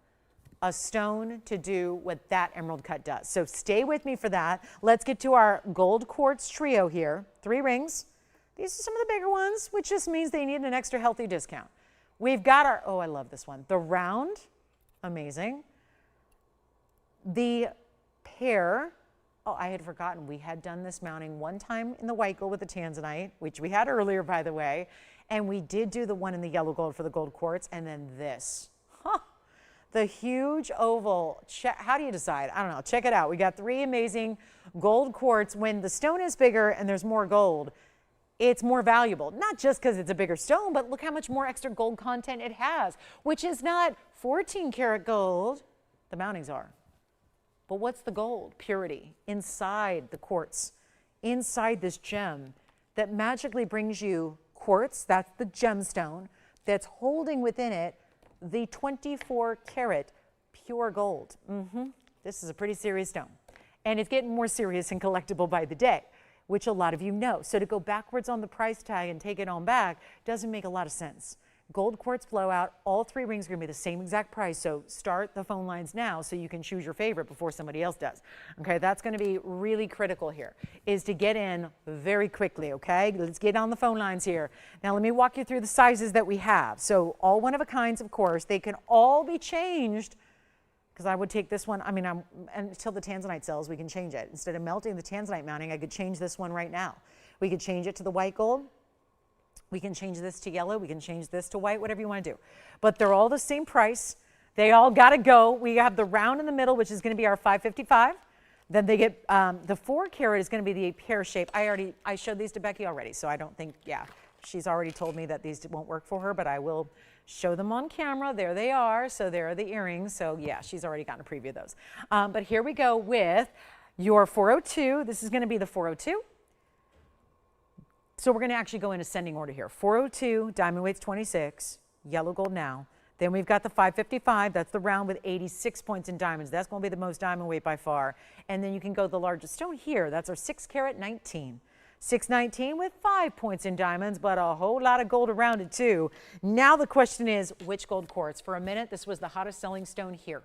a stone to do what that emerald cut does. So stay with me for that. Let's get to our gold quartz trio here. 3 rings. These are some of the bigger ones, which just means they need an extra healthy discount. We've got our, oh, I love this one. The round, amazing. The pair, oh, I had forgotten. We had done this mounting one time in the white gold with the Tanzanite, which we had earlier, by the way. And we did do the one in the yellow gold for the gold quartz, and then this. Huh. The huge oval. How do you decide? I don't know. Check it out. We got 3 amazing gold quartz. When the stone is bigger and there's more gold, it's more valuable. Not just because it's a bigger stone, but look how much more extra gold content it has, which is not 14 karat gold. The mountings are. But what's the gold? Purity inside the quartz, inside this gem that magically brings you quartz, that's the gemstone, that's holding within it the 24 karat pure gold. This is a pretty serious stone. And it's getting more serious and collectible by the day, which a lot of you know. So to go backwards on the price tag and take it on back doesn't make a lot of sense. Gold quartz blowout, all 3 rings are gonna be the same exact price. So start the phone lines now so you can choose your favorite before somebody else does. Okay, that's gonna be really critical here, is to get in very quickly, okay? Let's get on the phone lines here. Now let me walk you through the sizes that we have. So all one of a kinds, of course, they can all be changed, because I would take this one, I mean, until the Tanzanite sells, we can change it. Instead of melting the Tanzanite mounting, I could change this one right now. We could change it to the white gold. We can change this to yellow. We can change this to white, whatever you want to do. But they're all the same price. They all got to go. We have the round in the middle, which is going to be our $555. Then they get the 4 karat is going to be the pear shape. I showed these to Becky already, so I don't think, yeah, she's already told me that these won't work for her, but I will show them on camera. There they are. So there are the earrings. So yeah, she's already gotten a preview of those. But here we go with your 402. This is going to be the 402. So we're going to actually go in ascending order here. 402, diamond weight's 26, yellow gold now. Then we've got the 555, that's the round with 86 points in diamonds. That's going to be the most diamond weight by far. And then you can go the largest stone here. That's our 6 karat 19. 619 with 5 points in diamonds, but a whole lot of gold around it too. Now the question is, which gold quartz? For a minute, this was the hottest selling stone here.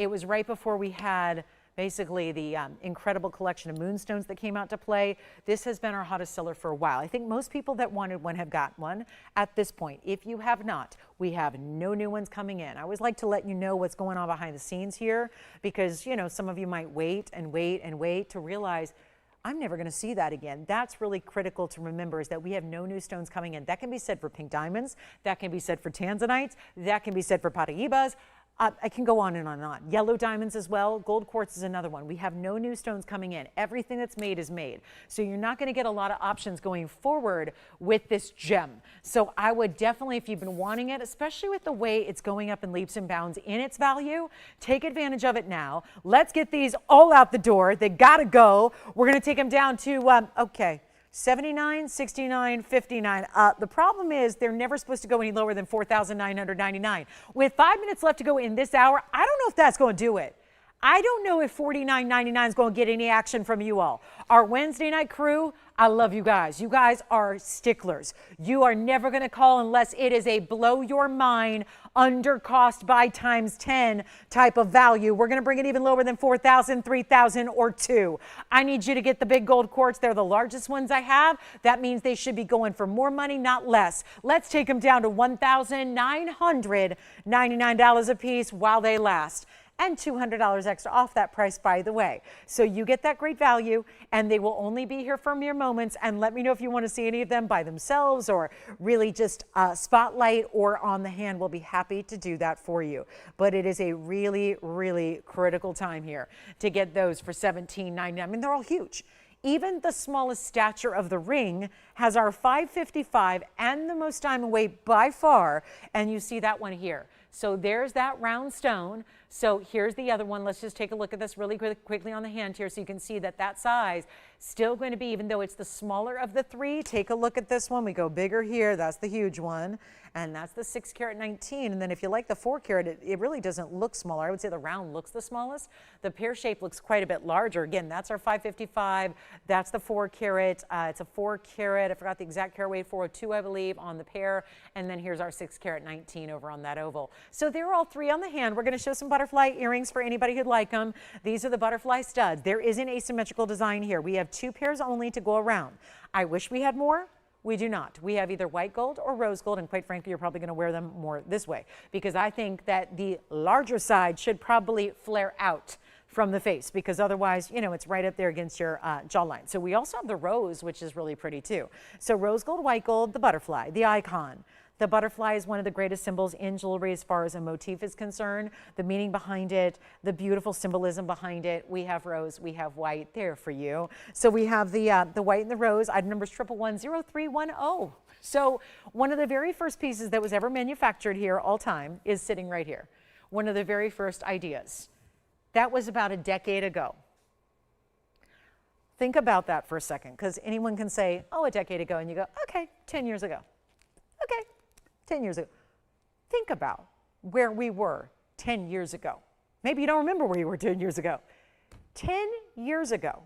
It was right before we had basically the incredible collection of moonstones that came out to play. This has been our hottest seller for a while. I think most people that wanted one have got one at this point. If you have not, we have no new ones coming in. I always like to let you know what's going on behind the scenes here, because, you know, some of you might wait and wait and wait to realize I'm never going to see that again. That's really critical to remember, is that we have no new stones coming in. That can be said for pink diamonds. That can be said for tanzanites. That can be said for Paraibas. I can go on and on and on. Yellow diamonds as well. Gold quartz is another one. We have no new stones coming in. Everything that's made is made. So you're not going to get a lot of options going forward with this gem. So I would definitely, if you've been wanting it, especially with the way it's going up in leaps and bounds in its value, take advantage of it now. Let's get these all out the door. They got to go. We're going to take them down to, okay, 79, 69, 59. The problem is they're never supposed to go any lower than 4,999. With 5 minutes left to go in this hour, I don't know if that's going to do it. I don't know if $49.99 is going to get any action from you all. Our Wednesday night crew, I love you guys. You guys are sticklers. You are never going to call unless it is a blow your mind, under cost by times 10 type of value. We're going to bring it even lower than 4,000, 3,000, or 2. I need you to get the big gold quartz. They're the largest ones I have. That means they should be going for more money, not less. Let's take them down to $1,999 a piece while they last. And $200 extra off that price, by the way. So you get that great value, and they will only be here for mere moments. And let me know if you want to see any of them by themselves, or really just spotlight or on the hand. We'll be happy to do that for you. But it is a really, really critical time here to get those for $17.99. I mean, they're all huge. even the smallest stature of the ring has our 555 and the most diamond weight by far. And you see that one here. So there's that round stone. So here's the other one. Let's just take a look at this really quickly on the hand here so you can see that that size still going to be, even though it's the smaller of the three, take a look at this one. We go bigger here. That's the huge one. And that's the 6 carat 19. And then if you like the 4 carat, it really doesn't look smaller. I would say the round looks the smallest. The pear shape looks quite a bit larger. Again, that's our 555. That's the 4 carat. It's a 4 carat. I forgot the exact carat weight, 402, I believe, on the pear. And then here's our 6 carat 19 over on that oval. So they're all three on the hand. We're going to show some butterfly earrings for anybody who'd like them. These are the butterfly studs. There is an asymmetrical design here. We have 2 pairs only to go around. I wish we had more. We do not. We have either white gold or rose gold, and quite frankly, you're probably going to wear them more this way because I think that the larger side should probably flare out from the face because otherwise, you know, it's right up there against your jawline. So we also have the rose, which is really pretty too. So rose gold, white gold, the butterfly, the icon. The butterfly is one of the greatest symbols in jewelry as far as a motif is concerned. The meaning behind it, the beautiful symbolism behind it. We have rose, we have white there for you. So we have the white and the rose. Item number is 1110310. So one of the very first pieces that was ever manufactured here all time is sitting right here. One of the very first ideas. That was about a decade ago. Think about that for a second, because anyone can say, oh, a decade ago, and you go, okay, 10 years ago. Okay. 10 years ago. Think about where we were 10 years ago. Maybe you don't remember where you were 10 years ago. 10 years ago.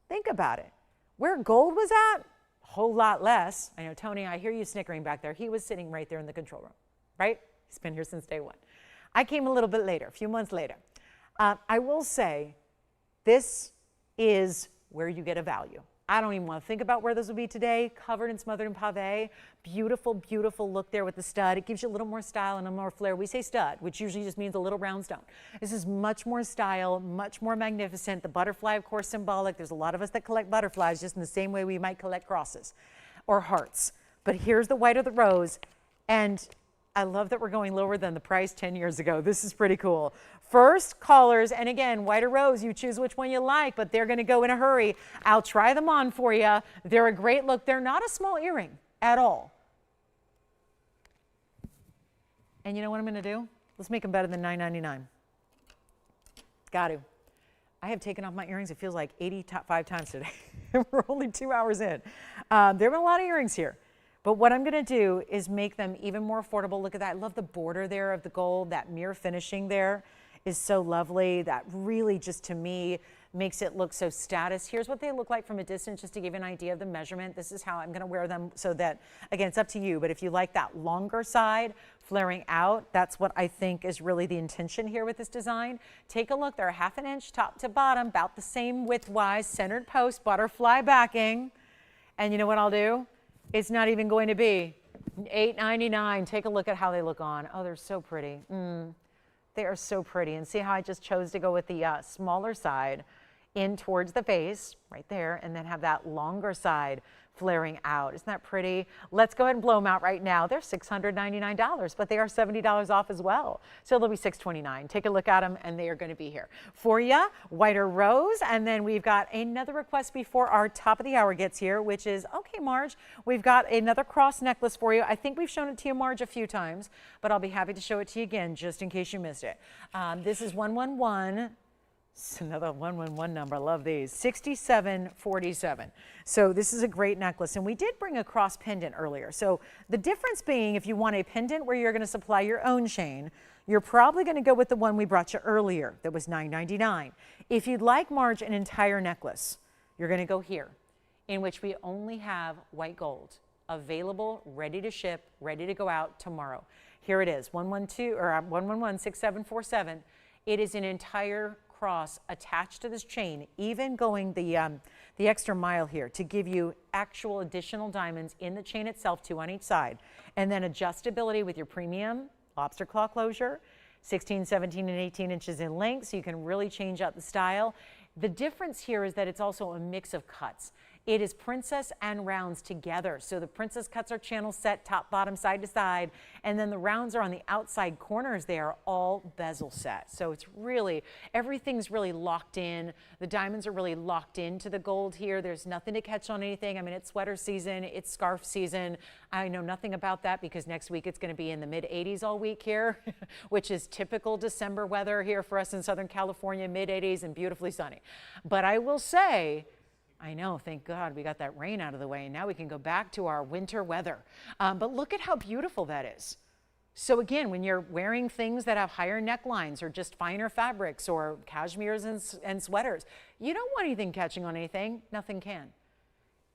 Think about it. Where gold was at, a whole lot less. I know, Tony, I hear you snickering back there. He was sitting right there in the control room, right? He's been here since day one. I came a little bit later, a few months later. I will say this is where you get a value. I don't even want to think about where this will be today, covered and smothered in pave. Beautiful, beautiful look there with the stud. It gives you a little more style and a more flair. We say stud, which usually just means a little round stone. This is much more style, much more magnificent. The butterfly, of course, symbolic. There's a lot of us that collect butterflies just in the same way we might collect crosses or hearts. But here's the white of the rose. And I love that we're going lower than the price 10 years ago. This is pretty cool. First callers, and again, white or rose, you choose which one you like, but they're going to go in a hurry. I'll try them on for you. They're a great look. They're not a small earring at all. And you know what I'm going to do? Let's make them better than $9.99. Got to. I have taken off my earrings, it feels like 85 times today. We're only 2 hours in. There have been a lot of earrings here. But what I'm going to do is make them even more affordable. Look at that. I love the border there of the gold. That mirror finishing there is so lovely. That really just, to me, makes it look so status. Here's what they look like from a distance, just to give you an idea of the measurement. This is how I'm going to wear them so that, again, it's up to you. But if you like that longer side flaring out, that's what I think is really the intention here with this design. Take a look. They're a ½ inch top to bottom, about the same width-wise, centered post, butterfly backing. And you know what I'll do? It's not even going to be $8.99. Take a look at how they look on. Oh, they're so pretty. They are so pretty. And see how I just chose to go with the smaller side in towards the face, right there, and then have that longer side flaring out. Isn't that pretty? Let's go ahead and blow them out right now. They're $699, but they are $70 off as well. So they'll be $629. Take a look at them, and they are going to be here for you. White or rose, and then we've got another request before our top of the hour gets here, which is, okay, Marge, we've got another cross necklace for you. I think we've shown it to you, Marge, a few times, but I'll be happy to show it to you again just in case you missed it. This is 111. It's another 111 number. I love these. 6747. So this is a great necklace. And we did bring a cross pendant earlier. So the difference being, if you want a pendant where you're going to supply your own chain, you're probably going to go with the one we brought you earlier that was $9.99. If you'd like, Marge, an entire necklace, you're going to go here, in which we only have white gold available, ready to ship, ready to go out tomorrow. Here it is, 111-6747. It is an entire cross attached to this chain, even going the extra mile here to give you actual additional diamonds in the chain itself, 2 on each side, and then adjustability with your premium lobster claw closure, 16, 17, and 18 inches in length, so you can really change out the style. The difference here is that it's also a mix of cuts. It is princess and rounds together. So the princess cuts are channel set, top, bottom, side to side, and then the rounds are on the outside corners there, all bezel set. So it's really, everything's really locked in. The diamonds are really locked into the gold here. There's nothing to catch on anything. I mean, it's sweater season, it's scarf season. I know nothing about that because next week it's going to be in the mid 80s all week here, which is typical December weather here for us in Southern California, mid 80s and beautifully sunny. But I will say, I know, thank God we got that rain out of the way and now we can go back to our winter weather. But look at how beautiful that is. So again, when you're wearing things that have higher necklines or just finer fabrics or cashmeres and sweaters, you don't want anything catching on anything. Nothing can.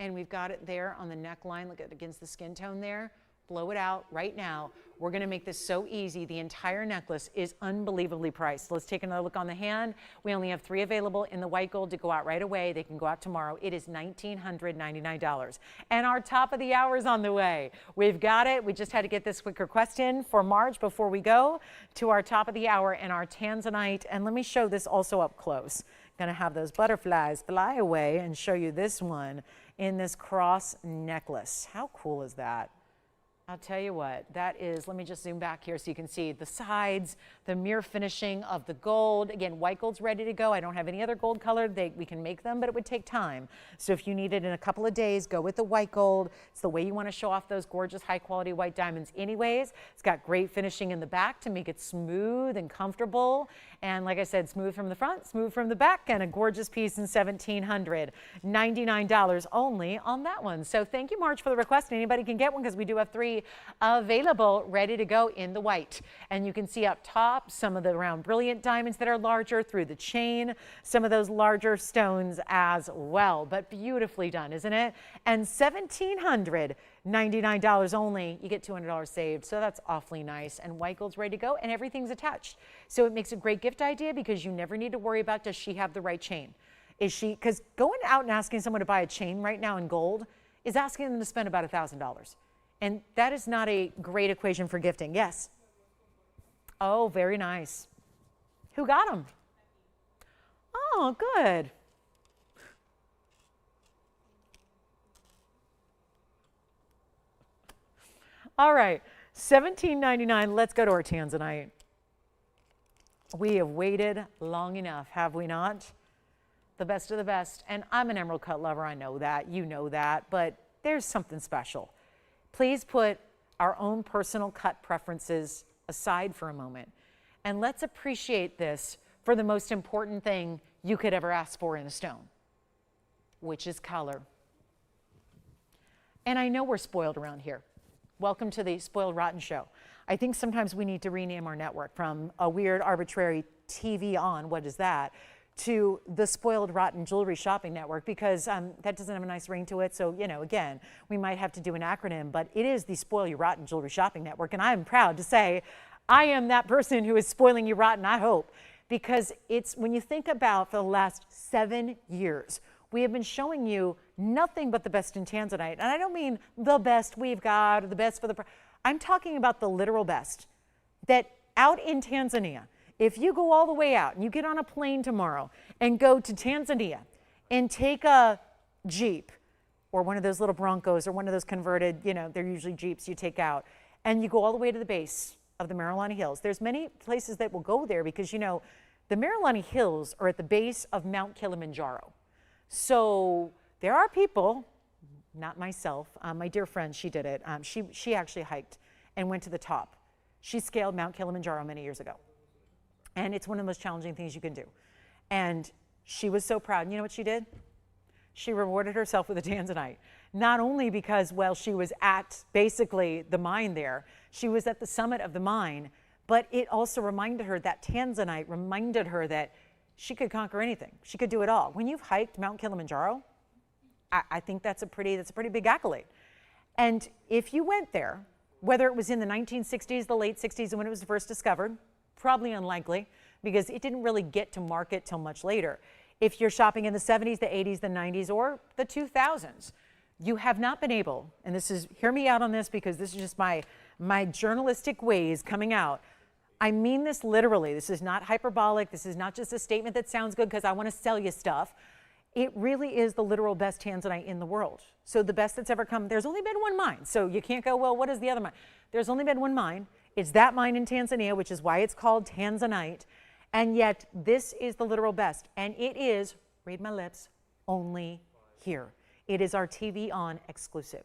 And we've got it there on the neckline. Look at it against the skin tone there. Blow it out right now. We're going to make this so easy. The entire necklace is unbelievably priced. Let's take another look on the hand. We only have 3 available in the white gold to go out right away. They can go out tomorrow. It is $1,999. And our top of the hour is on the way. We've got it. We just had to get this quick request in for March before we go to our top of the hour and our Tanzanite. And let me show this also up close. I'm going to have those butterflies fly away and show you this one in this cross necklace. How cool is that? I'll tell you what, that is, let me just zoom back here so you can see the sides, the mirror finishing of the gold. Again, white gold's ready to go. I don't have any other gold color. We can make them, but it would take time. So if you need it in a couple of days, go with the white gold. It's the way you want to show off those gorgeous high quality white diamonds anyways. It's got great finishing in the back to make it smooth and comfortable. And like I said, smooth from the front, smooth from the back, and a gorgeous piece in $1,799 only on that one. So thank you, Marge, for the request. Anybody can get one because we do have 3 available, ready to go in the white. And you can see up top some of the round brilliant diamonds that are larger through the chain, some of those larger stones as well. But beautifully done, isn't it? And $1,799 only. You get $200 saved, so that's awfully nice. And white gold's ready to go, and everything's attached. So it makes a great gift idea because you never need to worry about, does she have the right chain? Is she, because going out and asking someone to buy a chain right now in gold is asking them to spend about $1,000. And that is not a great equation for gifting. Yes? Oh, very nice. Who got them? Oh, good. All right, $17.99. Let's go to our Tanzanite. We have waited long enough, have we not? The best of the best. And I'm an emerald cut lover. I know that. You know that. But there's something special. Please put our own personal cut preferences aside for a moment. And let's appreciate this for the most important thing you could ever ask for in a stone, which is color. And I know we're spoiled around here. Welcome to the Spoiled Rotten Show. I think sometimes we need to rename our network from a weird, arbitrary TVON, what is that, to the Spoiled Rotten Jewelry Shopping Network, because that doesn't have a nice ring to it. So, you know, again, we might have to do an acronym, but it is the Spoil You Rotten Jewelry Shopping Network. And I'm proud to say I am that person who is spoiling you rotten, I hope, because it's when you think about for the last 7 years, we have been showing you nothing but the best in Tanzanite. And I don't mean the best we've got or the best for the, I'm talking about the literal best. That out in Tanzania, if you go all the way out and you get on a plane tomorrow and go to Tanzania and take a Jeep or one of those little Broncos or one of those converted, you know, they're usually Jeeps you take out, and you go all the way to the base of the Marilani Hills. There's many places that will go there because, you know, the Marilani Hills are at the base of Mount Kilimanjaro. So there are people, not myself, my dear friend, she did it. She actually hiked and went to the top. She scaled Mount Kilimanjaro many years ago. And it's one of the most challenging things you can do. And she was so proud. And you know what she did? She rewarded herself with a Tanzanite. Not only because, well, she was at basically the mine there. She was at the summit of the mine. But it also reminded her, that Tanzanite reminded her that she could conquer anything. She could do it all. When you've hiked Mount Kilimanjaro, I think that's a pretty big accolade. And if you went there, whether it was in the 1960s, the late 60s, and when it was first discovered, probably unlikely because it didn't really get to market till much later. If you're shopping in the 70s, the 80s, the 90s, or the 2000s, you have not been able, and this is, hear me out on this because this is just my journalistic ways coming out. I mean this literally. This is not hyperbolic. This is not just a statement that sounds good because I want to sell you stuff. It really is the literal best tanzanite in the world. So the best that's ever come. There's only been one mine. So you can't go, well, what is the other mine? There's only been one mine. It's that mine in Tanzania, which is why it's called Tanzanite. And yet this is the literal best. And it is, read my lips, only here. It is our TVON exclusive.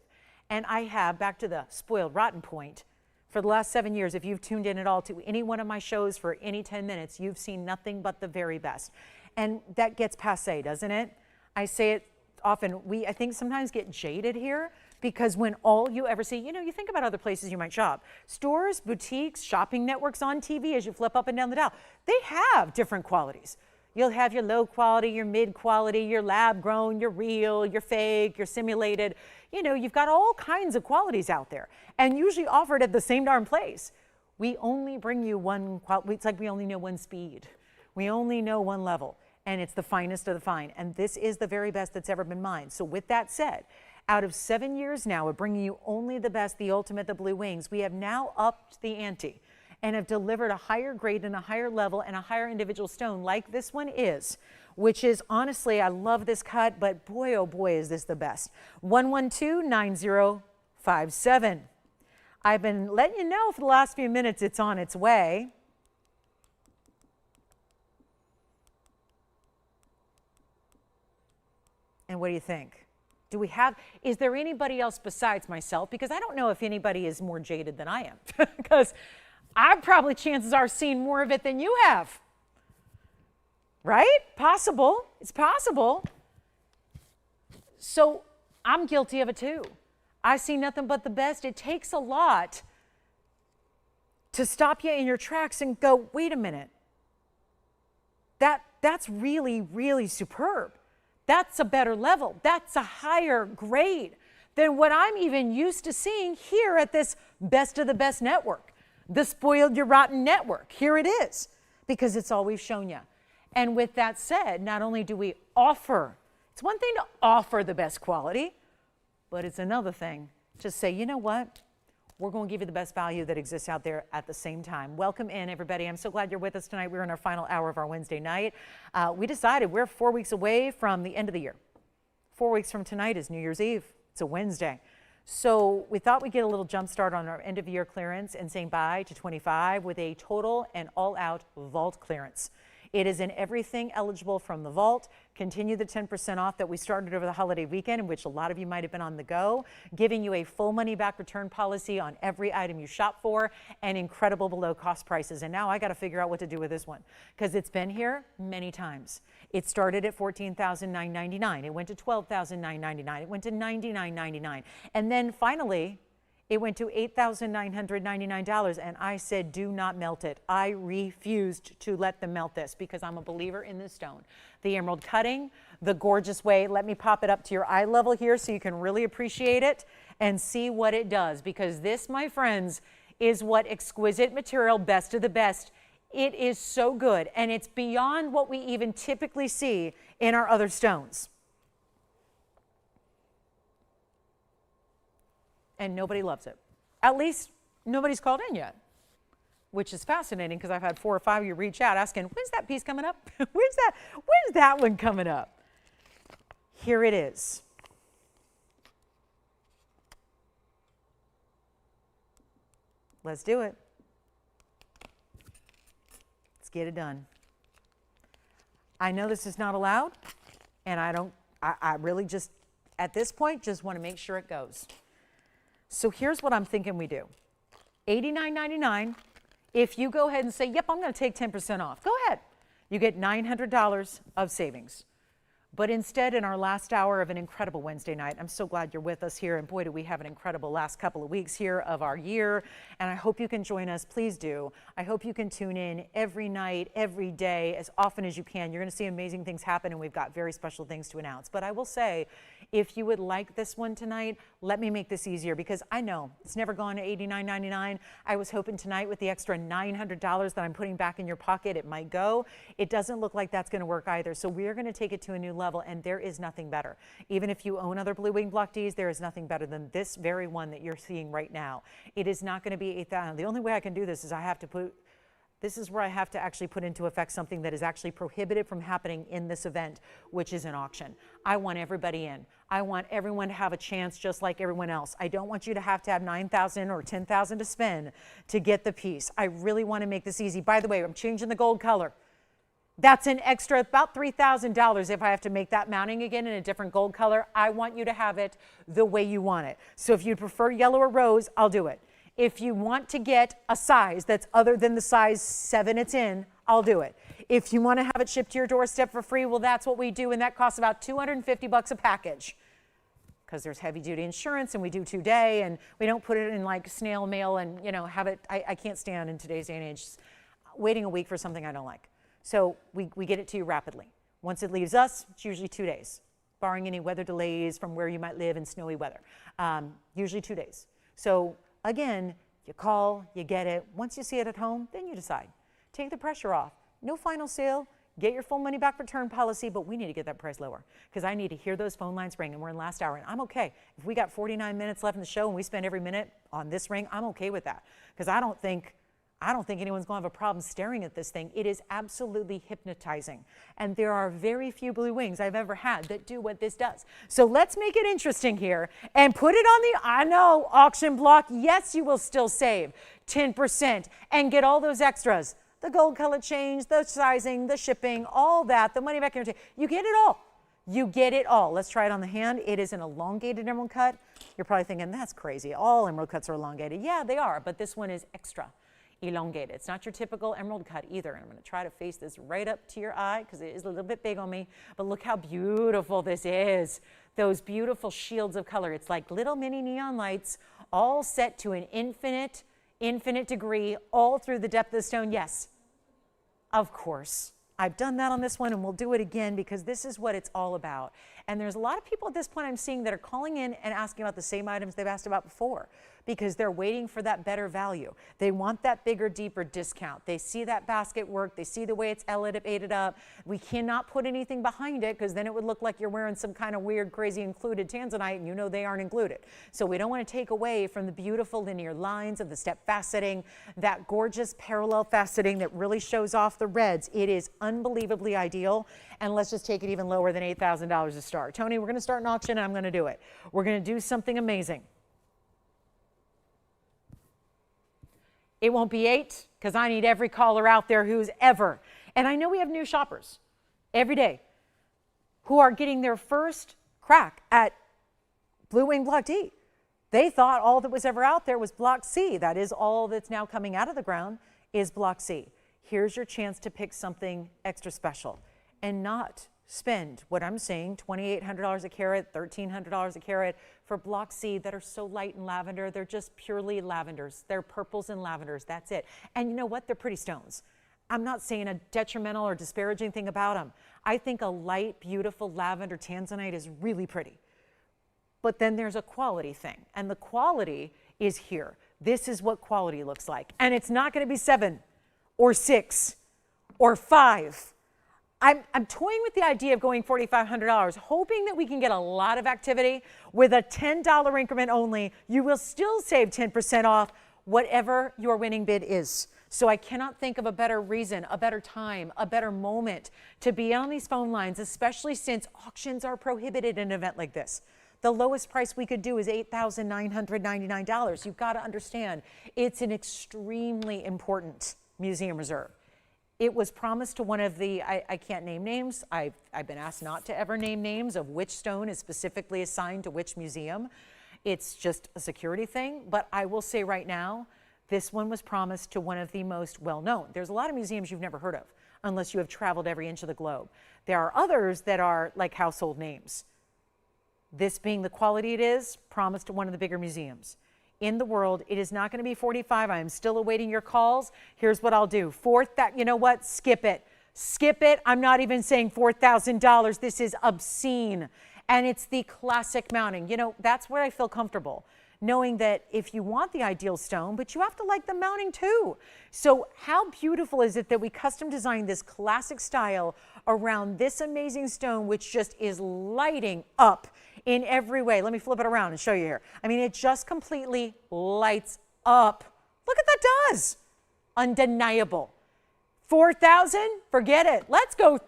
And I have, back to the spoiled rotten point, for the last 7 years, if you've tuned in at all to any one of my shows for any 10 minutes, you've seen nothing but the very best. And that gets passé, doesn't it? I say it often, I think sometimes get jaded here because when all you ever see, you think about other places you might shop. Stores, boutiques, shopping networks on TV as you flip up and down the dial, they have different qualities. You'll have your low quality, your mid quality, your lab grown, your real, your fake, your simulated. You've got all kinds of qualities out there and usually offered at the same darn place. We only bring you one quality. It's like we only know one speed. We only know one level, and it's the finest of the fine. And this is the very best that's ever been mined. So with that said, out of 7 years now of bringing you only the best, the ultimate, the blue wings, we have now upped the ante and have delivered a higher grade and a higher level and a higher individual stone like this one is, which is honestly, I love this cut, but boy, oh boy, is this the best. 112-9057. I've been letting you know for the last few minutes it's on its way. And what do you think? Is there anybody else besides myself? Because I don't know if anybody is more jaded than I am. Because I've probably, chances are, seen more of it than you have. Right? Possible. It's possible. So I'm guilty of it too. I see nothing but the best. It takes a lot to stop you in your tracks and go, wait a minute. That's really, really superb. That's a better level. That's a higher grade than what I'm even used to seeing here at this best of the best network, the spoiled you rotten network. Here it is, because it's all we've shown you. And with that said, not only do we offer, it's one thing to offer the best quality, but it's another thing to say, you know what? We're going to give you the best value that exists out there at the same time. Welcome in, everybody. I'm so glad you're with us tonight. We're in our final hour of our Wednesday night. We decided we're 4 weeks away from the end of the year. 4 weeks from tonight is New Year's Eve. It's a Wednesday. So we thought we'd get a little jump start on our end of year clearance and saying bye to 25 with a total and all out vault clearance. It is in everything eligible from the vault. Continue the 10% off that we started over the holiday weekend, in which a lot of you might have been on the go, giving you a full money back return policy on every item you shop for and incredible below cost prices. And now I got to figure out what to do with this one because it's been here many times. It started at $14,999. It went to $12,999. It went to $99.99. And then finally, it went to $8,999, and I said, do not melt it. I refused to let them melt this because I'm a believer in this stone. The emerald cutting, the gorgeous way. Let me pop it up to your eye level here so you can really appreciate it and see what it does, because this, my friends, is what exquisite material, best of the best. It is so good, and it's beyond what we even typically see in our other stones. And nobody loves it. At least nobody's called in yet, which is fascinating because I've had 4 or 5 of you reach out asking, when's that piece coming up? When's that one coming up? Here it is. Let's do it. Let's get it done. I know this is not allowed, and I really just, at this point, just want to make sure it goes. So here's what I'm thinking we do. $89.99. If you go ahead and say, yep, I'm going to take 10% off, go ahead. You get $900 of savings. But instead, in our last hour of an incredible Wednesday night, I'm so glad you're with us here. And boy, do we have an incredible last couple of weeks here of our year. And I hope you can join us. Please do. I hope you can tune in every night, every day, as often as you can. You're going to see amazing things happen, and we've got very special things to announce. But I will say, if you would like this one tonight, let me make this easier, because I know it's never gone to $89.99. I was hoping tonight with the extra $900 that I'm putting back in your pocket, it might go. It doesn't look like that's going to work either. So we are going to take it to a new level, and there is nothing better. Even if you own other Blue Wing Block Ds, there is nothing better than this very one that you're seeing right now. It is not going to be $8,000. The only way I can do this is I have to put This is where I have to actually put into effect something that is actually prohibited from happening in this event, which is an auction. I want everybody in. I want everyone to have a chance just like everyone else. I don't want you to have $9,000 or $10,000 to spend to get the piece. I really want to make this easy. By the way, I'm changing the gold color. That's an extra about $3,000 if I have to make that mounting again in a different gold color. I want you to have it the way you want it. So if you prefer yellow or rose, I'll do it. If you want to get a size that's other than the size 7 it's in, I'll do it. If you want to have it shipped to your doorstep for free, well, that's what we do, and that costs about $250 a package because there's heavy-duty insurance, and we do 2-day, and we don't put it in like snail mail and, you know, have it. I can't stand in today's day and age waiting a week for something I don't like. So we get it to you rapidly. Once it leaves us, it's usually 2 days, barring any weather delays from where you might live in snowy weather. Usually 2 days. So again, you call, you get it. Once you see it at home, then you decide. Take the pressure off. No final sale. Get your full money back return policy, but we need to get that price lower because I need to hear those phone lines ring, and we're in last hour, and I'm okay. If we got 49 minutes left in the show and we spend every minute on this ring, I'm okay with that because I don't think anyone's going to have a problem staring at this thing. It is absolutely hypnotizing. And there are very few blue wings I've ever had that do what this does. So let's make it interesting here and put it on the, I know, auction block. Yes, you will still save 10% and get all those extras. The gold color change, the sizing, the shipping, all that, the money back guarantee. You get it all. You get it all. Let's try it on the hand. It is an elongated emerald cut. You're probably thinking, that's crazy. All emerald cuts are elongated. Yeah, they are, but this one is extra elongated. It's not your typical emerald cut either. And I'm going to try to face this right up to your eye because it is a little bit big on me. But look how beautiful this is. Those beautiful shields of color. It's like little mini neon lights all set to an infinite degree all through the depth of the stone. Yes, of course. I've done that on this one, and we'll do it again because this is what it's all about. And there's a lot of people at this point I'm seeing that are calling in and asking about the same items they've asked about before because they're waiting for that better value. They want that bigger, deeper discount. They see that basket work. They see the way it's elevated up. We cannot put anything behind it because then it would look like you're wearing some kind of weird, crazy included Tanzanite, and you know they aren't included. So we don't want to take away from the beautiful linear lines of the step faceting, that gorgeous parallel faceting that really shows off the reds. It is unbelievably ideal. And let's just take it even lower than $8,000 to start. Tony, we're going to start an auction, and I'm going to do it. We're going to do something amazing. It won't be 8 because I need every caller out there who's ever, and I know we have new shoppers every day who are getting their first crack at Blue Wing Block D. They thought all that was ever out there was Block C. That is all that's now coming out of the ground is Block C. Here's your chance to pick something extra special and not spend what I'm saying, $2,800 a carat, $1,300 a carat for Block C that are so light in lavender. They're just purely lavenders. They're purples and lavenders. That's it. And you know what? They're pretty stones. I'm not saying a detrimental or disparaging thing about them. I think a light, beautiful lavender Tanzanite is really pretty. But then there's a quality thing, and the quality is here. This is what quality looks like. And it's not going to be 7 or 6 or 5. I'm toying with the idea of going $4,500, hoping that we can get a lot of activity with a $10 increment only. You will still save 10% off whatever your winning bid is. So I cannot think of a better reason, a better time, a better moment to be on these phone lines, especially since auctions are prohibited in an event like this. The lowest price we could do is $8,999. You've got to understand, it's an extremely important museum reserve. It was promised to one of the, I can't name names. I've been asked not to ever name names of which stone is specifically assigned to which museum. It's just a security thing. But I will say right now, this one was promised to one of the most well-known. There's a lot of museums you've never heard of unless you have traveled every inch of the globe. There are others that are like household names. This being the quality it is, promised to one of the bigger museums in the world. It is not going to be 45. I am still awaiting your calls. Here's what I'll do. You know what? Skip it. Skip it. I'm not even saying $4,000. This is obscene. And it's the classic mounting. You know, that's where I feel comfortable, knowing that if you want the ideal stone, but you have to like the mounting too. So how beautiful is it that we custom designed this classic style around this amazing stone, which just is lighting up in every way. Let me flip it around and show you here. I mean, it just completely lights up. Look what that does. Undeniable. 4,000? Forget it. Let's go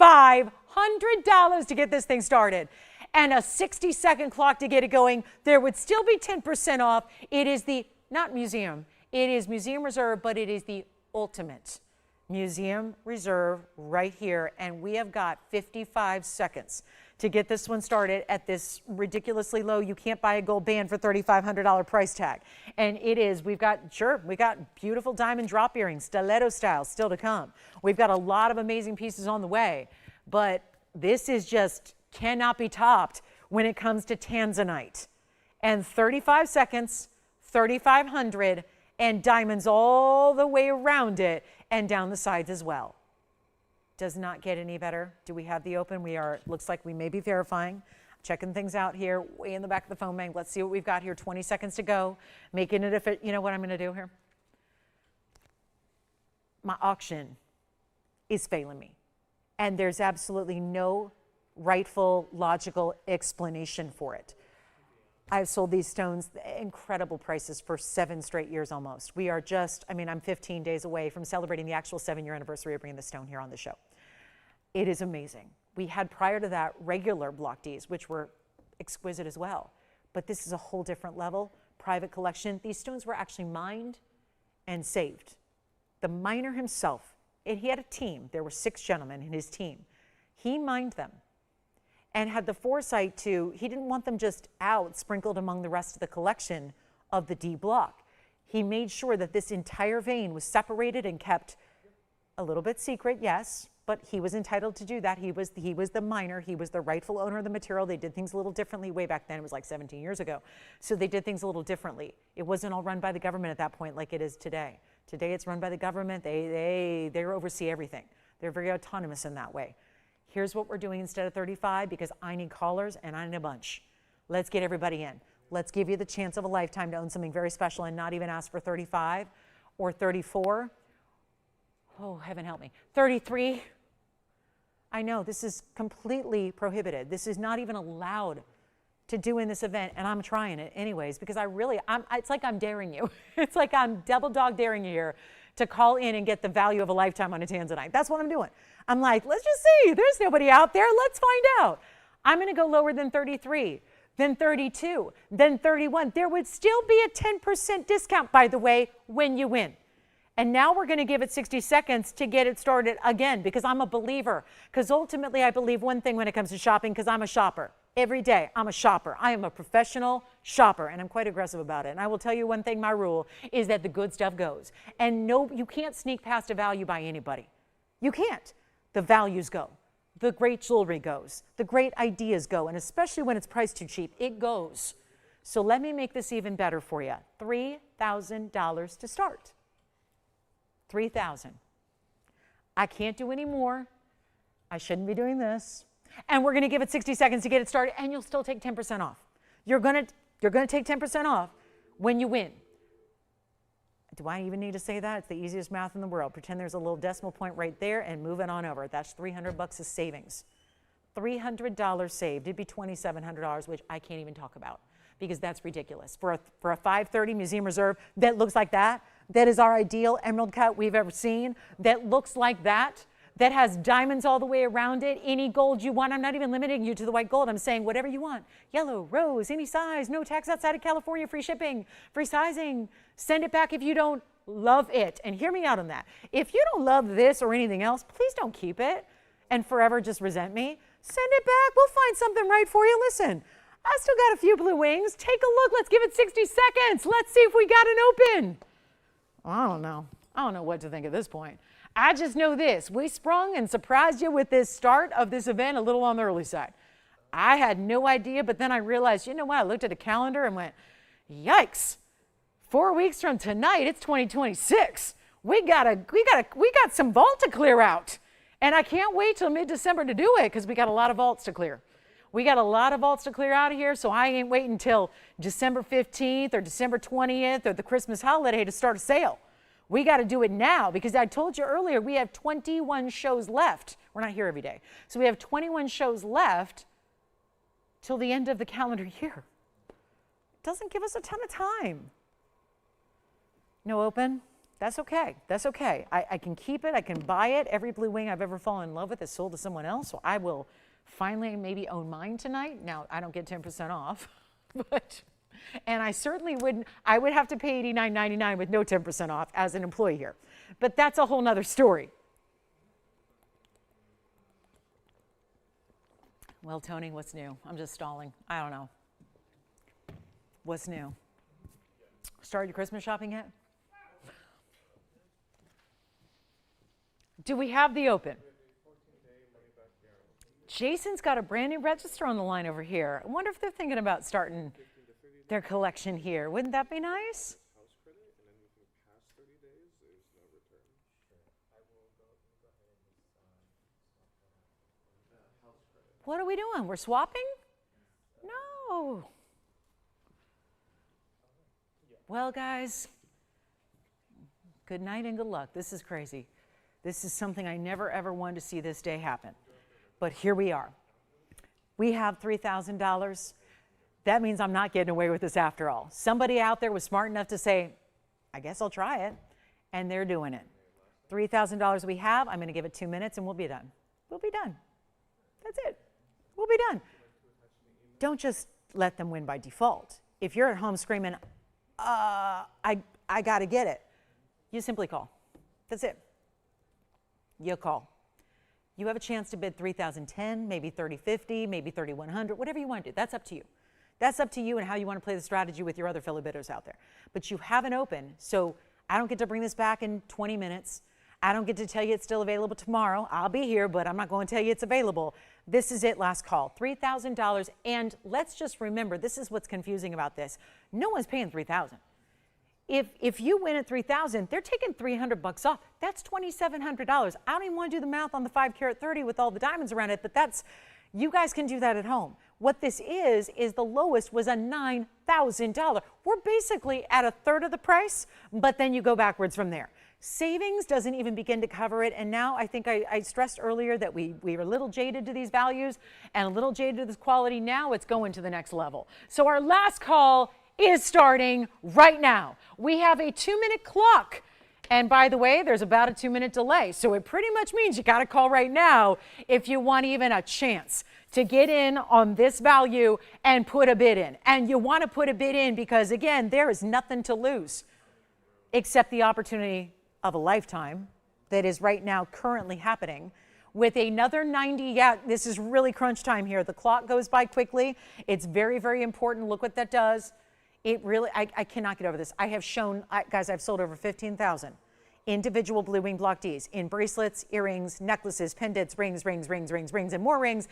$3,500 to get this thing started. And a 60-second clock to get it going. There would still be 10% off. It is the, not museum, it is museum reserve, but it is the ultimate museum reserve right here. And we have got 55 seconds to get this one started at this ridiculously low. You can't buy a gold band for $3,500 price tag. And it is, we got beautiful diamond drop earrings, stiletto style still to come. We've got a lot of amazing pieces on the way, but this is just cannot be topped when it comes to Tanzanite. And 35 seconds, 3,500, and diamonds all the way around it and down the sides as well. Does not get any better. Do we have the open? We are, looks like we may be verifying. Checking things out here, way in the back of the phone bank. Let's see what we've got here. 20 seconds to go. Making it, if it, you know what I'm going to do here? My auction is failing me. And there's absolutely no rightful, logical explanation for it. I've sold these stones incredible prices for 7 straight years almost. We are just, I mean, I'm 15 days away from celebrating the actual 7-year anniversary of bringing the stone here on the show. It is amazing. We had prior to that regular block Ds, which were exquisite as well. But this is a whole different level, private collection. These stones were actually mined and saved. The miner himself, and he had a team. There were 6 gentlemen in his team. He mined them and had the foresight to, he didn't want them just out sprinkled among the rest of the collection of the D block. He made sure that this entire vein was separated and kept a little bit secret, yes, but he was entitled to do that. He was the miner. He was the rightful owner of the material. They did things a little differently way back then. It was like 17 years ago. So they did things a little differently. It wasn't all run by the government at that point like it is today. Today it's run by the government. They oversee everything. They're very autonomous in that way. Here's what we're doing instead of 35 because I need callers and I need a bunch. Let's get everybody in. Let's give you the chance of a lifetime to own something very special and not even ask for 35 or 34. Oh, heaven help me. 33. I know this is completely prohibited. This is not even allowed to do in this event, and I'm trying it anyways because it's like I'm daring you. It's like I'm double dog daring you here to call in and get the value of a lifetime on a Tanzanite. That's what I'm doing. I'm like, let's just see. There's nobody out there. Let's find out. I'm going to go lower than 33, then 32, then 31. There would still be a 10% discount, by the way, when you win. And now we're going to give it 60 seconds to get it started again because I'm a believer. Because ultimately, I believe one thing when it comes to shopping because I'm a shopper. Every day, I'm a shopper. I am a professional shopper, and I'm quite aggressive about it. And I will tell you one thing, my rule is that the good stuff goes. And no, you can't sneak past a value by anybody. You can't. The values go. The great jewelry goes. The great ideas go. And especially when it's priced too cheap, it goes. So let me make this even better for you. $3,000 to start. $3,000. I can't do any more. I shouldn't be doing this. And we're going to give it 60 seconds to get it started, and you'll still take 10% off. You're going to take 10% off when you win. Do I even need to say that? It's the easiest math in the world. Pretend there's a little decimal point right there and move it on over. That's $300 of savings. $300 saved. It'd be $2,700, which I can't even talk about because that's ridiculous. For a 530 Museum Reserve that looks like that, that is our ideal emerald cut we've ever seen, that looks like that has diamonds all the way around it, any gold you want. I'm not even limiting you to the white gold. I'm saying whatever you want. Yellow, rose, any size, no tax outside of California, free shipping, free sizing. Send it back if you don't love it. And hear me out on that. If you don't love this or anything else, please don't keep it and forever just resent me. Send it back. We'll find something right for you. Listen, I still got a few blue wings. Take a look. Let's give it 60 seconds. Let's see if we got an open. I don't know. I don't know what to think at this point. I just know this. We sprung and surprised you with this start of this event a little on the early side. I had no idea, but then I realized, you know what? I looked at a calendar and went, yikes. 4 weeks from tonight, it's 2026. We got some vault to clear out. And I can't wait till mid-December to do it because we got a lot of vaults to clear. We got a lot of vaults to clear out of here, so I ain't waiting until December 15th or December 20th or the Christmas holiday to start a sale. We got to do it now because I told you earlier we have 21 shows left. We're not here every day. So we have 21 shows left till the end of the calendar year. It doesn't give us a ton of time. No open? That's okay. That's okay. I can keep it. I can buy it. Every blue wing I've ever fallen in love with is sold to someone else. So I will finally maybe own mine tonight. Now, I don't get 10% off, and I certainly wouldn't. I would have to pay $89.99 with no 10% off as an employee here. But that's a whole nother story. Well, Tony, what's new? I'm just stalling. I don't know. What's new? Started your Christmas shopping yet? Do we have the open? Jason's got a brand new register on the line over here. I wonder if they're thinking about starting their collection here. Wouldn't that be nice? What are we doing? We're swapping? No. Well, guys, good night and good luck. This is crazy. This is something I never, ever wanted to see this day happen. But here we are. We have $3,000. That means I'm not getting away with this after all. Somebody out there was smart enough to say, I guess I'll try it. And they're doing it. $3,000 we have. I'm going to give it 2 minutes and we'll be done. We'll be done. That's it. We'll be done. Don't just let them win by default. If you're at home screaming, I got to get it, you simply call. That's it. You call. You have a chance to bid $3,010, maybe $3,050, maybe $3,100, whatever you want to do. That's up to you. That's up to you and how you want to play the strategy with your other fellow bidders out there. But you have an open, so I don't get to bring this back in 20 minutes. I don't get to tell you it's still available tomorrow. I'll be here, but I'm not going to tell you it's available. This is it, last call, $3,000. And let's just remember, this is what's confusing about this. No one's paying $3,000. If you win at $3,000, they're taking $300 off. That's $2,700. I don't even want to do the math on the 5 carat 30 with all the diamonds around it, but that's, you guys can do that at home. What this is the lowest was a $9,000. We're basically at a third of the price, but then you go backwards from there. Savings doesn't even begin to cover it, and now I think I stressed earlier that we were a little jaded to these values and a little jaded to this quality. Now it's going to the next level. So our last call is starting right now. We have a 2-minute clock. And by the way, there's about a 2-minute delay. So it pretty much means you got to call right now if you want even a chance to get in on this value and put a bid in. And you want to put a bid in because, again, there is nothing to lose except the opportunity of a lifetime that is right now currently happening. With another 90, yeah, this is really crunch time here. The clock goes by quickly. It's very, very important. Look what that does. It really, I cannot get over this. I have shown, guys, I've sold over 15,000 individual blue wing block Ds in bracelets, earrings, necklaces, pendants, rings, and more rings.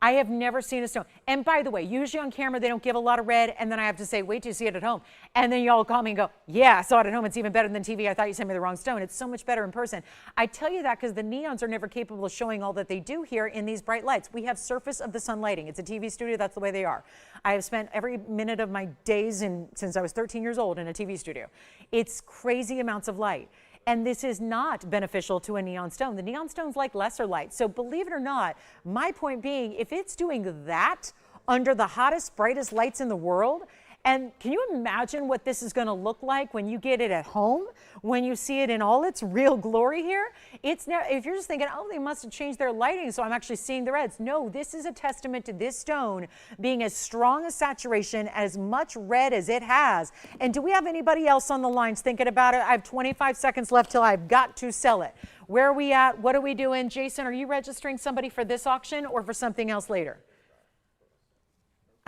I have never seen a stone. And by the way, usually on camera, they don't give a lot of red. And then I have to say, wait till you see it at home. And then y'all call me and go, yeah, I saw it at home. It's even better than TV. I thought you sent me the wrong stone. It's so much better in person. I tell you that because the neons are never capable of showing all that they do here in these bright lights. We have surface of the sun lighting. It's a TV studio. That's the way they are. I have spent every minute of my days since I was 13 years old in a TV studio. It's crazy amounts of light. And this is not beneficial to a neon stone. The neon stones like lesser light. So believe it or not, my point being, if it's doing that under the hottest, brightest lights in the world, and can you imagine what this is going to look like when you get it at home, when you see it in all its real glory here? It's now, if you're just thinking, oh, they must have changed their lighting, so I'm actually seeing the reds. No, this is a testament to this stone being as strong a saturation, as much red as it has. And do we have anybody else on the lines thinking about it? I have 25 seconds left till I've got to sell it. Where are we at? What are we doing? Jason, are you registering somebody for this auction or for something else later?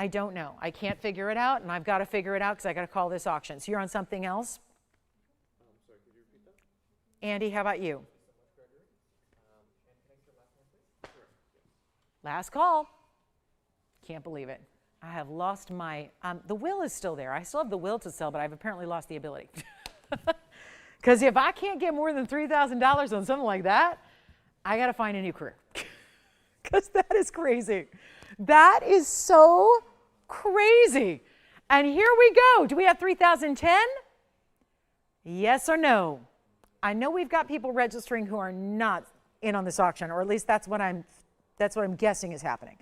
I don't know. I can't figure it out, and I've got to figure it out because I got to call this auction. So you're on something else? Sorry, could you repeat that? Andy, how about you? Last call. Can't believe it. I have lost my, the will is still there. I still have the will to sell, but I've apparently lost the ability. Because if I can't get more than $3,000 on something like that, I got to find a new career. Because that is crazy. That is so crazy. And here we go. Do we have 3,010? Yes or no? I know we've got people registering who are not in on this auction, or at least that's what I'm guessing is happening.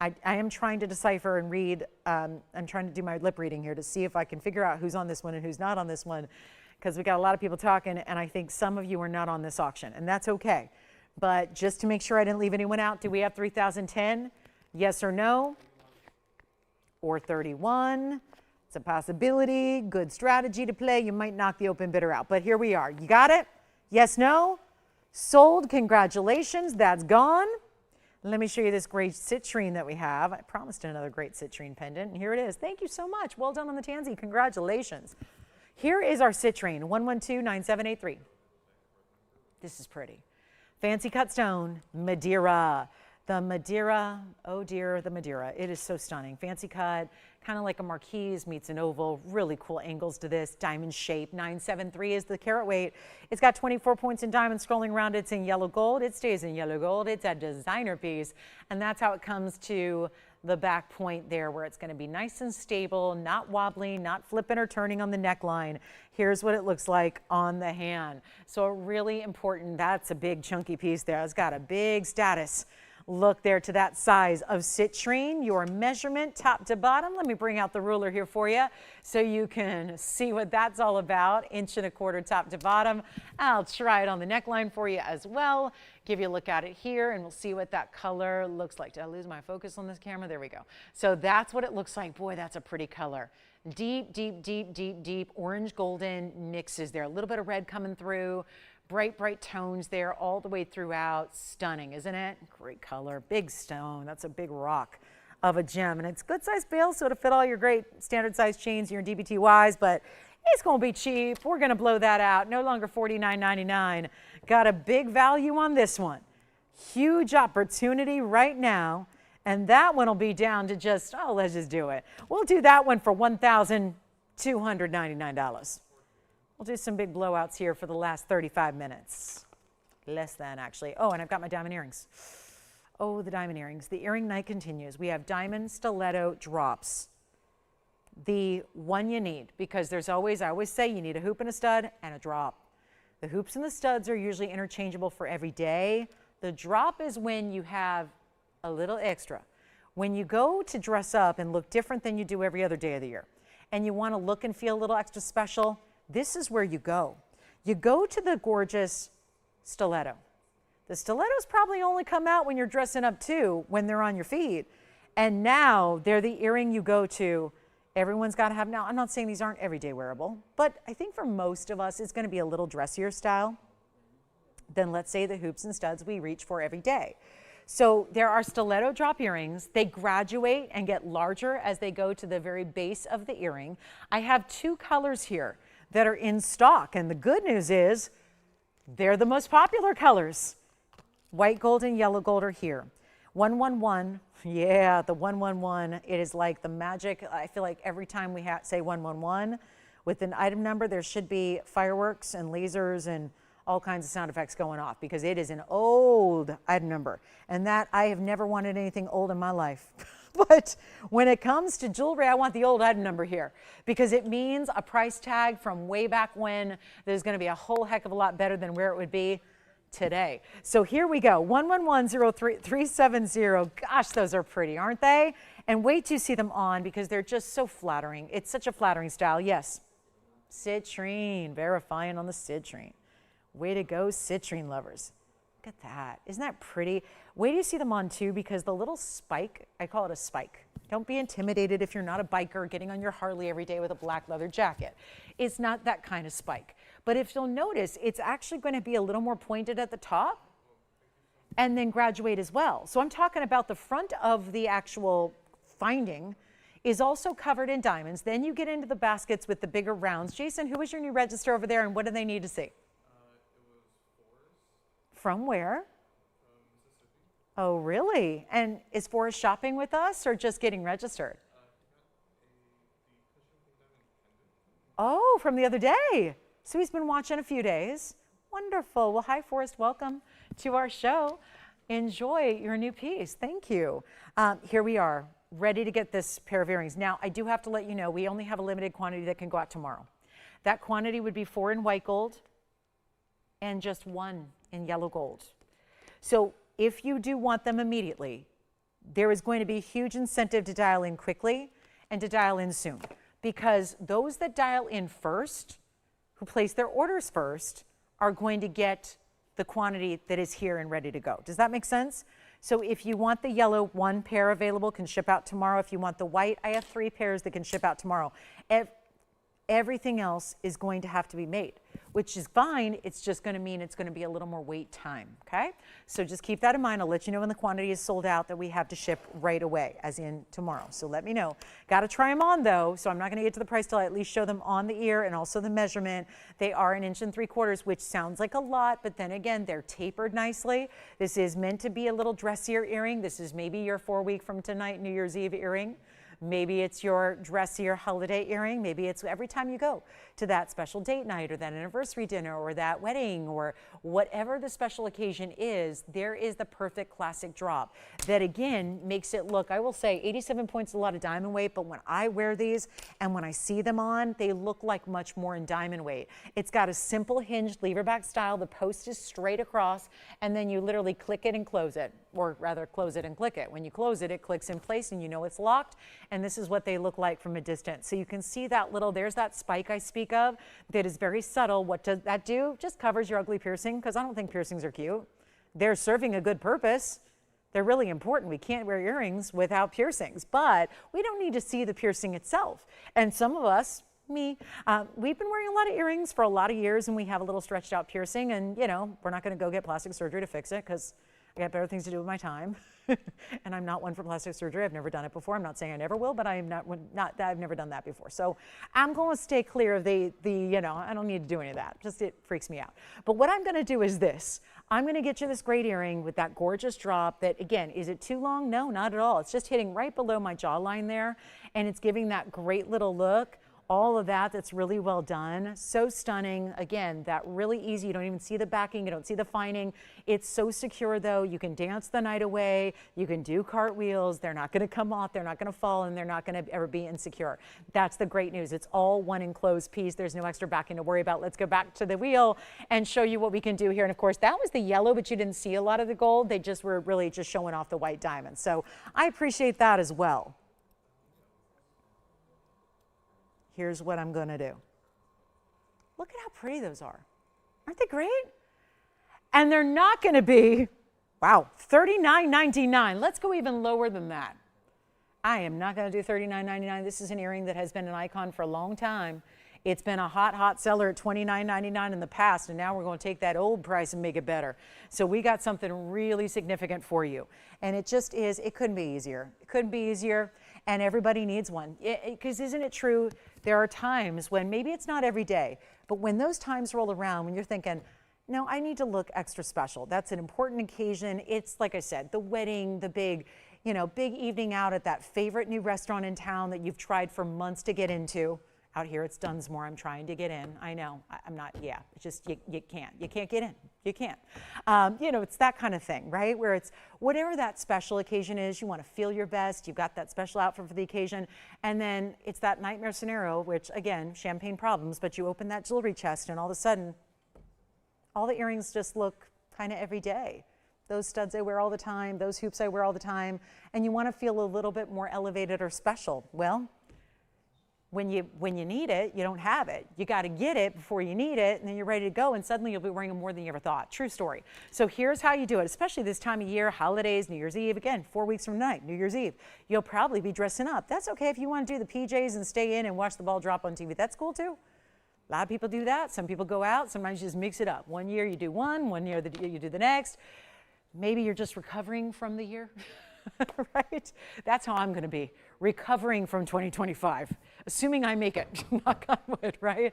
I am trying to decipher and read. I'm trying to do my lip reading here to see if I can figure out who's on this one and who's not on this one. because we got a lot of people talking, and I think some of you are not on this auction, and that's okay. But just to make sure I didn't leave anyone out, do we have 3010? Yes or no? Or 31? It's a possibility. Good strategy to play. You might knock the open bidder out, but here we are. You got it? Yes, no? Sold. Congratulations. That's gone. Let me show you this great citrine that we have. I promised another great citrine pendant, and here it is. Thank you so much. Well done on the tansy. Congratulations. Here is our citrine, 1129783. This is pretty. Fancy cut stone, Madeira. The Madeira, oh dear, the Madeira. It is so stunning. Fancy cut, kind of like a marquise meets an oval. Really cool angles to this. Diamond shape, 973 is the carat weight. It's got 24 points in diamond scrolling around. It's in yellow gold. It stays in yellow gold. It's a designer piece. And that's how it comes to the back point there, where it's going to be nice and stable, not wobbly, not flipping or turning on the neckline. Here's what it looks like on the hand. So really important. That's a big chunky piece there. It's got a big status look there to that size of citrine. Your measurement top to bottom. Let me bring out the ruler here for you so you can see what that's all about. 1.25 inches top to bottom. I'll try it on the neckline for you as well. Give you a look at it here, and we'll see what that color looks like. Did I lose my focus on this camera? There we go. So that's what it looks like. Boy, that's a pretty color. Deep, deep, deep, deep, deep orange golden mixes there. A little bit of red coming through. Bright, bright tones there all the way throughout. Stunning, isn't it? Great color. Big stone. That's a big rock of a gem. And it's good size bale, so it'll fit all your great standard size chains, your DBTYs, but it's going to be cheap. We're going to blow that out. No longer $49.99. Got a big value on this one. Huge opportunity right now. And that one will be down to just, oh, let's just do it. We'll do that one for $1,299. We'll do some big blowouts here for the last 35 minutes. Less than, actually. Oh, and I've got my diamond earrings. Oh, the diamond earrings. The earring night continues. We have diamond stiletto drops. The one you need, because there's always, I always say you need a hoop and a stud and a drop. The hoops and the studs are usually interchangeable for every day. The drop is when you have a little extra. When you go to dress up and look different than you do every other day of the year, and you want to look and feel a little extra special, this is where you go. You go to the gorgeous stiletto. The stilettos probably only come out when you're dressing up too, when they're on your feet. And now they're the earring you go to. Everyone's got to have, now I'm not saying these aren't everyday wearable, but I think for most of us, it's going to be a little dressier style than, let's say, the hoops and studs we reach for every day. So there are stiletto drop earrings. They graduate and get larger as they go to the very base of the earring. I have two colors here that are in stock, and the good news is they're the most popular colors. White gold and yellow gold are here. 111, yeah, the 111, it is like the magic. I feel like every time we say 111 with an item number, there should be fireworks and lasers and all kinds of sound effects going off, because it is an old item number. And that, I have never wanted anything old in my life. But when it comes to jewelry, I want the old item number here, because it means a price tag from way back when that is going to be a whole heck of a lot better than where it would be today. So here we go, 11103370. Gosh, those are pretty, aren't they? And wait till you see them on, because they're just so flattering. It's such a flattering style. Yes, citrine, verifying on the citrine. Way to go, citrine lovers. Look at that. Isn't that pretty? Wait till you see them on too, because the little spike, I call it a spike. Don't be intimidated if you're not a biker getting on your Harley every day with a black leather jacket. It's not that kind of spike. But if you'll notice, it's actually going to be a little more pointed at the top and then graduate as well. So I'm talking about the front of the actual finding is also covered in diamonds. Then you get into the baskets with the bigger rounds. Jason, who is your new register over there, and what do they need to see? From where? Oh, really? And is Forrest shopping with us or just getting registered? Oh, from the other day. So he's been watching a few days. Wonderful. Well, hi, Forrest. Welcome to our show. Enjoy your new piece. Thank you. Here we are, ready to get this pair of earrings. Now, I do have to let you know, we only have a limited quantity that can go out tomorrow. That quantity would be 4 in white gold and just 1 in yellow gold. So if you do want them immediately, there is going to be a huge incentive to dial in quickly and to dial in soon, because those that dial in first, who place their orders first are going to get the quantity that is here and ready to go. Does that make sense? So if you want the yellow, 1 pair available, can ship out tomorrow. If you want the white, I have 3 pairs that can ship out tomorrow. Everything else is going to have to be made, which is fine. It's just going to mean it's going to be a little more wait time, okay? So just keep that in mind. I'll let you know when the quantity is sold out that we have to ship right away, as in tomorrow. So let me know. Got to try them on, though, so I'm not going to get to the price till I at least show them on the ear and also the measurement. They are 1 3/4 inches, which sounds like a lot, but then again, they're tapered nicely. This is meant to be a little dressier earring. This is maybe your 4-week from tonight, New Year's Eve earring. Maybe it's your dressier holiday earring. Maybe it's every time you go to that special date night or that anniversary dinner or that wedding or whatever the special occasion is, there is the perfect classic drop that again makes it look, I will say 87 points is a lot of diamond weight, but when I wear these and when I see them on, they look like much more in diamond weight. It's got a simple hinged lever back style. The post is straight across and then you literally click it and close it, or rather close it and click it. When you close it, it clicks in place and you know it's locked. And this is what they look like from a distance. So you can see that little, there's that spike I speak of that is very subtle. What does that do? Just covers your ugly piercing, because I don't think piercings are cute. They're serving a good purpose. They're really important. We can't wear earrings without piercings, but we don't need to see the piercing itself. And some of us, me, we've been wearing a lot of earrings for a lot of years and we have a little stretched out piercing and you know, we're not gonna go get plastic surgery to fix it because I got better things to do with my time. And I'm not one for plastic surgery. I've never done it before. I'm not saying I never will, but I am not I've never done that before. So I'm going to stay clear of the, you know, I don't need to do any of that. Just it freaks me out. But what I'm going to do is this. I'm going to get you this great earring with that gorgeous drop that, again, is it too long? No, not at all. It's just hitting right below my jawline there. And it's giving that great little look. All of that's really well done. So stunning. Again, that really easy. You don't even see the backing. You don't see the fining. It's so secure though. You can dance the night away. You can do cartwheels. They're not going to come off. They're not going to fall and they're not going to ever be insecure. That's the great news. It's all one enclosed piece. There's no extra backing to worry about. Let's go back to the wheel and show you what we can do here. And of course, that was the yellow, but you didn't see a lot of the gold. They just were really just showing off the white diamonds. So I appreciate that as well. Here's what I'm going to do. Look at how pretty those are. Aren't they great? And they're not going to be, wow, $39.99. Let's go even lower than that. I am not going to do $39.99. This is an earring that has been an icon for a long time. It's been a hot, hot seller at $29.99 in the past, and now we're going to take that old price and make it better. So we got something really significant for you. And it just is, it couldn't be easier. It couldn't be easier, and everybody needs one. Because isn't it true, there are times when, maybe it's not every day, but when those times roll around, when you're thinking, no, I need to look extra special. That's an important occasion. It's, like I said, the wedding, the big, you know, big evening out at that favorite new restaurant in town that you've tried for months to get into. Out here it's Dunsmore, I'm trying to get in. I know, I'm not, yeah, it's just, you can't get in, you can't. You know, it's that kind of thing, right? Where it's whatever that special occasion is, you want to feel your best, you've got that special outfit for the occasion, and then it's that nightmare scenario, which again, champagne problems, but you open that jewelry chest and all of a sudden, all the earrings just look kind of every day. Those studs I wear all the time, those hoops I wear all the time, and you want to feel a little bit more elevated or special. Well, when you need it, you don't have it. You got to get it before you need it, and then you're ready to go, and suddenly you'll be wearing them more than you ever thought. True story. So here's how you do it, especially this time of year, holidays, New Year's Eve. Again, 4 weeks from tonight, New Year's Eve. You'll probably be dressing up. That's okay if you want to do the PJs and stay in and watch the ball drop on TV. That's cool too. A lot of people do that. Some people go out. Sometimes you just mix it up. One year you do one year you do the next. Maybe you're just recovering from the year. Right? That's how I'm going to be, recovering from 2025, assuming I make it. Knock on wood, right?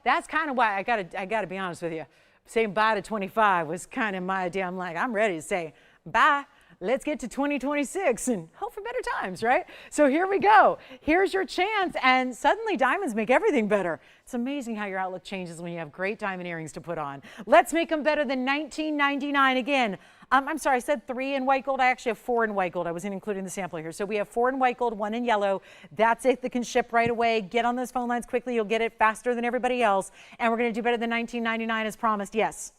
That's kind of why I got to be honest with you. Saying bye to 25 was kind of my idea. I'm like, I'm ready to say bye. Let's get to 2026 and hope for better times, right? So here we go. Here's your chance, and suddenly diamonds make everything better. It's amazing how your outlook changes when you have great diamond earrings to put on. Let's make them better than $19.99 again. I'm sorry, I said 3 in white gold. I actually have 4 in white gold. I wasn't including the sample here. So we have 4 in white gold, 1 in yellow. That's it that can ship right away. Get on those phone lines quickly. You'll get it faster than everybody else. And we're going to do better than $19.99 as promised. Yes.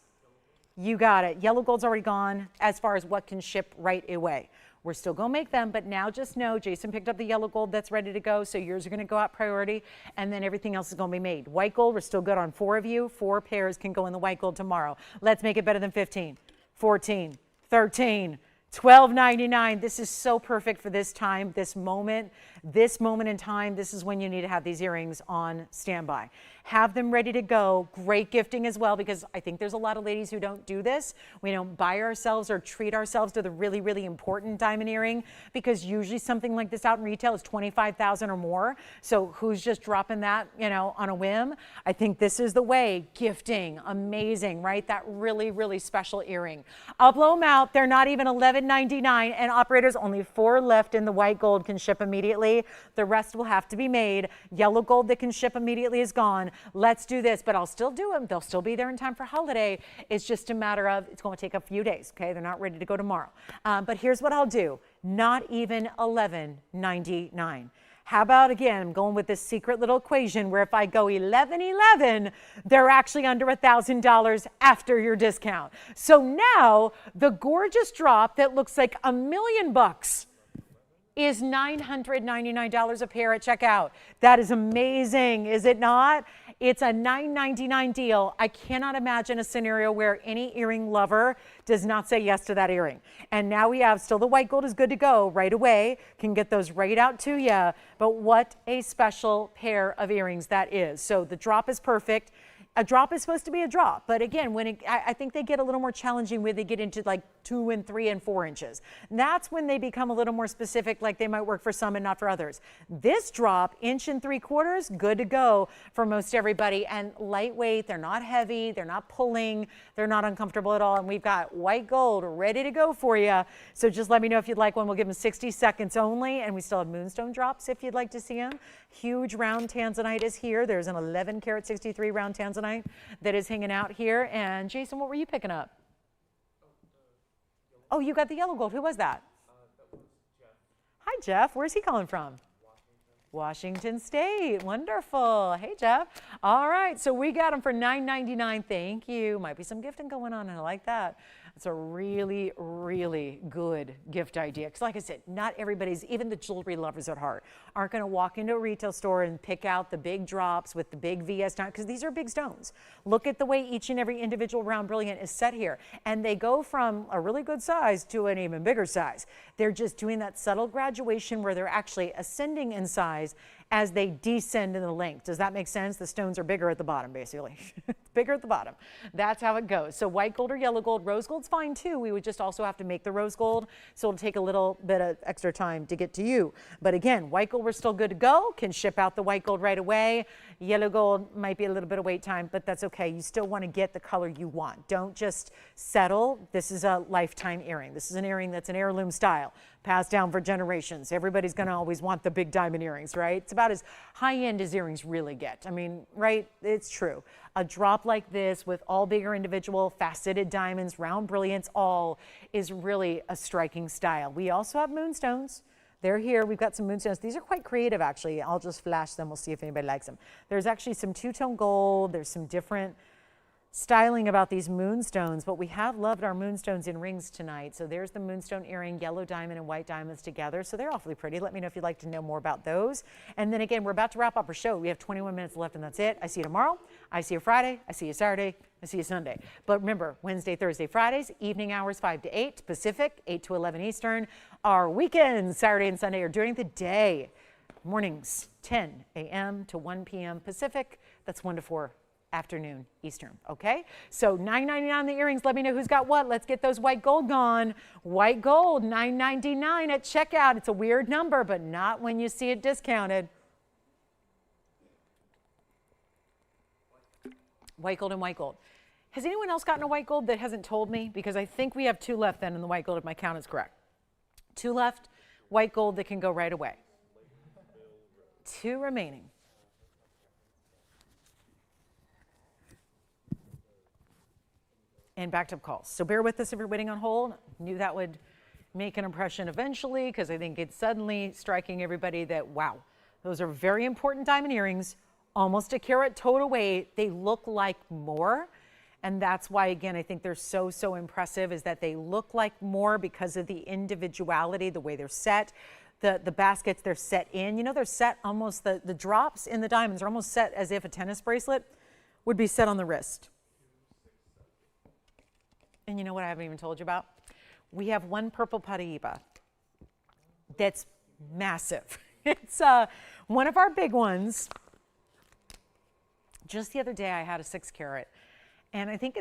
You got it. Yellow gold's already gone as far as what can ship right away. We're still going to make them, but now just know Jason picked up the yellow gold that's ready to go, so yours are going to go out priority, and then everything else is going to be made. White gold, we're still good on 4 of you. 4 pairs can go in the white gold tomorrow. Let's make it better than 15, 14, 13, $12.99. This is so perfect for this time, this moment in time. This is when you need to have these earrings on standby. Have them ready to go. Great gifting as well, because I think there's a lot of ladies who don't do this. We don't buy ourselves or treat ourselves to the really, really important diamond earring, because usually something like this out in retail is $25,000 or more. So who's just dropping that, on a whim? I think this is the way. Gifting, amazing, right? That really, really special earring. I'll blow them out. They're not even $11.99, and operators, only 4 left in the white gold can ship immediately. The rest will have to be made. Yellow gold that can ship immediately is gone. Let's do this, but I'll still do them. They'll still be there in time for holiday. It's just a matter of, it's going to take a few days, okay? They're not ready to go tomorrow. But here's what I'll do. Not even $11.99. How about, again, I'm going with this secret little equation where if I go 11.11, they're actually under $1,000 after your discount. So now the gorgeous drop that looks like $1 million is $999 a pair at checkout. That is amazing, is it not? It's a $999 deal. I cannot imagine a scenario where any earring lover does not say yes to that earring. And now we have still the white gold is good to go right away. Can get those right out to you. But what a special pair of earrings that is. So the drop is perfect. A drop is supposed to be a drop, but again, I think they get a little more challenging when they get into like 2 and 3 and 4 inches. And that's when they become a little more specific, like they might work for some and not for others. This drop, 1 3/4, good to go for most everybody, and lightweight. They're not heavy, they're not pulling, they're not uncomfortable at all. And we've got white gold ready to go for you. So just let me know if you'd like one. We'll give them 60 seconds only, and we still have Moonstone drops if you'd like to see them. Huge round Tanzanite is here. There's an 11 karat 63 round Tanzanite that is hanging out here. And Jason, what were you picking up? Oh, you got the yellow gold. Who was that? That was Jeff. Hi, Jeff. Where's he calling from? Washington State. Wonderful. Hey, Jeff. All right. So we got them for $9.99. Thank you. Might be some gifting going on, and I like that. It's a really, really good gift idea. Because like I said, not everybody's, even the jewelry lovers at heart, aren't going to walk into a retail store and pick out the big drops with the big VS stone, because these are big stones. Look at the way each and every individual round brilliant is set here. And they go from a really good size to an even bigger size. They're just doing that subtle graduation where they're actually ascending in size as they descend in the length. Does that make sense? The stones are bigger at the bottom, basically. Bigger at the bottom. That's how it goes. So white gold or yellow gold. Rose gold's fine too. We would just also have to make the rose gold, so it'll take a little bit of extra time to get to you. But again, white gold, we're still good to go. Can ship out the white gold right away. Yellow gold might be a little bit of wait time, but that's okay. You still want to get the color you want. Don't just settle. This is a lifetime earring. This is an earring that's an heirloom style, passed down for generations. Everybody's going to always want the big diamond earrings, right? It's about as high-end as earrings really get. I mean, right? It's true. A drop like this with all bigger individual faceted diamonds, round brilliants, all is really a striking style. We also have moonstones. They're here. We've got some moonstones. These are quite creative, actually. I'll just flash them. We'll see if anybody likes them. There's actually some two-tone gold. There's some different styling about these moonstones, but we have loved our moonstones in rings tonight. So there's the moonstone earring, yellow diamond and white diamonds together. So they're awfully pretty. Let me know if you'd like to know more about those. And then again, we're about to wrap up our show. We have 21 minutes left, and that's it. I see you tomorrow. I see you Friday. I see you Saturday. I see you Sunday. But remember, Wednesday, Thursday, Fridays, evening hours 5 to 8 Pacific, 8 to 11 Eastern. Our weekends, Saturday and Sunday, are during the day. Mornings, 10 a.m. to 1 p.m. Pacific. That's 1 to 4 afternoon Eastern. Okay, so $9.99 the earrings. Let me know who's got what. Let's get those white gold gone. White gold, $9.99 at checkout. It's a weird number, but not when you see it discounted. White gold and white gold. Has anyone else gotten a white gold that hasn't told me? Because I think we have 2 left then in the white gold, if my count is correct. 2 left, white gold that can go right away. 2 remaining. And backed up calls. So bear with us if you're waiting on hold. Knew that would make an impression eventually, because I think it's suddenly striking everybody that, wow, those are very important diamond earrings, almost a carat total weight. They look like more. And that's why, again, I think they're so, so impressive, is that they look like more because of the individuality, the way they're set. The baskets they're set in, you know, they're set almost, the drops in the diamonds are almost set as if a tennis bracelet would be set on the wrist. And you know what I haven't even told you about? We have one purple Paraiba that's massive. It's one of our big ones. Just the other day I had a 6 carat, and I think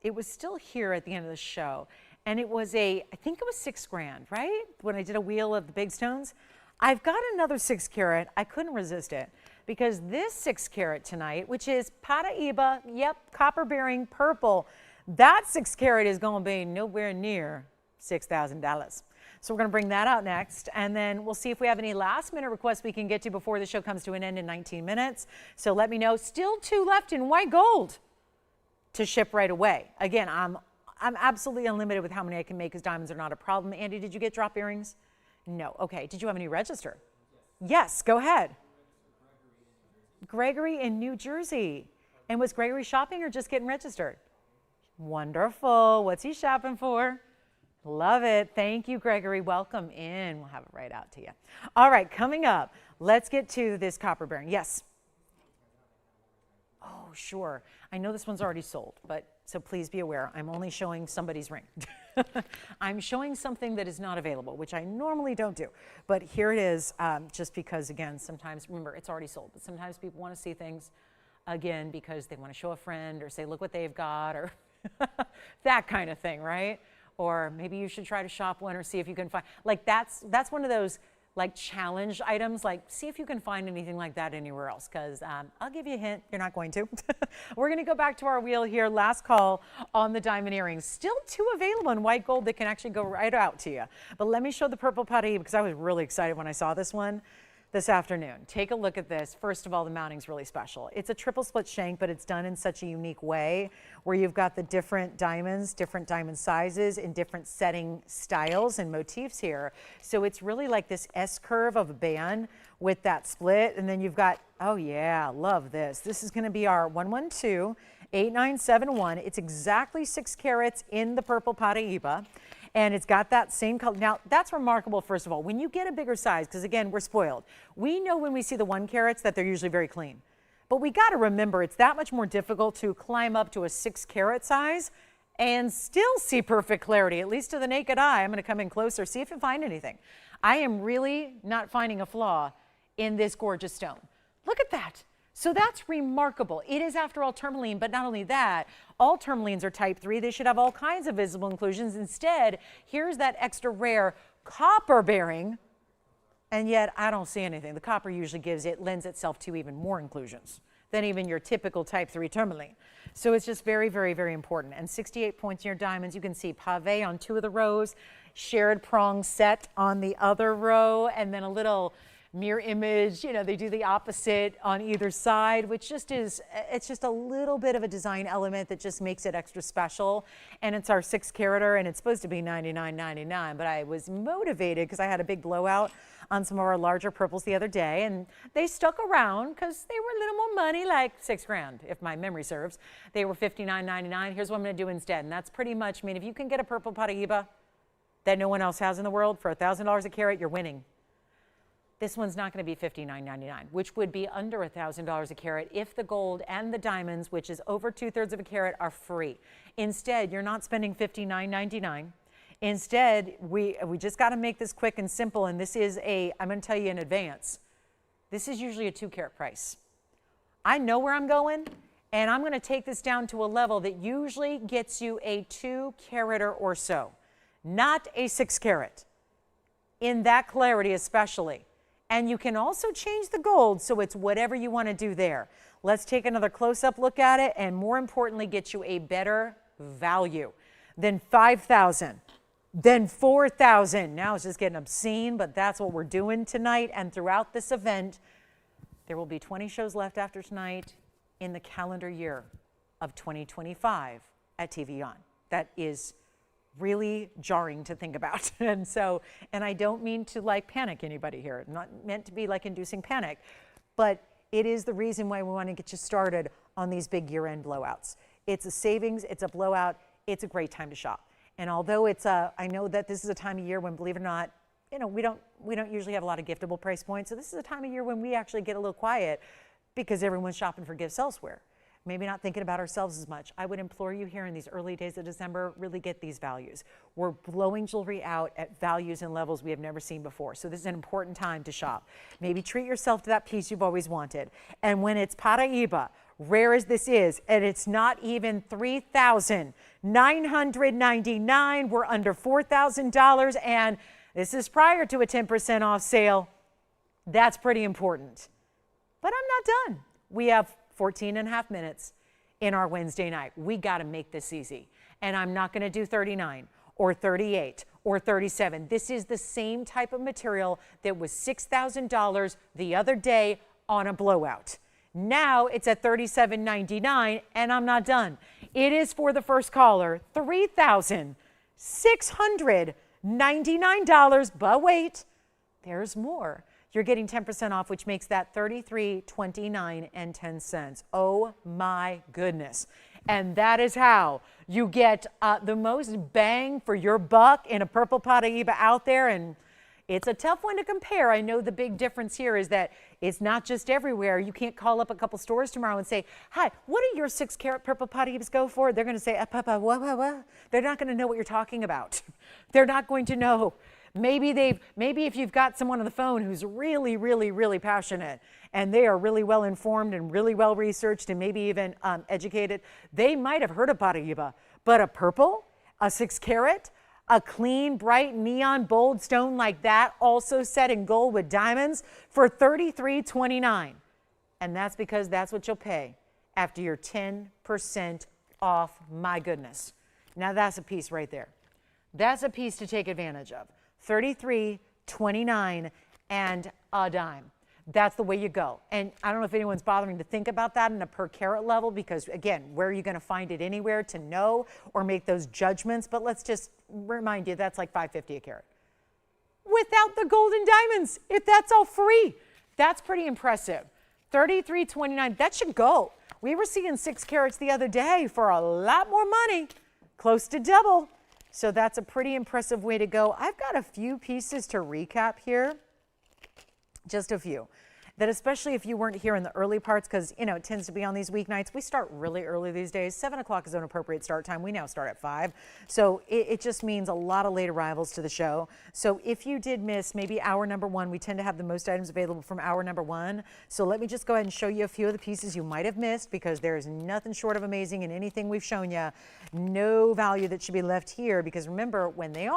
it was still here at the end of the show. And it was I think it was $6 grand, right? When I did a wheel of the big stones. I've got another 6 carat. I couldn't resist it because this 6 carat tonight, which is Paraiba, yep, copper bearing purple, that 6 carat is going to be nowhere near $6,000. So we're going to bring that out next, and then we'll see if we have any last minute requests we can get to before the show comes to an end in 19 minutes. So let me know. Still 2 left in white gold to ship right away. Again, I'm absolutely unlimited with how many I can make because diamonds are not a problem. Andy, did you get drop earrings? No. Okay. Did you have any register? Yes. Go ahead. Gregory in New Jersey. And was Gregory shopping or just getting registered? Wonderful. What's he shopping for? Love it. Thank you, Gregory. Welcome in. We'll have it right out to you. All right. Coming up, let's get to this copper bearing. Yes. Oh, sure. I know this one's already sold, but so please be aware, I'm only showing somebody's ring. I'm showing something that is not available, which I normally don't do. But here it is, just because, again, sometimes, remember, it's already sold, but sometimes people want to see things again because they want to show a friend or say, look what they've got, or that kind of thing, right? Or maybe you should try to shop one or see if you can find, like that's one of those like challenge items, like see if you can find anything like that anywhere else, because I'll give you a hint, you're not going to. We're going to go back to our wheel here. Last call on the diamond earrings. Still 2 available in white gold that can actually go right out to you. But let me show the purple Paraiba because I was really excited when I saw this one this afternoon. Take a look at this. First of all, the mounting's really special. It's a triple split shank, but it's done in such a unique way where you've got the different diamonds, different diamond sizes, and different setting styles and motifs here. So it's really like this S curve of a band with that split. And then you've got, oh yeah, love this. This is going to be our 112-8971. It's exactly 6 carats in the purple Paraiba. And it's got that same color. Now, that's remarkable, first of all. When you get a bigger size, because again, we're spoiled. We know when we see the 1 carats that they're usually very clean. But we got to remember it's that much more difficult to climb up to a 6 carat size and still see perfect clarity, at least to the naked eye. I'm going to come in closer, see if you find anything. I am really not finding a flaw in this gorgeous stone. Look at that. So that's remarkable. It is, after all, tourmaline, but not only that, all tourmalines are type 3. They should have all kinds of visible inclusions. Instead, here's that extra rare copper bearing, and yet I don't see anything. The copper usually lends itself to even more inclusions than even your typical type 3 tourmaline. So it's just very, very, very important. And 68 points in your diamonds. You can see pave on 2 of the rows, shared prong set on the other row, and then a little mirror image, you know, they do the opposite on either side, which just is, it's just a little bit of a design element that just makes it extra special. And it's our 6 carater, and it's supposed to be $99.99, but I was motivated because I had a big blowout on some of our larger purples the other day, and they stuck around because they were a little more money, like 6 grand, if my memory serves. They were $59.99. Here's what I'm going to do instead, and that's pretty much, I mean, if you can get a purple Paraiba that no one else has in the world for $1,000 a carat, you're winning. This one's not going to be $59.99, which would be under $1,000 a carat if the gold and the diamonds, which is over 2/3 of a carat, are free. Instead, you're not spending $59.99. Instead, we just got to make this quick and simple, and this is I'm going to tell you in advance, this is usually a 2 carat price. I know where I'm going, and I'm going to take this down to a level that usually gets you a 2 carater or so, not a 6 carat, in that clarity especially. And you can also change the gold, so it's whatever you want to do there. Let's take another close-up look at it, and more importantly, get you a better value than $5,000, then $4,000. Now it's just getting obscene, but that's what we're doing tonight and throughout this event. There will be 20 shows left after tonight in the calendar year of 2025 at TVON. That is really jarring to think about. And I don't mean to like panic anybody here. I'm not meant to be like inducing panic, but it is the reason why we want to get you started on these big year-end blowouts. It's a savings, it's a blowout, it's a great time to shop. And although I know that this is a time of year when, believe it or not, we don't usually have a lot of giftable price points. So this is a time of year when we actually get a little quiet because everyone's shopping for gifts elsewhere. Maybe not thinking about ourselves as much. I would implore you here in these early days of December, really get these values. We're blowing jewelry out at values and levels we have never seen before. So this is an important time to shop. Maybe treat yourself to that piece you've always wanted. And when it's Paraiba, rare as this is, and it's not even $3,999, we're under $4,000, and this is prior to a 10% off sale. That's pretty important. But I'm not done. We have 14 and a half minutes in our Wednesday night. We got to make this easy. And I'm not going to do 39 or 38 or 37. This is the same type of material that was $6,000 the other day on a blowout. Now it's at $37.99, and I'm not done. It is for the first caller, $3,699, but wait, there's more. You're getting 10% off, which makes that $33.29.10. Oh my goodness. And that is how you get the most bang for your buck in a purple Paraiba out there. And it's a tough one to compare. I know the big difference here is that it's not just everywhere. You can't call up a couple stores tomorrow and say, hi, what do your 6-carat purple Paraibas go for? They're going to say, papa, what? They're not going to know what you're talking about. They're not going to know. Maybe if you've got someone on the phone who's really, really, really passionate and they are really well informed and really well researched and maybe even educated, they might have heard of Paraiba. But a purple, a 6-carat, a clean, bright, neon, bold stone like that, also set in gold with diamonds for $33.29. And that's because that's what you'll pay after your 10% off. My goodness. Now that's a piece right there. That's a piece to take advantage of. $33.29 and a dime. That's the way you go. And I don't know if anyone's bothering to think about that in a per carat level, because again, where are you going to find it anywhere to know or make those judgments? But let's just remind you, that's like $5.50 a carat. Without the gold and diamonds, if that's all free, that's pretty impressive. $33.29, that should go. We were seeing 6 carats the other day for a lot more money, close to double. So that's a pretty impressive way to go. I've got a few pieces to recap here, just a few, that especially if you weren't here in the early parts, because it tends to be on these weeknights. We start really early these days. 7 o'clock is an appropriate start time. We now start at 5. So it just means a lot of late arrivals to the show. So if you did miss maybe hour number 1, we tend to have the most items available from hour number 1. So let me just go ahead and show you a few of the pieces you might have missed, because there is nothing short of amazing in anything we've shown you. No value that should be left here, because remember, when they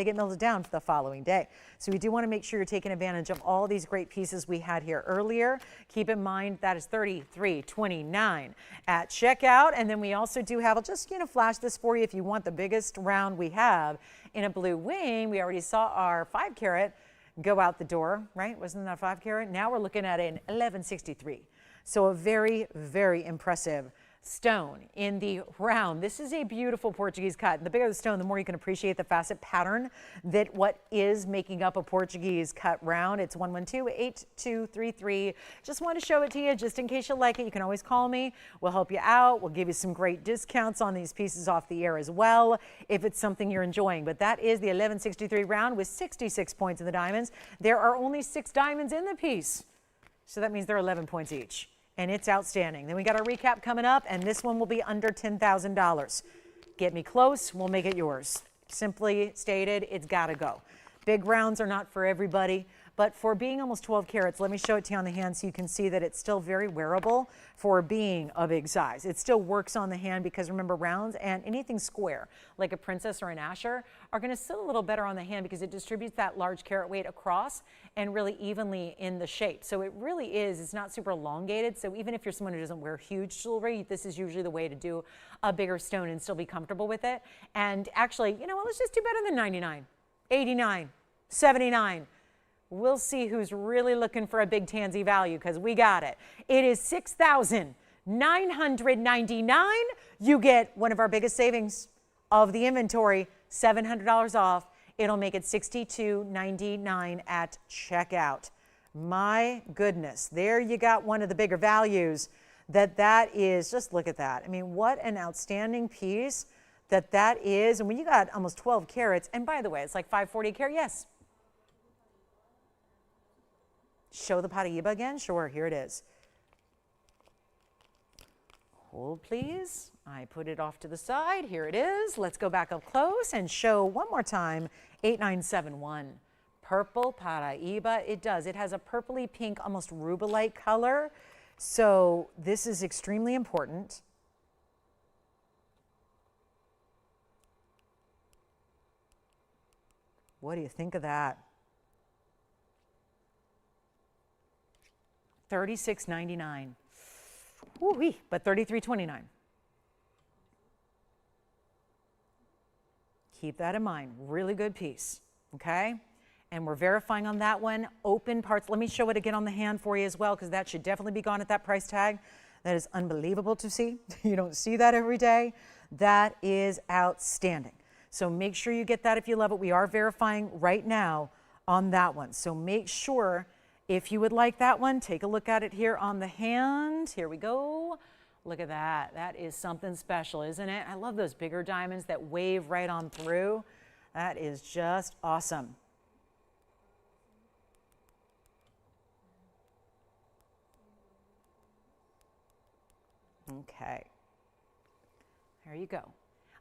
get melted down for the following day. So we do want to make sure you're taking advantage of all these great pieces we had here earlier. Keep in mind that is $33.29 at checkout. And then we also do have, I'll just flash this for you if you want the biggest round we have in a blue wing. We already saw our 5-carat go out the door, right? Wasn't that 5-carat? Now we're looking at an 1163. So a very, very impressive stone in the round. This is a beautiful Portuguese cut. And the bigger the stone, the more you can appreciate the facet pattern that what is making up a Portuguese cut round. It's 112-8233. Just want to show it to you just in case you like it. You can always call me. We'll help you out. We'll give you some great discounts on these pieces off the air as well if it's something you're enjoying. But that is the 1163 round with 66 points in the diamonds. There are only 6 diamonds in the piece. So that means they're 11 points each. And it's outstanding. Then we got our recap coming up, and this one will be under $10,000. Get me close, we'll make it yours. Simply stated, it's got to go. Big rounds are not for everybody, but for being almost 12 carats, let me show it to you on the hand so you can see that it's still very wearable for being a big size. It still works on the hand because remember, rounds and anything square, like a princess or an asher, are going to sit a little better on the hand because it distributes that large carat weight across and really evenly in the shape. So it really is, it's not super elongated. So even if you're someone who doesn't wear huge jewelry, this is usually the way to do a bigger stone and still be comfortable with it. And actually, let's just do better than 99, 89, 79. We'll see who's really looking for a big tansy value because we got it. It is $6,999. You get one of our biggest savings of the inventory, $700 off. It'll make it $62.99 at checkout. My goodness, there you got one of the bigger values. that is, just look at that. I mean, what an outstanding piece that is. And when you got almost 12 carats, and by the way, it's like 540 a carat, yes. Show the Paraiba again, sure, here it is. Hold please, I put it off to the side, here it is. Let's go back up close and show one more time, 8971. Purple Paraiba, it does. It has a purpley pink, almost rubellite color. So this is extremely important. What do you think of that? $36.99. Woo-wee, but $33.29. Keep that in mind. Really good piece, okay? And we're verifying on that one. Open parts. Let me show it again on the hand for you as well, because that should definitely be gone at that price tag. That is unbelievable to see. You don't see that every day. That is outstanding. So make sure you get that if you love it. We are verifying right now on that one. So make sure, if you would like that one, take a look at it here on the hand. Here we go. Look at that. That is something special, isn't it? I love those bigger diamonds that wave right on through. That is just awesome. Okay. There you go.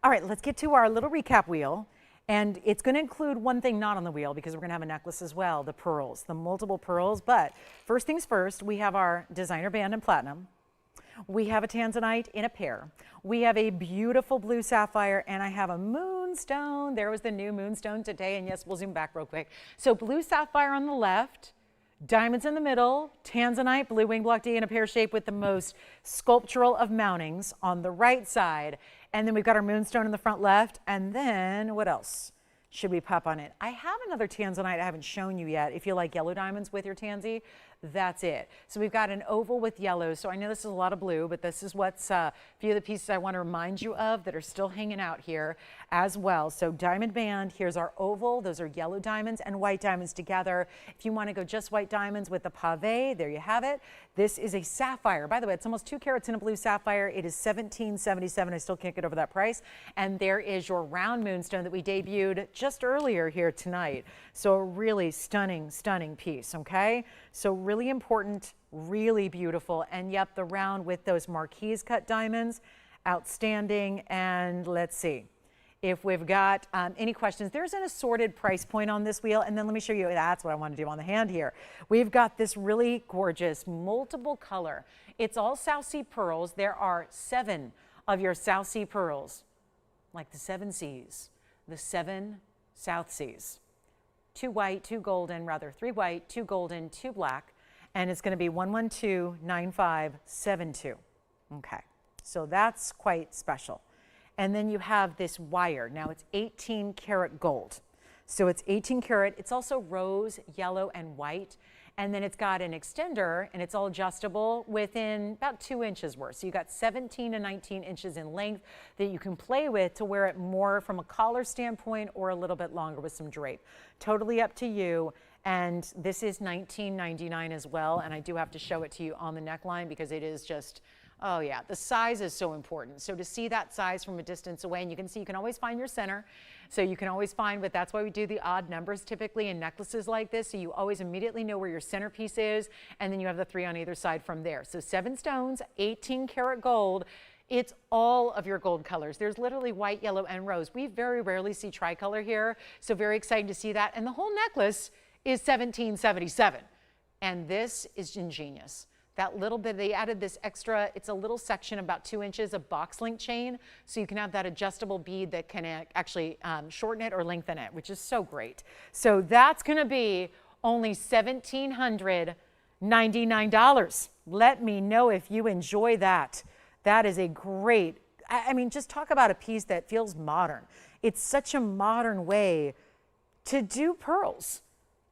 All right, let's get to our little recap wheel. And it's going to include one thing not on the wheel, because we're going to have a necklace as well, the pearls, the multiple pearls. But first things first, we have our designer band in platinum. We have a Tanzanite in a pair. We have a beautiful blue sapphire, and I have a Moonstone. There was the new Moonstone today, and yes, we'll zoom back real quick. So blue sapphire on the left, diamonds in the middle, Tanzanite, blue wing block D in a pear shape with the most sculptural of mountings on the right side. And then we've got our Moonstone in the front left. And then what else should we pop on it? I have another Tanzanite I haven't shown you yet. If you like yellow diamonds with your Tanzy, that's it. So we've got an oval with yellow. So I know this is a lot of blue, but this is what's a few of the pieces I want to remind you of that are still hanging out here as well. So diamond band, here's our oval. Those are yellow diamonds and white diamonds together. If you want to go just white diamonds with the pave, there you have it. This is a sapphire. By the way, it's almost 2 carats in a blue sapphire. It is $17.77. I still can't get over that price. And there is your round Moonstone that we debuted just earlier here tonight. So a really stunning, stunning piece, okay? So really important, really beautiful. And yep, the round with those marquise cut diamonds, outstanding. And let's see if we've got any questions. There's an assorted price point on this wheel. And then let me show you, that's what I want to do on the hand here. We've got this really gorgeous multiple color. It's all South Sea pearls. There are 7 of your South Sea pearls, like the 7 seas, the 7 South Seas. 2 white, 2 golden, rather 3 white, 2 golden, 2 black, and it's going to be 1129572. Okay, so that's quite special. And then you have this wire. Now it's 18 karat gold. So it's 18 karat. It's also rose, yellow, and white. And then it's got an extender, and it's all adjustable within about 2 inches worth. So you got 17 to 19 inches in length that you can play with to wear it more from a collar standpoint or a little bit longer with some drape. Totally up to you. And this is $19.99 as well. And I do have to show it to you on the neckline because it is just, oh yeah, the size is so important. So to see that size from a distance away, and you can see, you can always find your center. So you can always find, but that's why we do the odd numbers typically in necklaces like this. So you always immediately know where your centerpiece is. And then you have the 3 on either side from there. So 7 stones, 18 karat gold. It's all of your gold colors. There's literally white, yellow, and rose. We very rarely see tricolor here. So very excited to see that. And the whole necklace is $17.77. And this is ingenious. That little bit, they added this extra, it's a little section about 2 inches of box link chain. So you can have that adjustable bead that can actually shorten it or lengthen it, which is so great. So that's gonna be only $1,799. Let me know if you enjoy that. That is a great, I mean, just talk about a piece that feels modern. It's such a modern way to do pearls.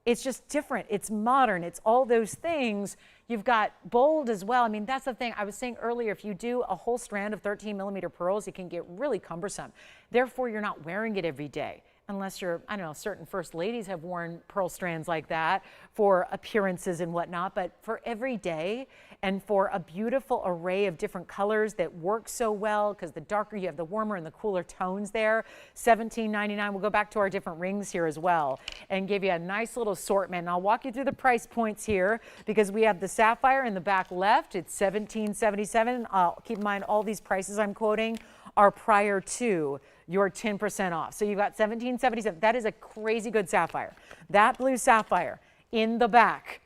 It's just different. It's modern. It's all those things. You've got bold as well. I mean, that's the thing. I was saying earlier, if you do a whole strand of 13 millimeter pearls, it can get really cumbersome. Therefore, you're not wearing it every day. unless you're, I don't know, certain first ladies have worn pearl strands like that for appearances and whatnot, but for every day and for a beautiful array of different colors that work so well, because the darker you have, the warmer and the cooler tones there. $17.99. We'll go back to our different rings here as well and give you a nice little assortment. And I'll walk you through the price points here because we have the sapphire in the back left. It's $17.77. Keep in mind all these prices I'm quoting are prior to your 10% off. So you've got $17.77. That is a crazy good sapphire. That blue sapphire in the back,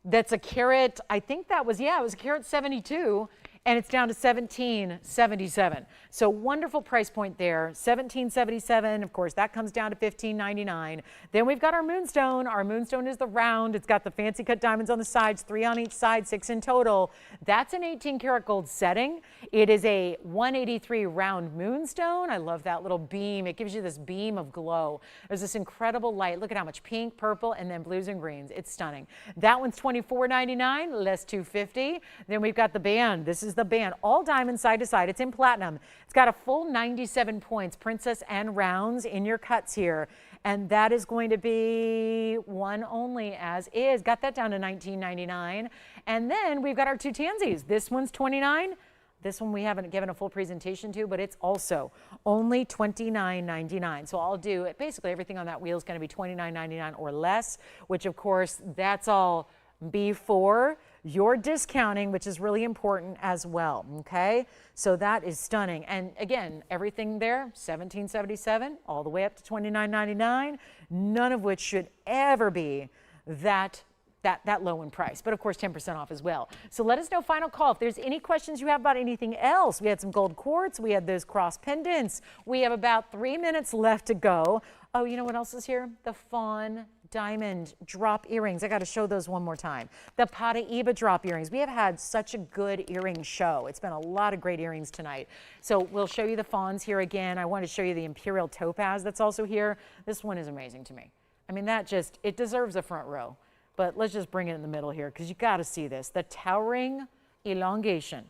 that's a carat, I think that was, yeah, it was a carat 72, and it's down to $17.77. So wonderful price point there, $17.77. Of course, that comes down to $15.99. Then we've got our Moonstone. Our Moonstone is the round. It's got the fancy cut diamonds on the sides, 3 on each side, 6 in total. That's an 18 karat gold setting. It is a 183 round Moonstone. I love that little beam. It gives you this beam of glow. There's this incredible light. Look at how much pink, purple, and then blues and greens. It's stunning. That one's $24.99, less $250. Then we've got the band. This is the band, all diamonds side to side. It's in platinum. It's got a full 97 points, princess and rounds in your cuts here. And that is going to be one only as is. Got that down to $19.99. And then we've got our 2 tansies. This one's $29. This one we haven't given a full presentation to, but it's also only $29.99. So I'll do it. Basically everything on that wheel is going to be $29.99 or less, which of course that's all before your discounting, which is really important as well. Okay, so that is stunning. And again, everything there, $17.77 all the way up to $29.99, none of which should ever be that low in price, but of course 10% off as well. So let us know, final call, if there's any questions you have about anything else. We had some gold quartz, we had those cross pendants. We have about 3 minutes left to go. Oh, you know what else is here? The fawn diamond drop earrings. I got to show those one more time. The Paraiba drop earrings. We have had such a good earring show. It's been a lot of great earrings tonight. So we'll show you the fawns here again. I want to show you the Imperial Topaz that's also here. This one is amazing to me. I mean, that just, it deserves a front row. But let's just bring it in the middle here because you got to see this. The towering elongation.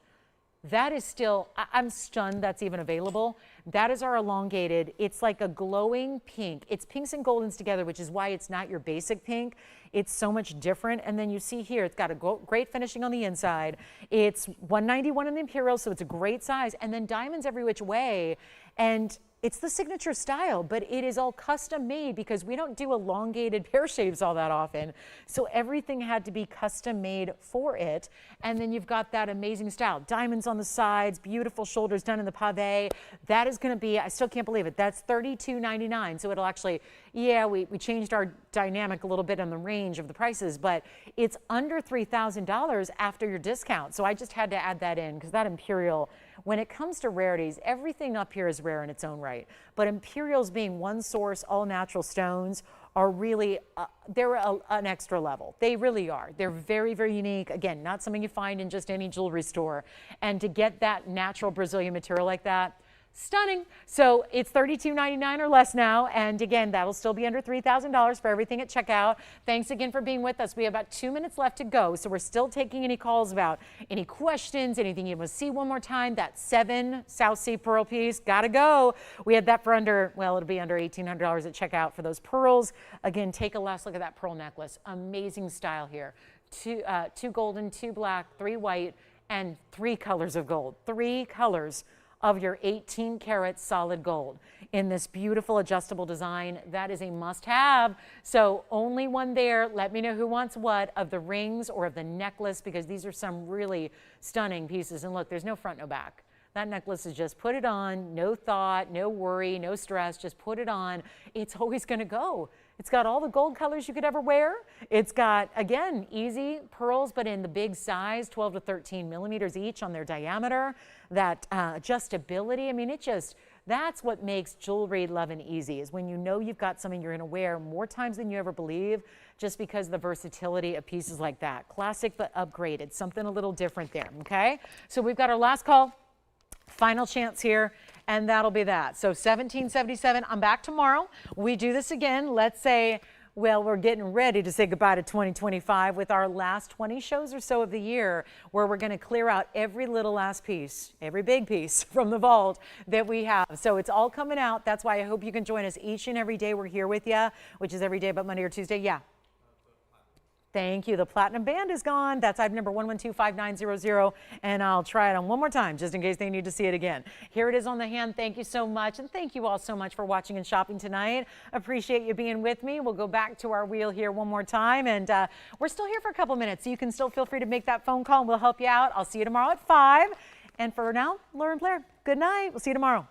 That is still, I'm stunned that's even available. That is our elongated. It's like a glowing pink. It's pinks and goldens together, which is why it's not your basic pink. It's so much different. And then you see here, it's got a great finishing on the inside. It's 191 in the Imperial, so it's a great size. And then diamonds every which way. And it's the signature style, but it is all custom made because we don't do elongated pear shapes all that often. So everything had to be custom made for it. And then you've got that amazing style. Diamonds on the sides, beautiful shoulders done in the pave. That is gonna be, I still can't believe it, that's $32.99. So it'll actually, yeah, we changed our dynamic a little bit on the range of the prices, but it's under $3,000 after your discount. So I just had to add that in because that Imperial, when it comes to rarities, everything up here is rare in its own right. But Imperials being one source, all natural stones are really, they're an extra level. They really are. They're very, very unique. Again, not something you find in just any jewelry store. And to get that natural Brazilian material like that, stunning. So it's $32.99 or less now. And again, that'll still be under $3,000 for everything at checkout. Thanks again for being with us. We have about 2 minutes left to go. So we're still taking any calls about any questions, anything you want to see one more time. That 7 South Sea pearl piece, gotta go. We had that for under, well, it'll be under $1,800 at checkout for those pearls. Again, take a last look at that pearl necklace. Amazing style here. Two golden, 2 black, 3 white, and 3 colors of gold. 3 colors of your 18 karat solid gold in this beautiful adjustable design. That is a must have. So only one there. Let me know who wants what of the rings or of the necklace because these are some really stunning pieces. And look, there's no front, no back. That necklace is just put it on, no thought, no worry, no stress, just put it on. It's always gonna go. It's got all the gold colors you could ever wear. It's got, again, easy pearls, but in the big size, 12 to 13 millimeters each on their diameter. That adjustability, I mean, it just, that's what makes jewelry love and easy, is when you know you've got something you're gonna wear more times than you ever believe, just because of the versatility of pieces like that. Classic, but upgraded, something a little different there, okay? So we've got our last call. Final chance here, and that'll be that. So $17.77. I'm back tomorrow. We do this again. Let's say Well, we're getting ready to say goodbye to 2025 with our last 20 shows or so of the year, where we're going to clear out every little last piece, every big piece from the vault that we have. So it's all coming out. That's why I hope you can join us each and every day we're here with you, which is every day but Monday or Tuesday. Yeah. Thank you. The platinum band is gone. That's item number 1125900. And I'll try it on one more time just in case they need to see it again. Here it is on the hand. Thank you so much. And thank you all so much for watching and shopping tonight. Appreciate you being with me. We'll go back to our wheel here one more time. And we're still here for a couple minutes, so you can still feel free to make that phone call and we'll help you out. I'll see you tomorrow at 5. And for now, Lauren Blair, good night. We'll see you tomorrow.